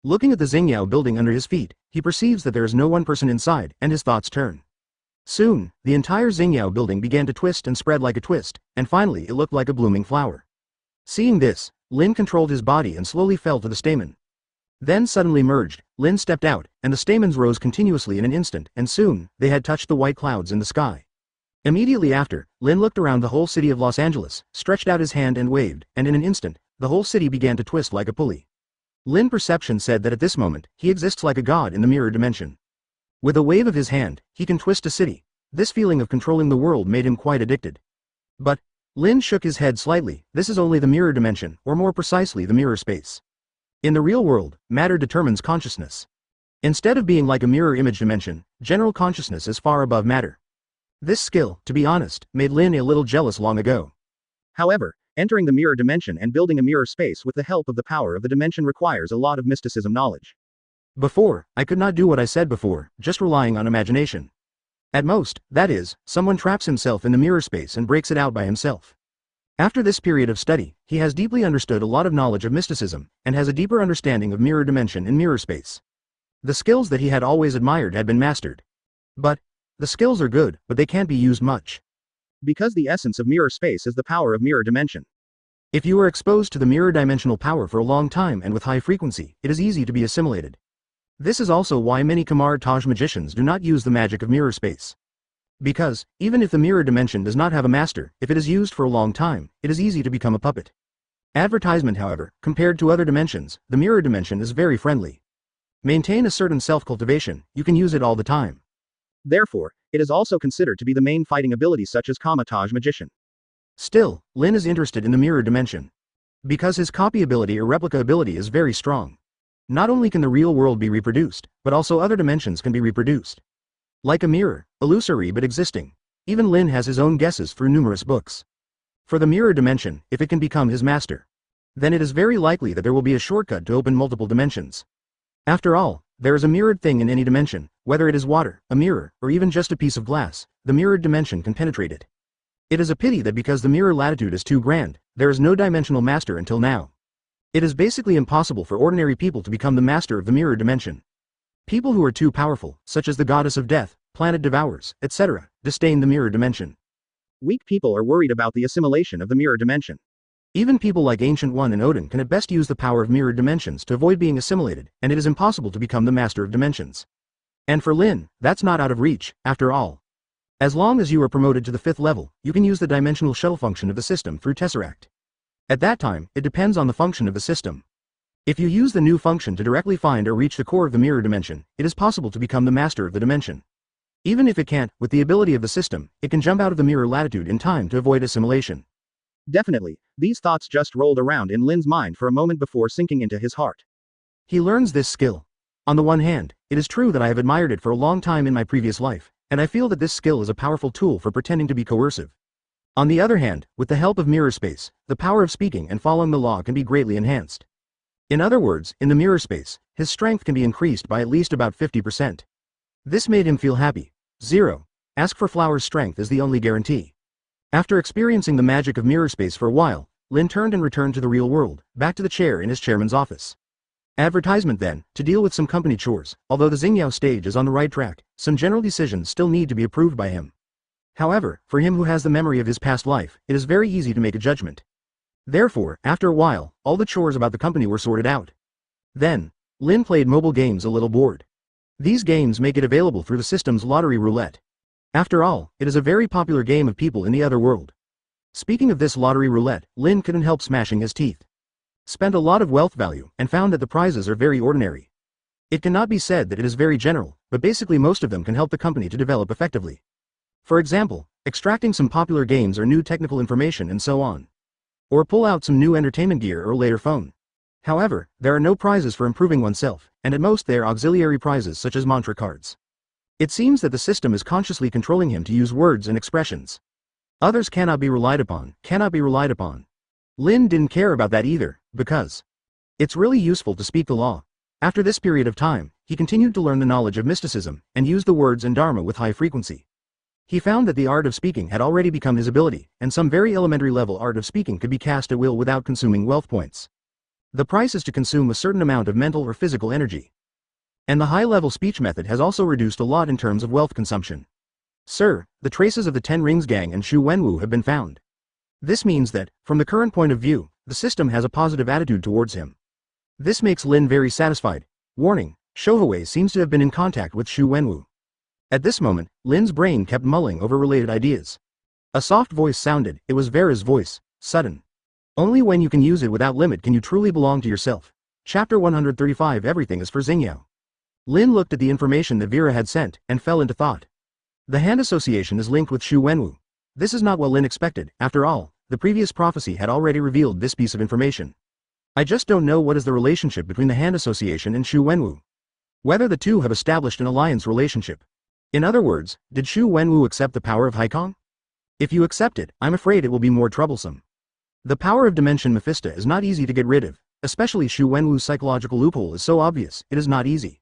Looking at the Xingyao building under his feet, he perceives that there is no one person inside, and his thoughts turn. Soon, the entire Xingyao building began to twist and spread like a twist, and finally it looked like a blooming flower. Seeing this, Lin controlled his body and slowly fell to the stamen. Then suddenly merged, Lin stepped out, and the stamens rose continuously in an instant, and soon, they had touched the white clouds in the sky. Immediately after, Lin looked around the whole city of Los Angeles, stretched out his hand and waved, and in an instant, the whole city began to twist like a pulley. Lin perception said that at this moment, he exists like a god in the mirror dimension. With a wave of his hand, he can twist a city. This feeling of controlling the world made him quite addicted. But Lin shook his head slightly. This is only the mirror dimension, or more precisely the mirror space. In the real world, matter determines consciousness. Instead of being like a mirror image dimension, general consciousness is far above matter. This skill, to be honest, made Lin a little jealous long ago. However, entering the mirror dimension and building a mirror space with the help of the power of the dimension requires a lot of mysticism knowledge. Before, I could not do what I said before, just relying on imagination. At most, that is, someone traps himself in the mirror space and breaks it out by himself. After this period of study, he has deeply understood a lot of knowledge of mysticism, and has a deeper understanding of mirror dimension and mirror space. The skills that he had always admired had been mastered. But the skills are good, but they can't be used much. Because the essence of mirror space is the power of mirror dimension. If you are exposed to the mirror dimensional power for a long time and with high frequency, it is easy to be assimilated. This is also why many Kamar Taj magicians do not use the magic of mirror space. Because, even if the mirror dimension does not have a master, if it is used for a long time, it is easy to become a puppet. Advertisement, however, compared to other dimensions, the mirror dimension is very friendly. Maintain a certain self-cultivation, you can use it all the time. Therefore, it is also considered to be the main fighting ability such as Kamar Taj magician. Still, Lin is interested in the mirror dimension. Because his copy ability or replica ability is very strong. Not only can the real world be reproduced, but also other dimensions can be reproduced. Like a mirror, illusory but existing. Even Lin has his own guesses through numerous books. For the mirror dimension, if it can become his master, then it is very likely that there will be a shortcut to open multiple dimensions. After all, there is a mirrored thing in any dimension, whether it is water, a mirror, or even just a piece of glass, the mirrored dimension can penetrate it. It is a pity that because the mirror latitude is too grand, there is no dimensional master until now. It is basically impossible for ordinary people to become the master of the mirror dimension. People who are too powerful, such as the goddess of death, planet devourers, etc., disdain the mirror dimension. Weak people are worried about the assimilation of the mirror dimension. Even people like Ancient One and Odin can at best use the power of mirrored dimensions to avoid being assimilated, and it is impossible to become the master of dimensions. And for Lin, that's not out of reach, after all. As long as you are promoted to the 5th level, you can use the dimensional shuttle function of the system through Tesseract. At that time, it depends on the function of the system. If you use the new function to directly find or reach the core of the mirror dimension, it is possible to become the master of the dimension. Even if it can't, with the ability of the system, it can jump out of the mirror latitude in time to avoid assimilation. Definitely, these thoughts just rolled around in Lin's mind for a moment before sinking into his heart. He learns this skill. On the one hand, it is true that I have admired it for a long time in my previous life, and I feel that this skill is a powerful tool for pretending to be coercive. On the other hand, with the help of mirror space, the power of speaking and following the law can be greatly enhanced. In other words, in the mirror space, his strength can be increased by at least about 50%. This made him feel happy. 0. Ask for Flower's strength is the only guarantee. After experiencing the magic of mirror space for a while, Lin turned and returned to the real world, back to the chair in his chairman's office. Advertisement then, to deal with some company chores. Although the Xingyao stage is on the right track, some general decisions still need to be approved by him. However, for him who has the memory of his past life, it is very easy to make a judgment. Therefore, after a while, all the chores about the company were sorted out. Then, Lin played mobile games a little bored. These games make it available through the system's lottery roulette. After all, it is a very popular game of people in the other world. Speaking of this lottery roulette, Lin couldn't help smashing his teeth. Spent a lot of wealth value, and found that the prizes are very ordinary. It cannot be said that it is very general, but basically most of them can help the company to develop effectively. For example, extracting some popular games or new technical information and so on. Or pull out some new entertainment gear or later phone. However, there are no prizes for improving oneself, and at most they are auxiliary prizes such as mantra cards. It seems that the system is consciously controlling him to use words and expressions. Others cannot be relied upon. Lin didn't care about that either, because it's really useful to speak the law. After this period of time, he continued to learn the knowledge of mysticism, and used the words and dharma with high frequency. He found that the art of speaking had already become his ability, and some very elementary level art of speaking could be cast at will without consuming wealth points. The price is to consume a certain amount of mental or physical energy. And the high-level speech method has also reduced a lot in terms of wealth consumption. Sir, the traces of the Ten Rings gang and Xu Wenwu have been found. This means that, from the current point of view, the system has a positive attitude towards him. This makes Lin very satisfied. Warning, Shouhui seems to have been in contact with Xu Wenwu. At this moment, Lin's brain kept mulling over related ideas. A soft voice sounded. It was Vera's voice. Sudden. Only when you can use it without limit can you truly belong to yourself. Chapter 135 Everything is for Xingyao. Lin looked at the information that Vera had sent, and fell into thought. The hand association is linked with Xu Wenwu. This is not what Lin expected. After all, the previous prophecy had already revealed this piece of information. I just don't know what is the relationship between the hand association and Xu Wenwu. Whether the two have established an alliance relationship. In other words, did Xu Wenwu accept the power of Haikong? If you accept it, I'm afraid it will be more troublesome. The power of Dimension Mephisto is not easy to get rid of, especially Xu Wenwu's psychological loophole is so obvious, it is not easy.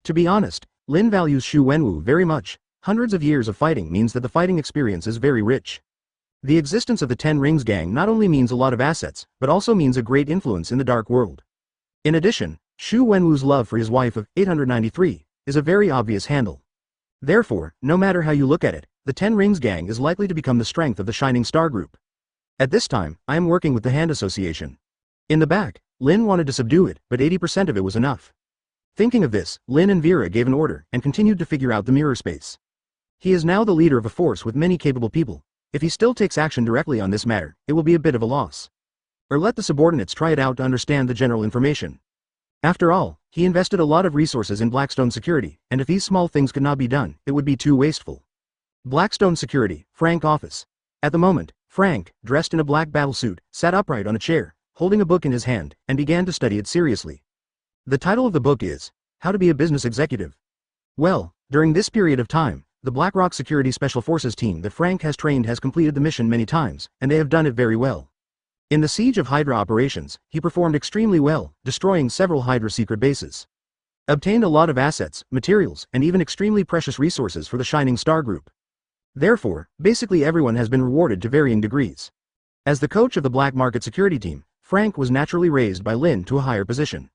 To be honest, Lin values Xu Wenwu very much. Hundreds of years of fighting means that the fighting experience is very rich. The existence of the Ten Rings gang not only means a lot of assets, but also means a great influence in the dark world. In addition, Xu Wenwu's love for his wife of 893 is a very obvious handle. Therefore, no matter how you look at it, the Ten Rings gang is likely to become the strength of the Shining Star Group. At this time, I am working with the Hand Association. In the back, Lin wanted to subdue it, but 80% of it was enough. Thinking of this, Lin and Vera gave an order, and continued to figure out the mirror space. He is now the leader of a force with many capable people. If he still takes action directly on this matter, it will be a bit of a loss. Or let the subordinates try it out to understand the general information. After all, he invested a lot of resources in Blackstone Security, and if these small things could not be done, it would be too wasteful. Blackstone Security, Frank office. At the moment, Frank, dressed in a black battlesuit, sat upright on a chair, holding a book in his hand, and began to study it seriously. The title of the book is, How to Be a Business Executive. Well, during this period of time, the BlackRock Security Special Forces team that Frank has trained has completed the mission many times, and they have done it very well. In the Siege of Hydra operations, he performed extremely well, destroying several Hydra secret bases. Obtained a lot of assets, materials, and even extremely precious resources for the Shining Star Group. Therefore, basically everyone has been rewarded to varying degrees. As the coach of the black market security team, Frank was naturally raised by Lin to a higher position.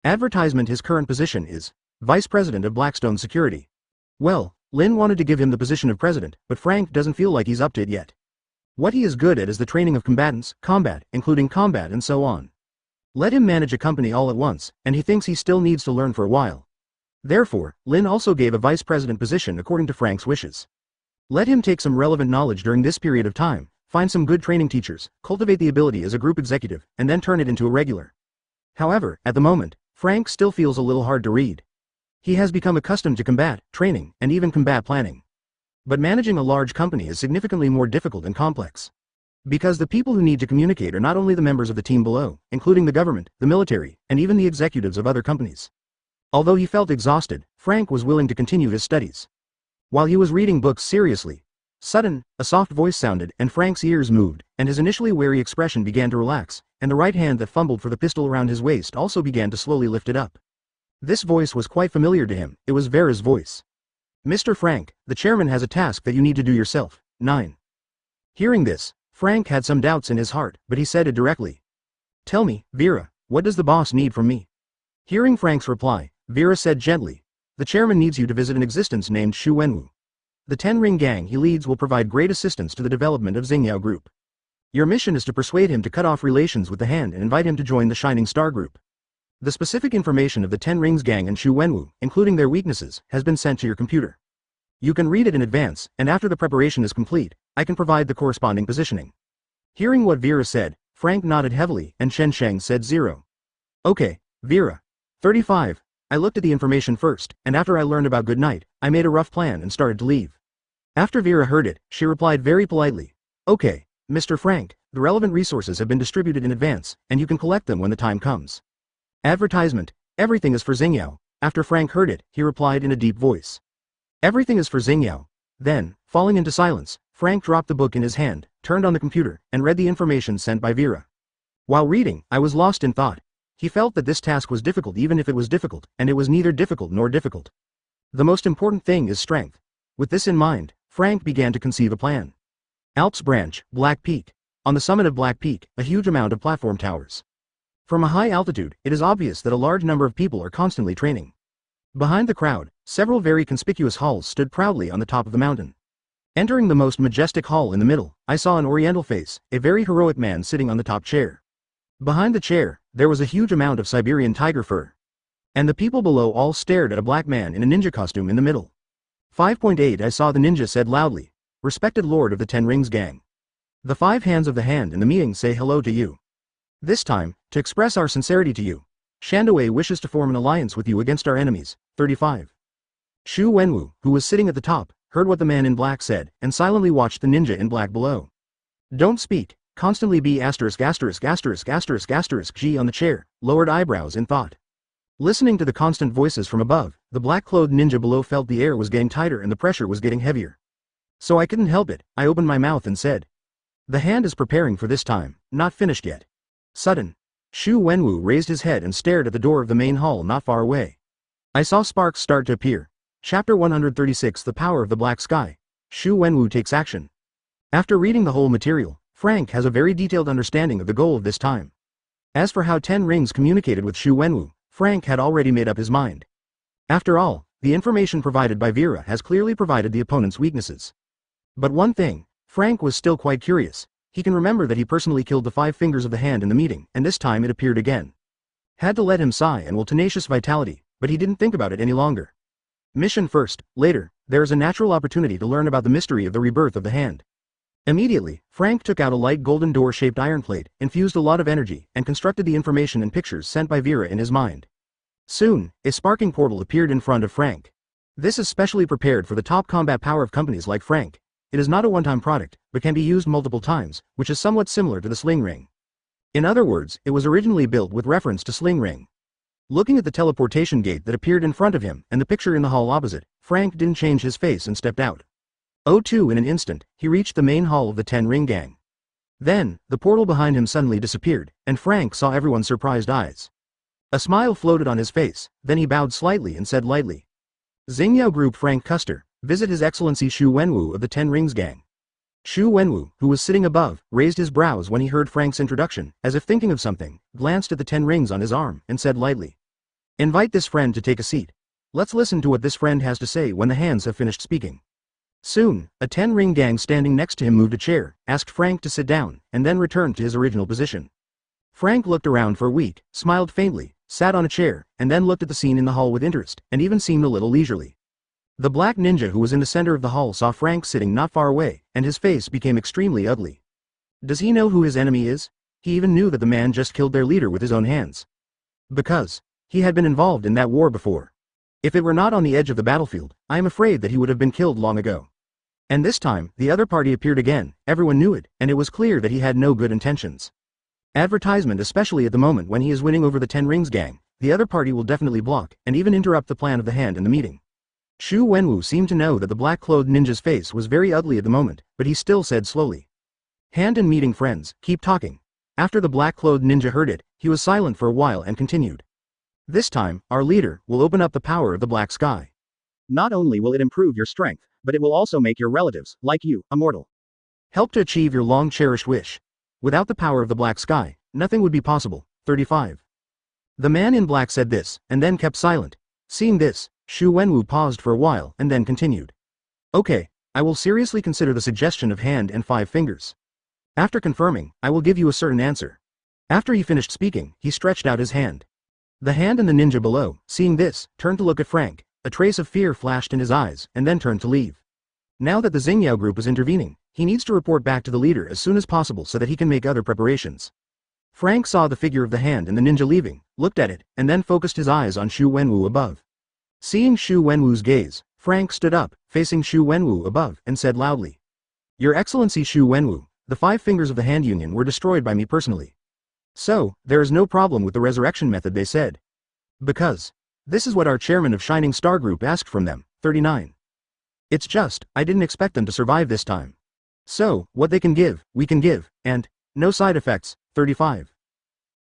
Advertisement. His current position is Vice President of Blackstone Security. Well, Lin wanted to give him the position of President, but Frank doesn't feel like he's up to it yet. What he is good at is the training of combatants, combat, including combat and so on. Let him manage a company all at once, and he thinks he still needs to learn for a while. Therefore, Lin also gave a vice president position according to Frank's wishes. Let him take some relevant knowledge during this period of time, find some good training teachers, cultivate the ability as a group executive, and then turn it into a regular. However, at the moment, Frank still feels a little hard to read. He has become accustomed to combat, training, and even combat planning. But managing a large company is significantly more difficult and complex. Because the people who need to communicate are not only the members of the team below, including the government, the military, and even the executives of other companies. Although he felt exhausted, Frank was willing to continue his studies. While he was reading books seriously, suddenly, a soft voice sounded, and Frank's ears moved, and his initially wary expression began to relax, and the right hand that fumbled for the pistol around his waist also began to slowly lift it up. This voice was quite familiar to him, it was Vera's voice. "Mr. Frank, the chairman has a task that you need to do yourself." 9. Hearing this, Frank had some doubts in his heart, but he said it directly. "Tell me, Vera, what does the boss need from me?" Hearing Frank's reply, Vera said gently, "The chairman needs you to visit an existence named Xu Wenwu. The Ten Ring gang he leads will provide great assistance to the development of Xingyao Group. Your mission is to persuade him to cut off relations with the Hand and invite him to join the Shining Star Group. The specific information of the Ten Rings gang and Xu Wenwu, including their weaknesses, has been sent to your computer. You can read it in advance, and after the preparation is complete, I can provide the corresponding positioning." Hearing what Vera said, Frank nodded heavily, and Chen Sheng said 0. "Okay, Vera. 35. I looked at the information first, and after I learned about Good Night, I made a rough plan and started to leave." After Vera heard it, she replied very politely, "Okay, Mr. Frank, the relevant resources have been distributed in advance, and you can collect them when the time comes." Advertisement: everything is for Xingyao. After Frank heard it, he replied in a deep voice. "Everything is for Xingyao." Then, falling into silence, Frank dropped the book in his hand, turned on the computer, and read the information sent by Vera. While reading, I was lost in thought. He felt that this task was difficult even if it was difficult, and it was neither difficult nor difficult. The most important thing is strength. With this in mind, Frank began to conceive a plan. Alps Branch, Black Peak. On the summit of Black Peak, a huge amount of platform towers. From a high altitude, it is obvious that a large number of people are constantly training. Behind the crowd, several very conspicuous halls stood proudly on the top of the mountain. Entering the most majestic hall in the middle, I saw an oriental face, a very heroic man sitting on the top chair. Behind the chair, there was a huge amount of Siberian tiger fur. And the people below all stared at a black man in a ninja costume in the middle. 5.8 I saw the ninja said loudly, "Respected Lord of the Ten Rings gang. The 5 hands of the Hand in the meeting say hello to you. This time, to express our sincerity to you, Shandawei wishes to form an alliance with you against our enemies." 35. Xu Wenwu, who was sitting at the top, heard what the man in black said, and silently watched the ninja in black below. "Don't speak, constantly be asterisk asterisk asterisk asterisk asterisk G on the chair, lowered eyebrows in thought." Listening to the constant voices from above, the black-clothed ninja below felt the air was getting tighter and the pressure was getting heavier. So I couldn't help it, I opened my mouth and said, "The Hand is preparing for this time, not finished yet." Sudden. Xu Wenwu raised his head and stared at the door of the main hall not far away. I saw sparks start to appear. Chapter 136 The Power of the Black Sky. Xu Wenwu takes action. After reading the whole material, Frank has a very detailed understanding of the goal of this time. As for how Ten Rings communicated with Xu Wenwu, Frank had already made up his mind. After all, the information provided by Vera has clearly provided the opponent's weaknesses. But one thing, Frank was still quite curious. He can remember that he personally killed the 5 fingers of the Hand in the meeting, and this time it appeared again. Had to let him sigh and will tenacious vitality, but he didn't think about it any longer. Mission first, later, there is a natural opportunity to learn about the mystery of the rebirth of the Hand. Immediately, Frank took out a light golden door-shaped iron plate, infused a lot of energy, and constructed the information and pictures sent by Vera in his mind. Soon, a sparking portal appeared in front of Frank. This is specially prepared for the top combat power of companies like Frank. It is not a one-time product, but can be used multiple times, which is somewhat similar to the Sling Ring. In other words, it was originally built with reference to Sling Ring. Looking at the teleportation gate that appeared in front of him and the picture in the hall opposite, Frank didn't change his face and stepped out. In an instant, he reached the main hall of the Ten Ring gang. Then, the portal behind him suddenly disappeared, and Frank saw everyone's surprised eyes. A smile floated on his face, then he bowed slightly and said lightly, "Xingyao Group Frank Custer, visit His Excellency Xu Wenwu of the Ten Rings gang." Xu Wenwu, who was sitting above, raised his brows when he heard Frank's introduction, as if thinking of something, glanced at the 10 rings on his arm, and said lightly, "Invite this friend to take a seat. Let's listen to what this friend has to say when the hands have finished speaking." Soon, a 10-ring gang standing next to him moved a chair, asked Frank to sit down, and then returned to his original position. Frank looked around for a week, smiled faintly, sat on a chair, and then looked at the scene in the hall with interest, and even seemed a little leisurely. The black ninja who was in the center of the hall saw Frank sitting not far away, and his face became extremely ugly. Does he know who his enemy is? He even knew that the man just killed their leader with his own hands. Because he had been involved in that war before. If it were not on the edge of the battlefield, I am afraid that he would have been killed long ago. And this time, the other party appeared again, everyone knew it, and it was clear that he had no good intentions. Advertisement, especially at the moment when he is winning over the Ten Rings gang, the other party will definitely block, and even interrupt the plan of the hand in the meeting. Xu Wenwu seemed to know that the black-clothed ninja's face was very ugly at the moment, but he still said slowly. Hand and meeting friends, keep talking. After the black-clothed ninja heard it, he was silent for a while and continued. This time, our leader will open up the power of the black sky. Not only will it improve your strength, but it will also make your relatives, like you, immortal. Help to achieve your long-cherished wish. Without the power of the black sky, nothing would be possible. 35. The man in black said this, and then kept silent. Seeing this, Xu Wenwu paused for a while and then continued. Okay, I will seriously consider the suggestion of hand and 5 fingers. After confirming, I will give you a certain answer. After he finished speaking, he stretched out his hand. The hand and the ninja below, seeing this, turned to look at Frank. A trace of fear flashed in his eyes, and then turned to leave. Now that the Xingyao group is intervening, he needs to report back to the leader as soon as possible so that he can make other preparations. Frank saw the figure of the hand and the ninja leaving, looked at it, and then focused his eyes on Xu Wenwu above. Seeing Xu Wenwu's gaze, Frank stood up, facing Xu Wenwu above, and said loudly. Your Excellency Xu Wenwu, the 5 fingers of the hand union were destroyed by me personally. So, there is no problem with the resurrection method, they said. Because this is what our chairman of Shining Star Group asked from them. 39. It's just, I didn't expect them to survive this time. So, what they can give, we can give, and no side effects. 35.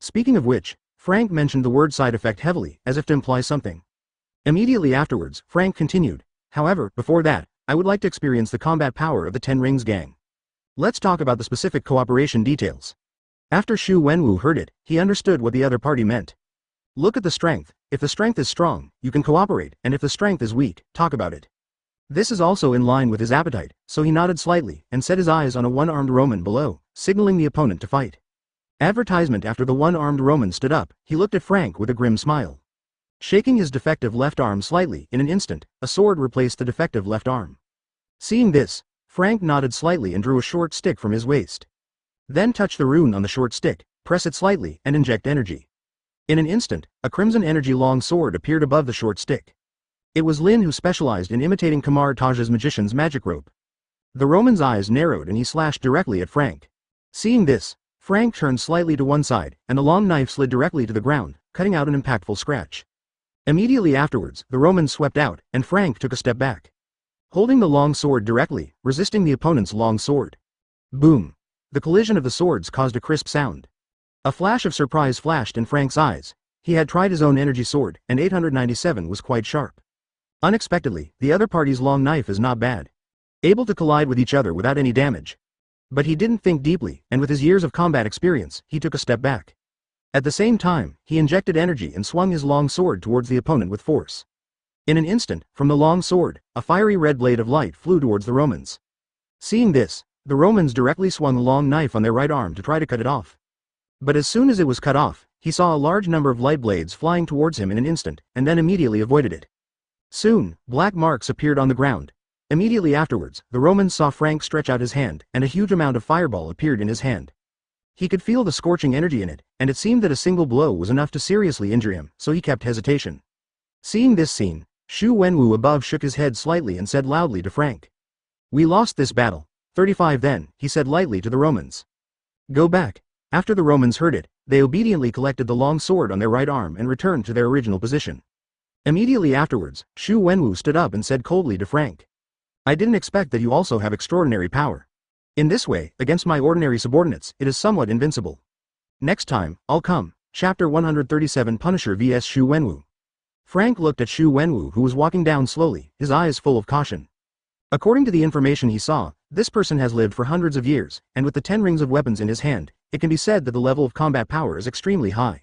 Speaking of which, Frank mentioned the word side effect heavily, as if to imply something. Immediately afterwards, Frank continued, however, before that, I would like to experience the combat power of the Ten Rings gang. Let's talk about the specific cooperation details. After Xu Wenwu heard it, he understood what the other party meant. Look at the strength. If the strength is strong, you can cooperate, and if the strength is weak, talk about it. This is also in line with his appetite, so he nodded slightly, and set his eyes on a one-armed Roman below, signaling the opponent to fight. Advertisement. After the one-armed Roman stood up, he looked at Frank with a grim smile. Shaking his defective left arm slightly, in an instant, a sword replaced the defective left arm. Seeing this, Frank nodded slightly and drew a short stick from his waist. Then touch the rune on the short stick, press it slightly, and inject energy. In an instant, a crimson energy long sword appeared above the short stick. It was Lin who specialized in imitating Kamar Taj's magician's magic rope. The Roman's eyes narrowed and he slashed directly at Frank. Seeing this, Frank turned slightly to one side, and the long knife slid directly to the ground, cutting out an impactful scratch. Immediately afterwards, the Roman swept out, and Frank took a step back. Holding the long sword directly, resisting the opponent's long sword. Boom! The collision of the swords caused a crisp sound. A flash of surprise flashed in Frank's eyes. He had tried his own energy sword, and 897 was quite sharp. Unexpectedly, the other party's long knife is not bad. Able to collide with each other without any damage. But he didn't think deeply, and with his years of combat experience, he took a step back. At the same time, he injected energy and swung his long sword towards the opponent with force. In an instant, from the long sword, a fiery red blade of light flew towards the Romans. Seeing this, the Romans directly swung a long knife on their right arm to try to cut it off. But as soon as it was cut off, he saw a large number of light blades flying towards him in an instant, and then immediately avoided it. Soon, black marks appeared on the ground. Immediately afterwards, the Romans saw Frank stretch out his hand, and a huge amount of fireball appeared in his hand. He could feel the scorching energy in it, and it seemed that a single blow was enough to seriously injure him, so he kept hesitation. Seeing this scene, Xu Wenwu above shook his head slightly and said loudly to Frank. We lost this battle. 35 Then, he said lightly to the Romans. Go back. After the Romans heard it, they obediently collected the long sword on their right arm and returned to their original position. Immediately afterwards, Xu Wenwu stood up and said coldly to Frank. I didn't expect that you also have extraordinary power. In this way, against my ordinary subordinates, it is somewhat invincible. Next time, I'll come. Chapter 137 Punisher vs Xu Wenwu. Frank looked at Xu Wenwu who was walking down slowly, his eyes full of caution. According to the information he saw, this person has lived for hundreds of years, and with the 10 rings of weapons in his hand, it can be said that the level of combat power is extremely high.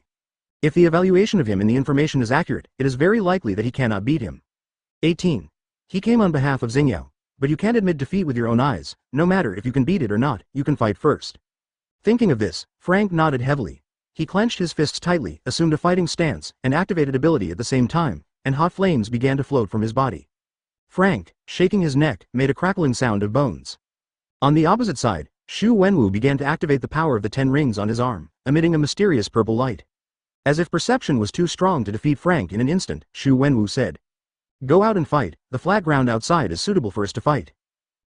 If the evaluation of him in the information is accurate, it is very likely that he cannot beat him. 18. He came on behalf of Xingyao. But you can't admit defeat with your own eyes, no matter if you can beat it or not, you can fight first. Thinking of this, Frank nodded heavily. He clenched his fists tightly, assumed a fighting stance, and activated ability at the same time, and hot flames began to float from his body. Frank, shaking his neck, made a crackling sound of bones. On the opposite side, Xu Wenwu began to activate the power of the 10 rings on his arm, emitting a mysterious purple light. As if perception was too strong to defeat Frank in an instant, Xu Wenwu said, "Go out and fight, the flat ground outside is suitable for us to fight."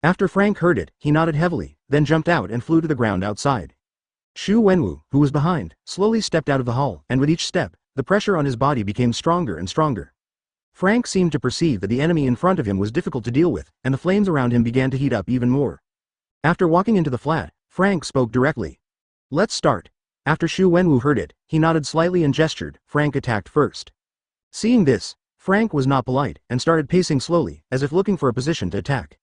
After Frank heard it, he nodded heavily, then jumped out and flew to the ground outside. Xu Wenwu, who was behind, slowly stepped out of the hall, and with each step, the pressure on his body became stronger and stronger. Frank seemed to perceive that the enemy in front of him was difficult to deal with, and the flames around him began to heat up even more. After walking into the flat, Frank spoke directly. "Let's start." After Xu Wenwu heard it, he nodded slightly and gestured. Frank attacked first. Seeing this, Frank was not polite, and started pacing slowly, as if looking for a position to attack.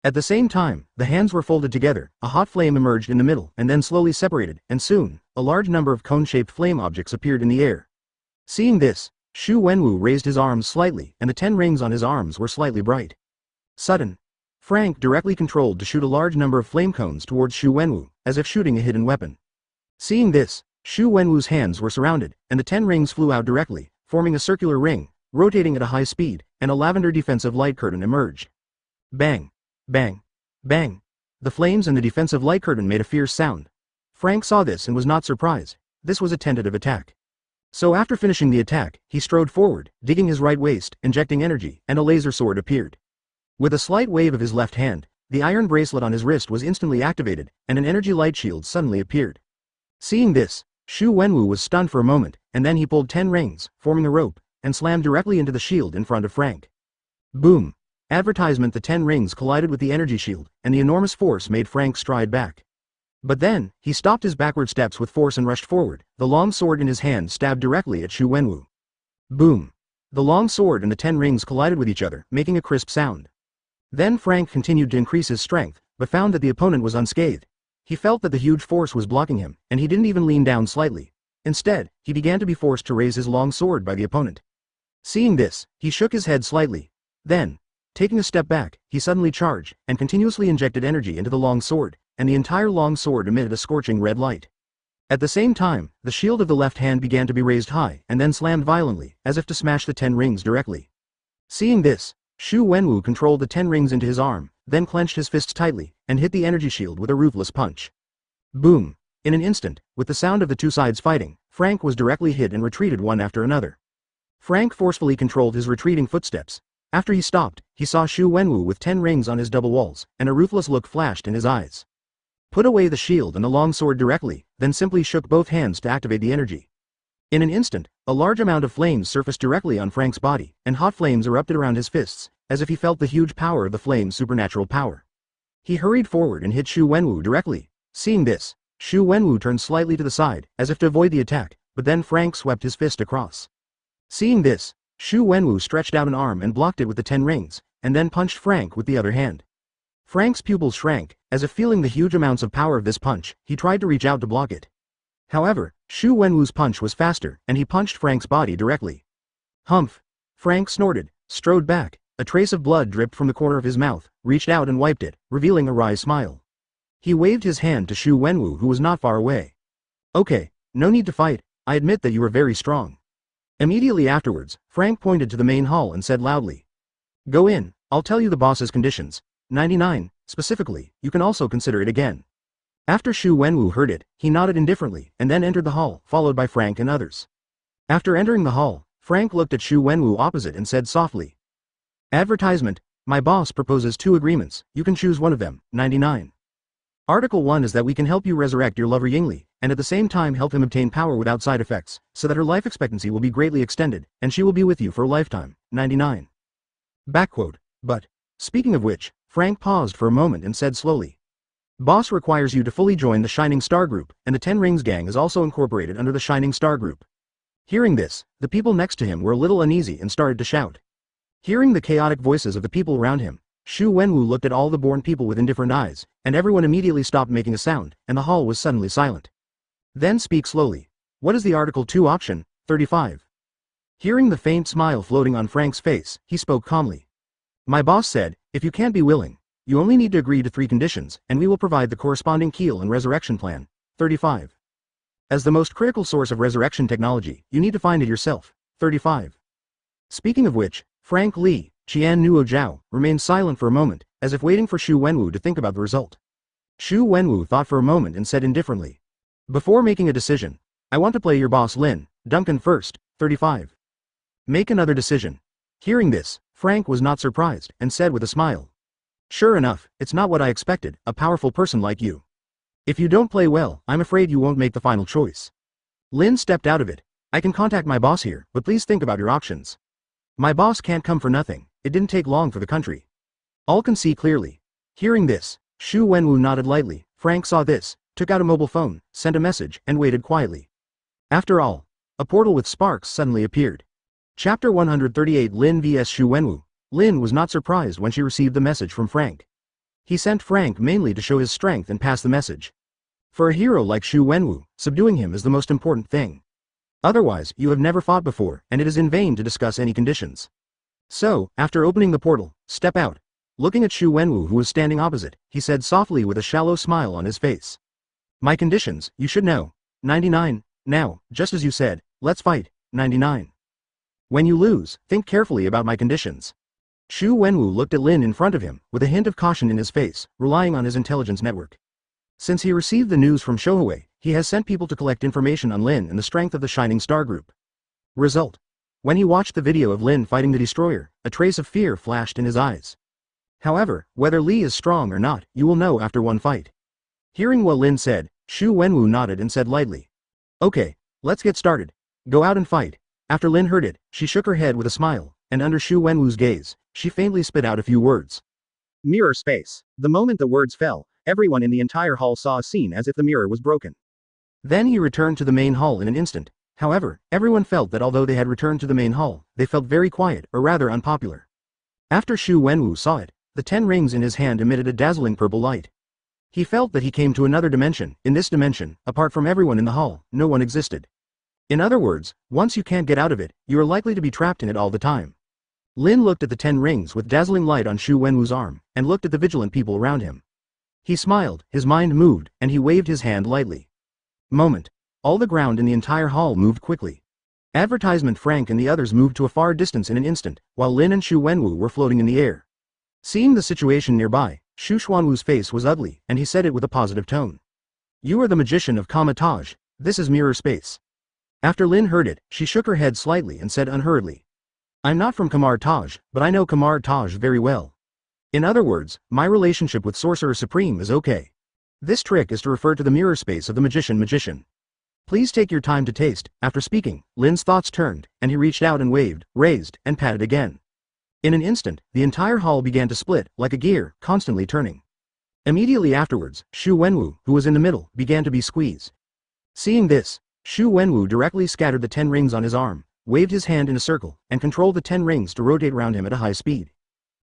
At the same time, the hands were folded together, a hot flame emerged in the middle and then slowly separated, and soon, a large number of cone-shaped flame objects appeared in the air. Seeing this, Xu Wenwu raised his arms slightly, and the 10 rings on his arms were slightly bright. Sudden. Frank directly controlled to shoot a large number of flame cones towards Xu Wenwu, as if shooting a hidden weapon. Seeing this, Xu Wenwu's hands were surrounded, and the 10 rings flew out directly, forming a circular ring, rotating at a high speed, and a lavender defensive light curtain emerged. Bang! Bang! Bang! The flames and the defensive light curtain made a fierce sound. Frank saw this and was not surprised. This was a tentative attack. So after finishing the attack, he strode forward, digging his right waist, injecting energy, and a laser sword appeared. With a slight wave of his left hand, the iron bracelet on his wrist was instantly activated, and an energy light shield suddenly appeared. Seeing this, Xu Wenwu was stunned for a moment, and then he pulled 10 rings, forming a rope, and slammed directly into the shield in front of Frank. Boom! Advertisement. The 10 rings collided with the energy shield, and the enormous force made Frank stride back. But then, he stopped his backward steps with force and rushed forward, the long sword in his hand stabbed directly at Xu Wenwu. Boom! The long sword and the 10 rings collided with each other, making a crisp sound. Then Frank continued to increase his strength, but found that the opponent was unscathed. He felt that the huge force was blocking him, and he didn't even lean down slightly. Instead, he began to be forced to raise his long sword by the opponent. Seeing this, he shook his head slightly. Then, taking a step back, he suddenly charged, and continuously injected energy into the long sword, and the entire long sword emitted a scorching red light. At the same time, the shield of the left hand began to be raised high, and then slammed violently, as if to smash the 10 rings directly. Seeing this, Xu Wenwu controlled the 10 rings into his arm, then clenched his fists tightly, and hit the energy shield with a ruthless punch. Boom! In an instant, with the sound of the two sides fighting, Frank was directly hit and retreated one after another. Frank forcefully controlled his retreating footsteps. After he stopped, he saw Xu Wenwu with 10 rings on his double walls, and a ruthless look flashed in his eyes. Put away the shield and the long sword directly, then simply shook both hands to activate the energy. In an instant, a large amount of flames surfaced directly on Frank's body, and hot flames erupted around his fists, as if he felt the huge power of the flame's supernatural power. He hurried forward and hit Xu Wenwu directly. Seeing this, Xu Wenwu turned slightly to the side, as if to avoid the attack, but then Frank swept his fist across. Seeing this, Xu Wenwu stretched out an arm and blocked it with the 10 rings, and then punched Frank with the other hand. Frank's pupils shrank, as if feeling the huge amounts of power of this punch, he tried to reach out to block it. However, Xu Wenwu's punch was faster, and he punched Frank's body directly. Humph! Frank snorted, strode back, a trace of blood dripped from the corner of his mouth, reached out and wiped it, revealing a wry smile. He waved his hand to Xu Wenwu, who was not far away. "Okay, no need to fight, I admit that you are very strong." Immediately afterwards, Frank pointed to the main hall and said loudly, "Go in, I'll tell you the boss's conditions. 99, specifically, you can also consider it again." After Xu Wenwu heard it, he nodded indifferently, and then entered the hall, followed by Frank and others. After entering the hall, Frank looked at Xu Wenwu opposite and said softly, "Advertisement, my boss proposes 2 agreements, you can choose one of them, 99. Article 1 is that we can help you resurrect your lover Yingli, and at the same time help him obtain power without side effects, so that her life expectancy will be greatly extended, and she will be with you for a lifetime, 99. Backquote. But, speaking of which, Frank paused for a moment and said slowly, "Boss requires you to fully join the Shining Star Group, and the 10 Rings Gang is also incorporated under the Shining Star Group." Hearing this, the people next to him were a little uneasy and started to shout. Hearing the chaotic voices of the people around him, Xu Wenwu looked at all the born people with indifferent eyes, and everyone immediately stopped making a sound, and the hall was suddenly silent. Then speak slowly. What is the Article 2 option, 35? Hearing the faint smile floating on Frank's face, he spoke calmly. My boss said, if you can't be willing, you only need to agree to 3 conditions, and we will provide the corresponding Keel and Resurrection Plan, 35. As the most critical source of resurrection technology, you need to find it yourself. 35. Speaking of which, Frank Li, Qian Nuo Zhao, remained silent for a moment, as if waiting for Xu Wenwu to think about the result. Xu Wenwu thought for a moment and said indifferently. Before making a decision, I want to play your boss Lin, Duncan first. 35. Make another decision. Hearing this, Frank was not surprised, and said with a smile. Sure enough, it's not what I expected, a powerful person like you. If you don't play well, I'm afraid you won't make the final choice. Lin stepped out of it. I can contact my boss here, but please think about your options. My boss can't come for nothing, it didn't take long for the country. All can see clearly. Hearing this, Xu Wenwu nodded lightly. Frank saw this, took out a mobile phone, sent a message, and waited quietly. After all, a portal with sparks suddenly appeared. Chapter 138 Lin vs Xu Wenwu. Lin was not surprised when she received the message from Frank. He sent Frank mainly to show his strength and pass the message. For a hero like Xu Wenwu, subduing him is the most important thing. Otherwise, you have never fought before, and it is in vain to discuss any conditions. So, after opening the portal, step out. Looking at Xu Wenwu who was standing opposite, he said softly with a shallow smile on his face. My conditions, you should know. 99. Now, just as you said, let's fight. 99. When you lose, think carefully about my conditions. Xu Wenwu looked at Lin in front of him, with a hint of caution in his face, relying on his intelligence network. Since he received the news from Shohei, he has sent people to collect information on Lin and the strength of the Shining Star Group. Result. When he watched the video of Lin fighting the Destroyer, a trace of fear flashed in his eyes. However, whether Li is strong or not, you will know after one fight. Hearing what Lin said, Xu Wenwu nodded and said lightly. Okay, let's get started. Go out and fight. After Lin heard it, she shook her head with a smile, and under Xu Wenwu's gaze, she faintly spit out a few words. Mirror space. The moment the words fell, everyone in the entire hall saw a scene as if the mirror was broken. Then he returned to the main hall in an instant. However, everyone felt that although they had returned to the main hall, they felt very quiet, or rather unpopular. After Xu Wenwu saw it, the 10 rings in his hand emitted a dazzling purple light. He felt that he came to another dimension. In this dimension, apart from everyone in the hall, no one existed. In other words, once you can't get out of it, you are likely to be trapped in it all the time. Lin looked at the 10 rings with dazzling light on Xu Wenwu's arm, and looked at the vigilant people around him. He smiled, his mind moved, and he waved his hand lightly. Moment. All the ground in the entire hall moved quickly. Advertisement Frank and the others moved to a far distance in an instant, while Lin and Xu Wenwu were floating in the air. Seeing the situation nearby, Xu Xuanwu's face was ugly, and he said it with a positive tone. You are the magician of Kama Taj. This is mirror space. After Lin heard it, she shook her head slightly and said unhurriedly. I'm not from Kamar Taj, but I know Kamar Taj very well. In other words, my relationship with Sorcerer Supreme is okay. This trick is to refer to the mirror space of the magician. Please take your time to taste. After speaking, Lin's thoughts turned, and he reached out and waved, raised, and patted again. In an instant, the entire hall began to split, like a gear, constantly turning. Immediately afterwards, Xu Wenwu, who was in the middle, began to be squeezed. Seeing this, Xu Wenwu directly scattered the 10 rings on his arm, waved his hand in a circle, and controlled the 10 rings to rotate around him at a high speed.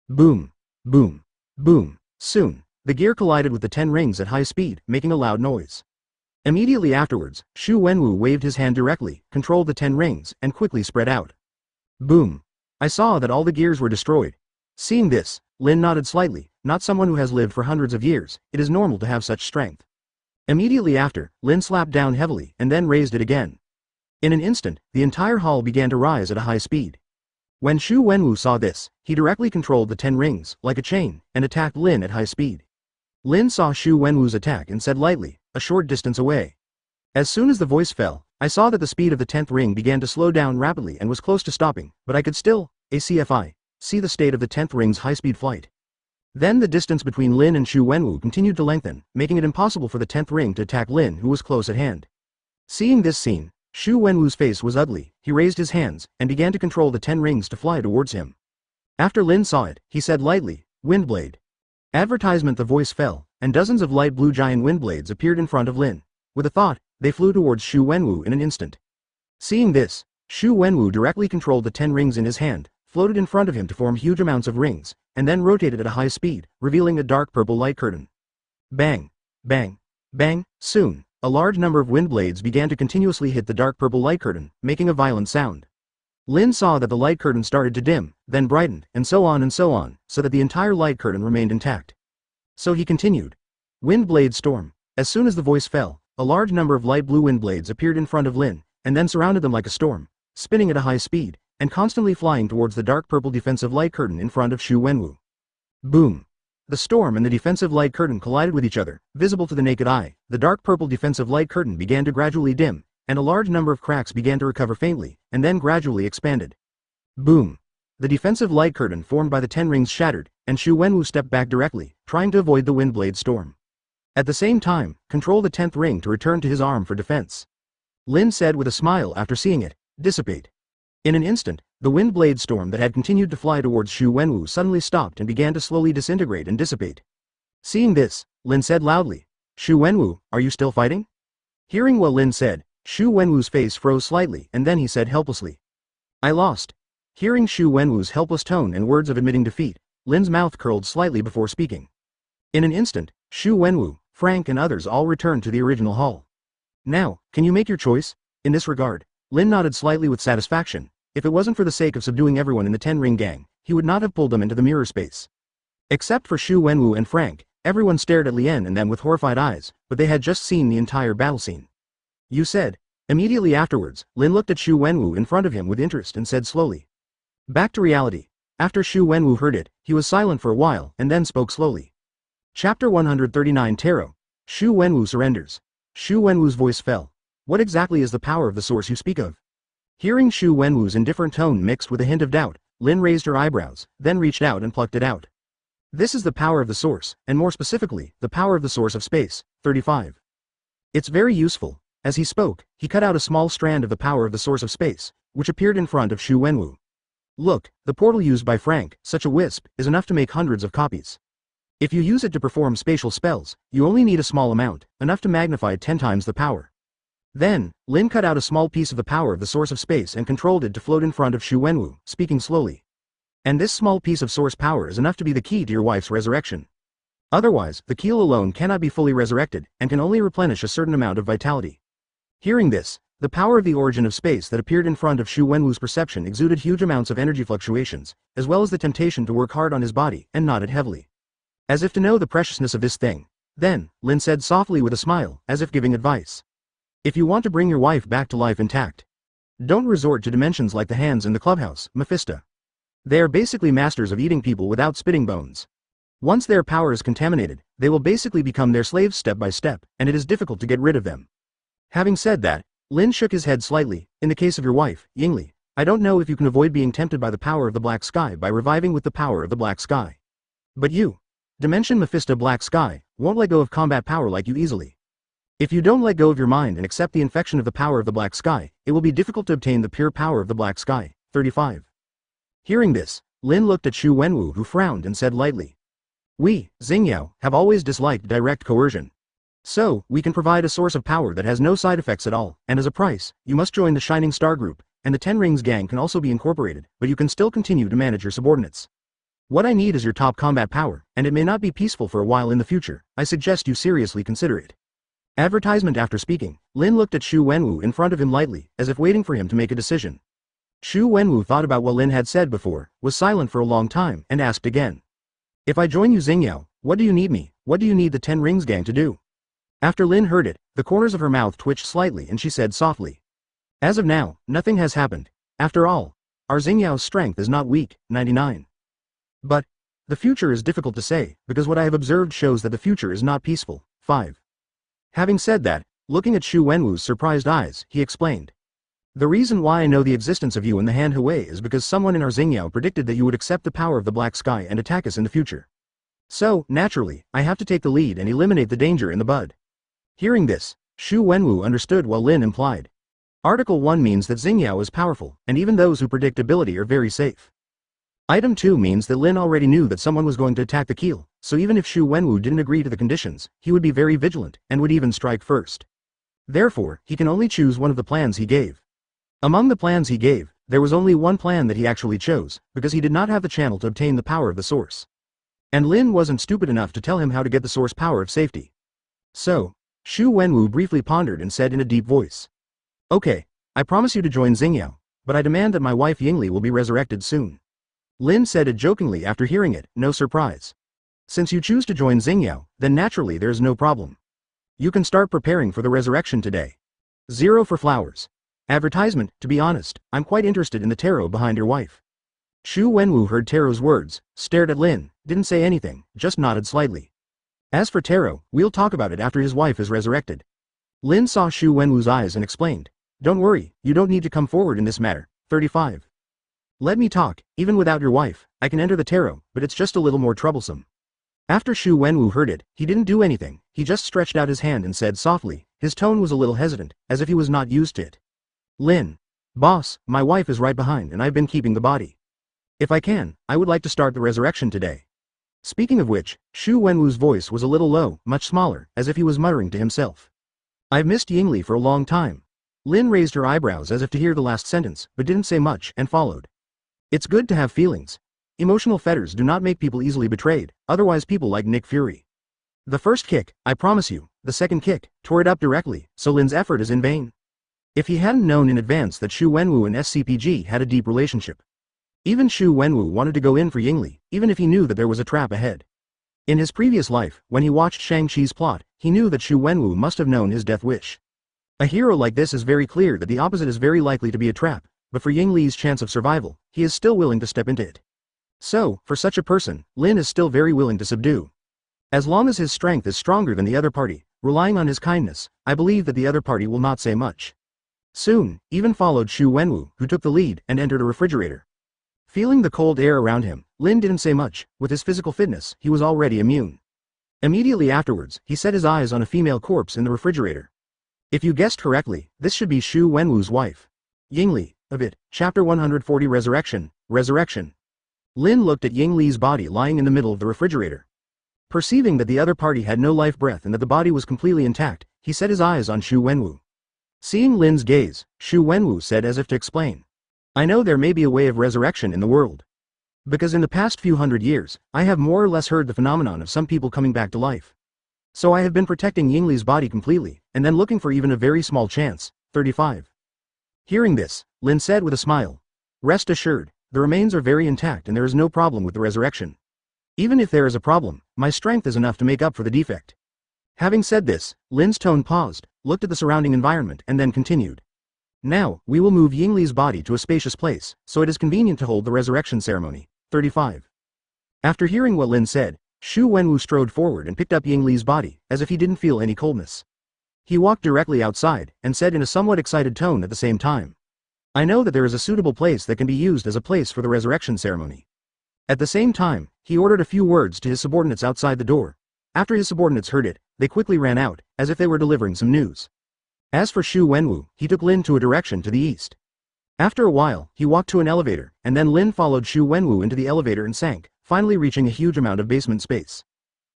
Boom. Boom. Boom. Soon, the gear collided with the 10 rings at high speed, making a loud noise. Immediately afterwards, Xu Wenwu waved his hand directly, controlled the 10 rings, and quickly spread out. Boom. I saw that all the gears were destroyed. Seeing this, Lin nodded slightly. Not someone who has lived for hundreds of years, it is normal to have such strength. Immediately after, Lin slapped down heavily, and then raised it again. In an instant, the entire hall began to rise at a high speed. When Xu Wenwu saw this, he directly controlled the 10 rings, like a chain, and attacked Lin at high speed. Lin saw Xu Wenwu's attack and said lightly, a short distance away. As soon as the voice fell, I saw that the speed of the 10th ring began to slow down rapidly and was close to stopping, but I could still, ACFI, see the state of the 10th ring's high-speed flight. Then the distance between Lin and Xu Wenwu continued to lengthen, making it impossible for the 10th ring to attack Lin, who was close at hand. Seeing this scene, Xu Wenwu's face was ugly. He raised his hands, and began to control the 10 rings to fly towards him. After Lin saw it, he said lightly, Windblade. Advertisement the voice fell, and dozens of light blue giant windblades appeared in front of Lin. With a thought, they flew towards Xu Wenwu in an instant. Seeing this, Xu Wenwu directly controlled the 10 rings in his hand, floated in front of him to form huge amounts of rings, and then rotated at a high speed, revealing a dark purple light curtain. Bang! Bang! Bang! Soon, a large number of wind blades began to continuously hit the dark purple light curtain, making a violent sound. Lin saw that the light curtain started to dim, then brightened, and so on, so that the entire light curtain remained intact. So he continued. Wind blade storm. As soon as the voice fell, a large number of light blue wind blades appeared in front of Lin, and then surrounded them like a storm, spinning at a high speed, and constantly flying towards the dark purple defensive light curtain in front of Xu Wenwu. Boom! The storm and the defensive light curtain collided with each other, visible to the naked eye. The dark purple defensive light curtain began to gradually dim, and a large number of cracks began to recover faintly, and then gradually expanded. Boom! The defensive light curtain formed by the 10 rings shattered, and Xu Wenwu stepped back directly, trying to avoid the wind blade storm. At the same time, control the 10th ring to return to his arm for defense. Lin said with a smile after seeing it dissipate. In an instant, the wind blade storm that had continued to fly towards Xu Wenwu suddenly stopped and began to slowly disintegrate and dissipate. Seeing this, Lin said loudly, "Xu Wenwu, are you still fighting?" Hearing what Lin said, Xu Wenwu's face froze slightly, and then he said helplessly, "I lost." Hearing Xu Wenwu's helpless tone and words of admitting defeat, Lin's mouth curled slightly before speaking. In an instant, Xu Wenwu, Frank and others all returned to the original hall. "Now, can you make your choice?" In this regard, Lin nodded slightly with satisfaction. If it wasn't for the sake of subduing everyone in the 10-ring gang, he would not have pulled them into the mirror space. Except for Xu Wenwu and Frank, everyone stared at Lien and them with horrified eyes, but they had just seen the entire battle scene. "You said." Immediately afterwards, Lin looked at Xu Wenwu in front of him with interest and said slowly. Back to reality. After Xu Wenwu heard it, he was silent for a while and then spoke slowly. Chapter 139 Tarot. Xu Wenwu surrenders. Xu Wenwu's voice fell. "What exactly is the power of the source you speak of?" Hearing Xu Wenwu's indifferent tone mixed with a hint of doubt, Lin raised her eyebrows, then reached out and plucked it out. "This is the power of the source, and more specifically, the power of the source of space, 35. It's very useful." As he spoke, he cut out a small strand of the power of the source of space, which appeared in front of Xu Wenwu. "Look, the portal used by Frank, such a wisp, is enough to make hundreds of copies. If you use it to perform spatial spells, you only need a small amount, enough to magnify 10 times the power." Then, Lin cut out a small piece of the power of the source of space and controlled it to float in front of Xu Wenwu, speaking slowly. "And this small piece of source power is enough to be the key to your wife's resurrection. Otherwise, the keel alone cannot be fully resurrected, and can only replenish a certain amount of vitality." Hearing this, the power of the origin of space that appeared in front of Xu Wenwu's perception exuded huge amounts of energy fluctuations, as well as the temptation to work hard on his body, and nodded heavily. As if to know the preciousness of this thing. Then, Lin said softly with a smile, as if giving advice. "If you want to bring your wife back to life intact, don't resort to dimensions like the hands in the clubhouse, Mephisto. They are basically masters of eating people without spitting bones. Once their power is contaminated, they will basically become their slaves step by step, and it is difficult to get rid of them." Having said that, Lin shook his head slightly. "In the case of your wife, Yingli, I don't know if you can avoid being tempted by the power of the black sky by reviving with the power of the black sky. But you, Dimension Mephisto Black Sky, won't let go of combat power like you easily. If you don't let go of your mind and accept the infection of the power of the black sky, it will be difficult to obtain the pure power of the black sky, 35. Hearing this, Lin looked at Xu Wenwu who frowned and said lightly. "We, Xingyao, have always disliked direct coercion. So, we can provide a source of power that has no side effects at all, and as a price, you must join the Shining Star Group, and the 10 Rings gang can also be incorporated, but you can still continue to manage your subordinates. What I need is your top combat power, and it may not be peaceful for a while in the future. I suggest you seriously consider it." Advertisement. After speaking, Lin looked at Xu Wenwu in front of him lightly, as if waiting for him to make a decision. Xu Wenwu thought about what Lin had said before, was silent for a long time, and asked again. "If I join you, Xingyao, what do you need me? What do you need the 10 Rings gang to do?" After Lin heard it, the corners of her mouth twitched slightly and she said softly. "As of now, nothing has happened. After all, our Xingyao's strength is not weak, 99. But, the future is difficult to say, because what I have observed shows that the future is not peaceful, 5. Having said that, looking at Xu Wenwu's surprised eyes, he explained. "The reason why I know the existence of you in the Han Hui is because someone in our Xingyao predicted that you would accept the power of the black sky and attack us in the future. So, naturally, I have to take the lead and eliminate the danger in the bud." Hearing this, Xu Wenwu understood what Lin implied. Article 1 means that Xingyao is powerful, and even those who predict ability are very safe. Item 2 means that Lin already knew that someone was going to attack the keel, so even if Xu Wenwu didn't agree to the conditions, he would be very vigilant, and would even strike first. Therefore, he can only choose one of the plans he gave. Among the plans he gave, there was only one plan that he actually chose, because he did not have the channel to obtain the power of the source. And Lin wasn't stupid enough to tell him how to get the source power of safety. So, Xu Wenwu briefly pondered and said in a deep voice. "Okay, I promise you to join Xingyao, but I demand that my wife Yingli will be resurrected soon." Lin said it jokingly after hearing it, no surprise. "Since you choose to join Xingyao, then naturally there is no problem. You can start preparing for the resurrection today. 0 for flowers. Advertisement, to be honest, I'm quite interested in the tarot behind your wife. Xu Wenwu heard Tarot's words, stared at Lin, didn't say anything, just nodded slightly. As for Tarot, we'll talk about it after his wife is resurrected. Lin saw Xu Wenwu's eyes and explained. Don't worry, you don't need to come forward in this matter. 35. Let me talk, even without your wife, I can enter the tarot, but it's just a little more troublesome. After Xu Wenwu heard it, he didn't do anything, he just stretched out his hand and said softly, his tone was a little hesitant, as if he was not used to it. Lin. Boss, my wife is right behind and I've been keeping the body. If I can, I would like to start the resurrection today. Speaking of which, Xu Wenwu's voice was a little low, much smaller, as if he was muttering to himself. I've missed Yingli for a long time. Lin raised her eyebrows as if to hear the last sentence, but didn't say much, and followed. It's good to have feelings. Emotional fetters do not make people easily betrayed, otherwise people like Nick Fury. The first kick, I promise you, the second kick, tore it up directly, so Lin's effort is in vain. If he hadn't known in advance that Xu Wenwu and SCPG had a deep relationship. Even Xu Wenwu wanted to go in for Yingli, even if he knew that there was a trap ahead. In his previous life, when he watched Shang-Chi's plot, he knew that Xu Wenwu must have known his death wish. A hero like this is very clear that the opposite is very likely to be a trap, but for Yingli's chance of survival, he is still willing to step into it. So, for such a person, Lin is still very willing to subdue. As long as his strength is stronger than the other party, relying on his kindness, I believe that the other party will not say much. Soon, even followed Xu Wenwu, who took the lead and entered a refrigerator. Feeling the cold air around him, Lin didn't say much, with his physical fitness, he was already immune. Immediately afterwards, he set his eyes on a female corpse in the refrigerator. If you guessed correctly, this should be Xu Wenwu's wife. Yingli, of it, Chapter 140 Resurrection. Lin looked at Yingli's body lying in the middle of the refrigerator. Perceiving that the other party had no life breath and that the body was completely intact, he set his eyes on Xu Wenwu. Seeing Lin's gaze, Xu Wenwu said as if to explain. I know there may be a way of resurrection in the world. Because in the past few hundred years, I have more or less heard the phenomenon of some people coming back to life. So I have been protecting Yingli's body completely, and then looking for even a very small chance. 35. Hearing this, Lin said with a smile. Rest assured, the remains are very intact and there is no problem with the resurrection. Even if there is a problem, my strength is enough to make up for the defect. Having said this, Lin's tone paused, looked at the surrounding environment and then continued. Now, we will move Yingli's body to a spacious place, so it is convenient to hold the resurrection ceremony. 35. After hearing what Lin said, Xu Wenwu strode forward and picked up Yingli's body, as if he didn't feel any coldness. He walked directly outside, and said in a somewhat excited tone at the same time. I know that there is a suitable place that can be used as a place for the resurrection ceremony. At the same time, he ordered a few words to his subordinates outside the door. After his subordinates heard it, they quickly ran out, as if they were delivering some news. As for Xu Wenwu, he took Lin to a direction to the east. After a while, he walked to an elevator, and then Lin followed Xu Wenwu into the elevator and sank, finally reaching a huge amount of basement space.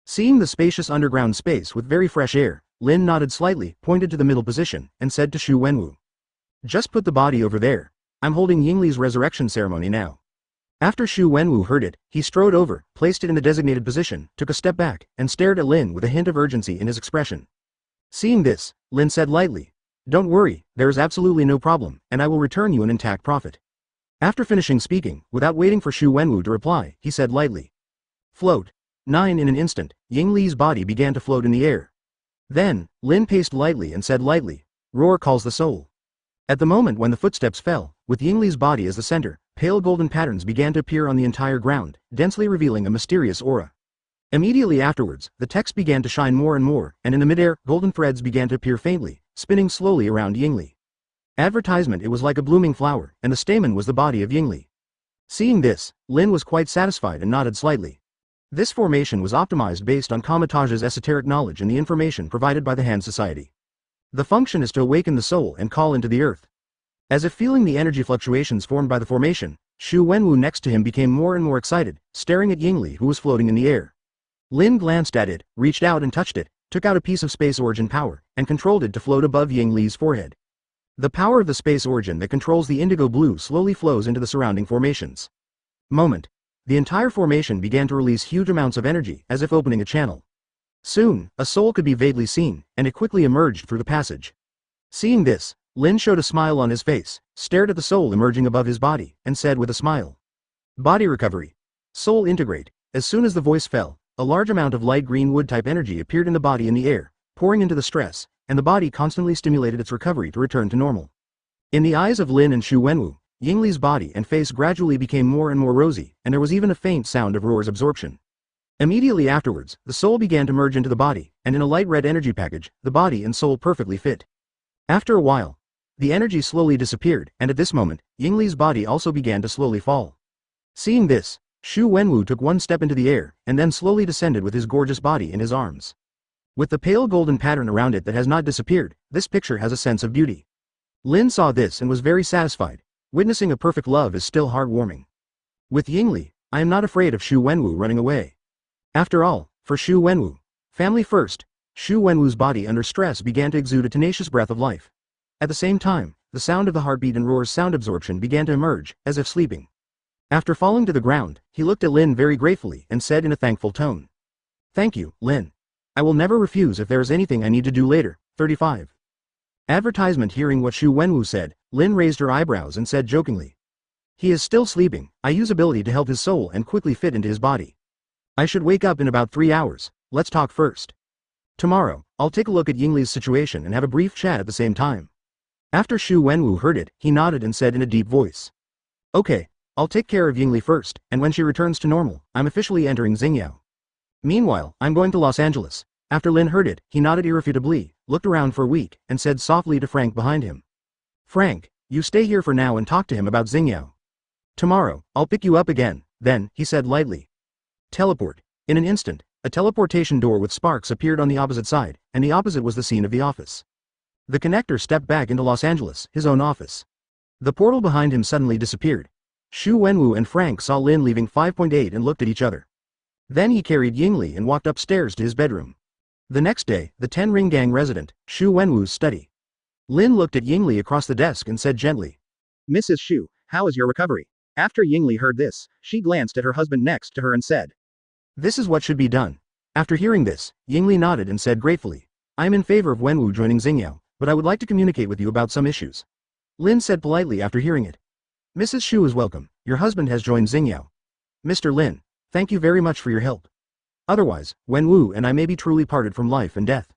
Seeing the spacious underground space with very fresh air, Lin nodded slightly, pointed to the middle position, and said to Xu Wenwu. Just put the body over there. I'm holding Yingli's resurrection ceremony now. After Xu Wenwu heard it, he strode over, placed it in the designated position, took a step back, and stared at Lin with a hint of urgency in his expression. Seeing this, Lin said lightly, Don't worry, there is absolutely no problem, and I will return you an intact profit. After finishing speaking, without waiting for Xu Wenwu to reply, he said lightly. Float. 9 In an instant, Yingli's body began to float in the air. Then, Lin paced lightly and said lightly, Roar calls the soul. At the moment when the footsteps fell, with Yingli's body as the center, pale golden patterns began to appear on the entire ground, densely revealing a mysterious aura. Immediately afterwards, the text began to shine more and more, and in the midair, golden threads began to appear faintly, spinning slowly around Yingli. Advertisement It was like a blooming flower, and the stamen was the body of Yingli. Seeing this, Lin was quite satisfied and nodded slightly. This formation was optimized based on Kamitage's esoteric knowledge and the information provided by the Han Society. The function is to awaken the soul and call into the earth. As if feeling the energy fluctuations formed by the formation, Xu Wenwu next to him became more and more excited, staring at Yingli who was floating in the air. Lin glanced at it, reached out and touched it, took out a piece of space origin power, and controlled it to float above Yingli's forehead. The power of the space origin that controls the indigo blue slowly flows into the surrounding formations. Moment. The entire formation began to release huge amounts of energy, as if opening a channel. Soon, a soul could be vaguely seen, and it quickly emerged through the passage. Seeing this, Lin showed a smile on his face, stared at the soul emerging above his body, and said with a smile. Body recovery. Soul integrate. As soon as the voice fell, a large amount of light green wood-type energy appeared in the body in the air, pouring into the stress, and the body constantly stimulated its recovery to return to normal. In the eyes of Lin and Xu Wenwu, Yingli's body and face gradually became more and more rosy, and there was even a faint sound of Roar's absorption. Immediately afterwards, the soul began to merge into the body, and in a light red energy package, the body and soul perfectly fit. After a while, the energy slowly disappeared, and at this moment, Yingli's body also began to slowly fall. Seeing this, Xu Wenwu took one step into the air, and then slowly descended with his gorgeous body in his arms. With the pale golden pattern around it that has not disappeared, this picture has a sense of beauty. Lin saw this and was very satisfied. Witnessing a perfect love is still heartwarming. With Yingli, I am not afraid of Xu Wenwu running away. After all, for Xu Wenwu, family first, Xu Wenwu's body under stress began to exude a tenacious breath of life. At the same time, the sound of the heartbeat and Roar's sound absorption began to emerge, as if sleeping. After falling to the ground, he looked at Lin very gratefully and said in a thankful tone. Thank you, Lin. I will never refuse if there is anything I need to do later. 35. Advertisement. Hearing what Xu Wenwu said, Lin raised her eyebrows and said jokingly. He is still sleeping. I use ability to help his soul and quickly fit into his body. I should wake up in about 3 hours. Let's talk first. Tomorrow, I'll take a look at Yingli's situation and have a brief chat at the same time. After Xu Wenwu heard it, he nodded and said in a deep voice. Okay, I'll take care of Yingli first, and when she returns to normal, I'm officially entering Xingyao. Meanwhile, I'm going to Los Angeles. After Lin heard it, he nodded irrefutably, looked around for a week, and said softly to Frank behind him. Frank, you stay here for now and talk to him about Xingyao. Tomorrow, I'll pick you up again, then, he said lightly. Teleport. In an instant, a teleportation door with sparks appeared on the opposite side, and the opposite was the scene of the office. The connector stepped back into Los Angeles, his own office. The portal behind him suddenly disappeared. Xu Wenwu and Frank saw Lin leaving 5.8 and looked at each other. Then he carried Yingli and walked upstairs to his bedroom. The next day, the Ten Ring Gang resident, Xu Wenwu's study. Lin looked at Yingli across the desk and said gently. Mrs. Xu, how is your recovery? After Yingli heard this, she glanced at her husband next to her and said. This is what should be done. After hearing this, Yingli nodded and said gratefully. I am in favor of Wenwu joining Xingyao, but I would like to communicate with you about some issues. Lin said politely after hearing it. Mrs. Xu is welcome. Your husband has joined Xingyao. Mr. Lin, thank you very much for your help. Otherwise, Wenwu and I may be truly parted from life and death.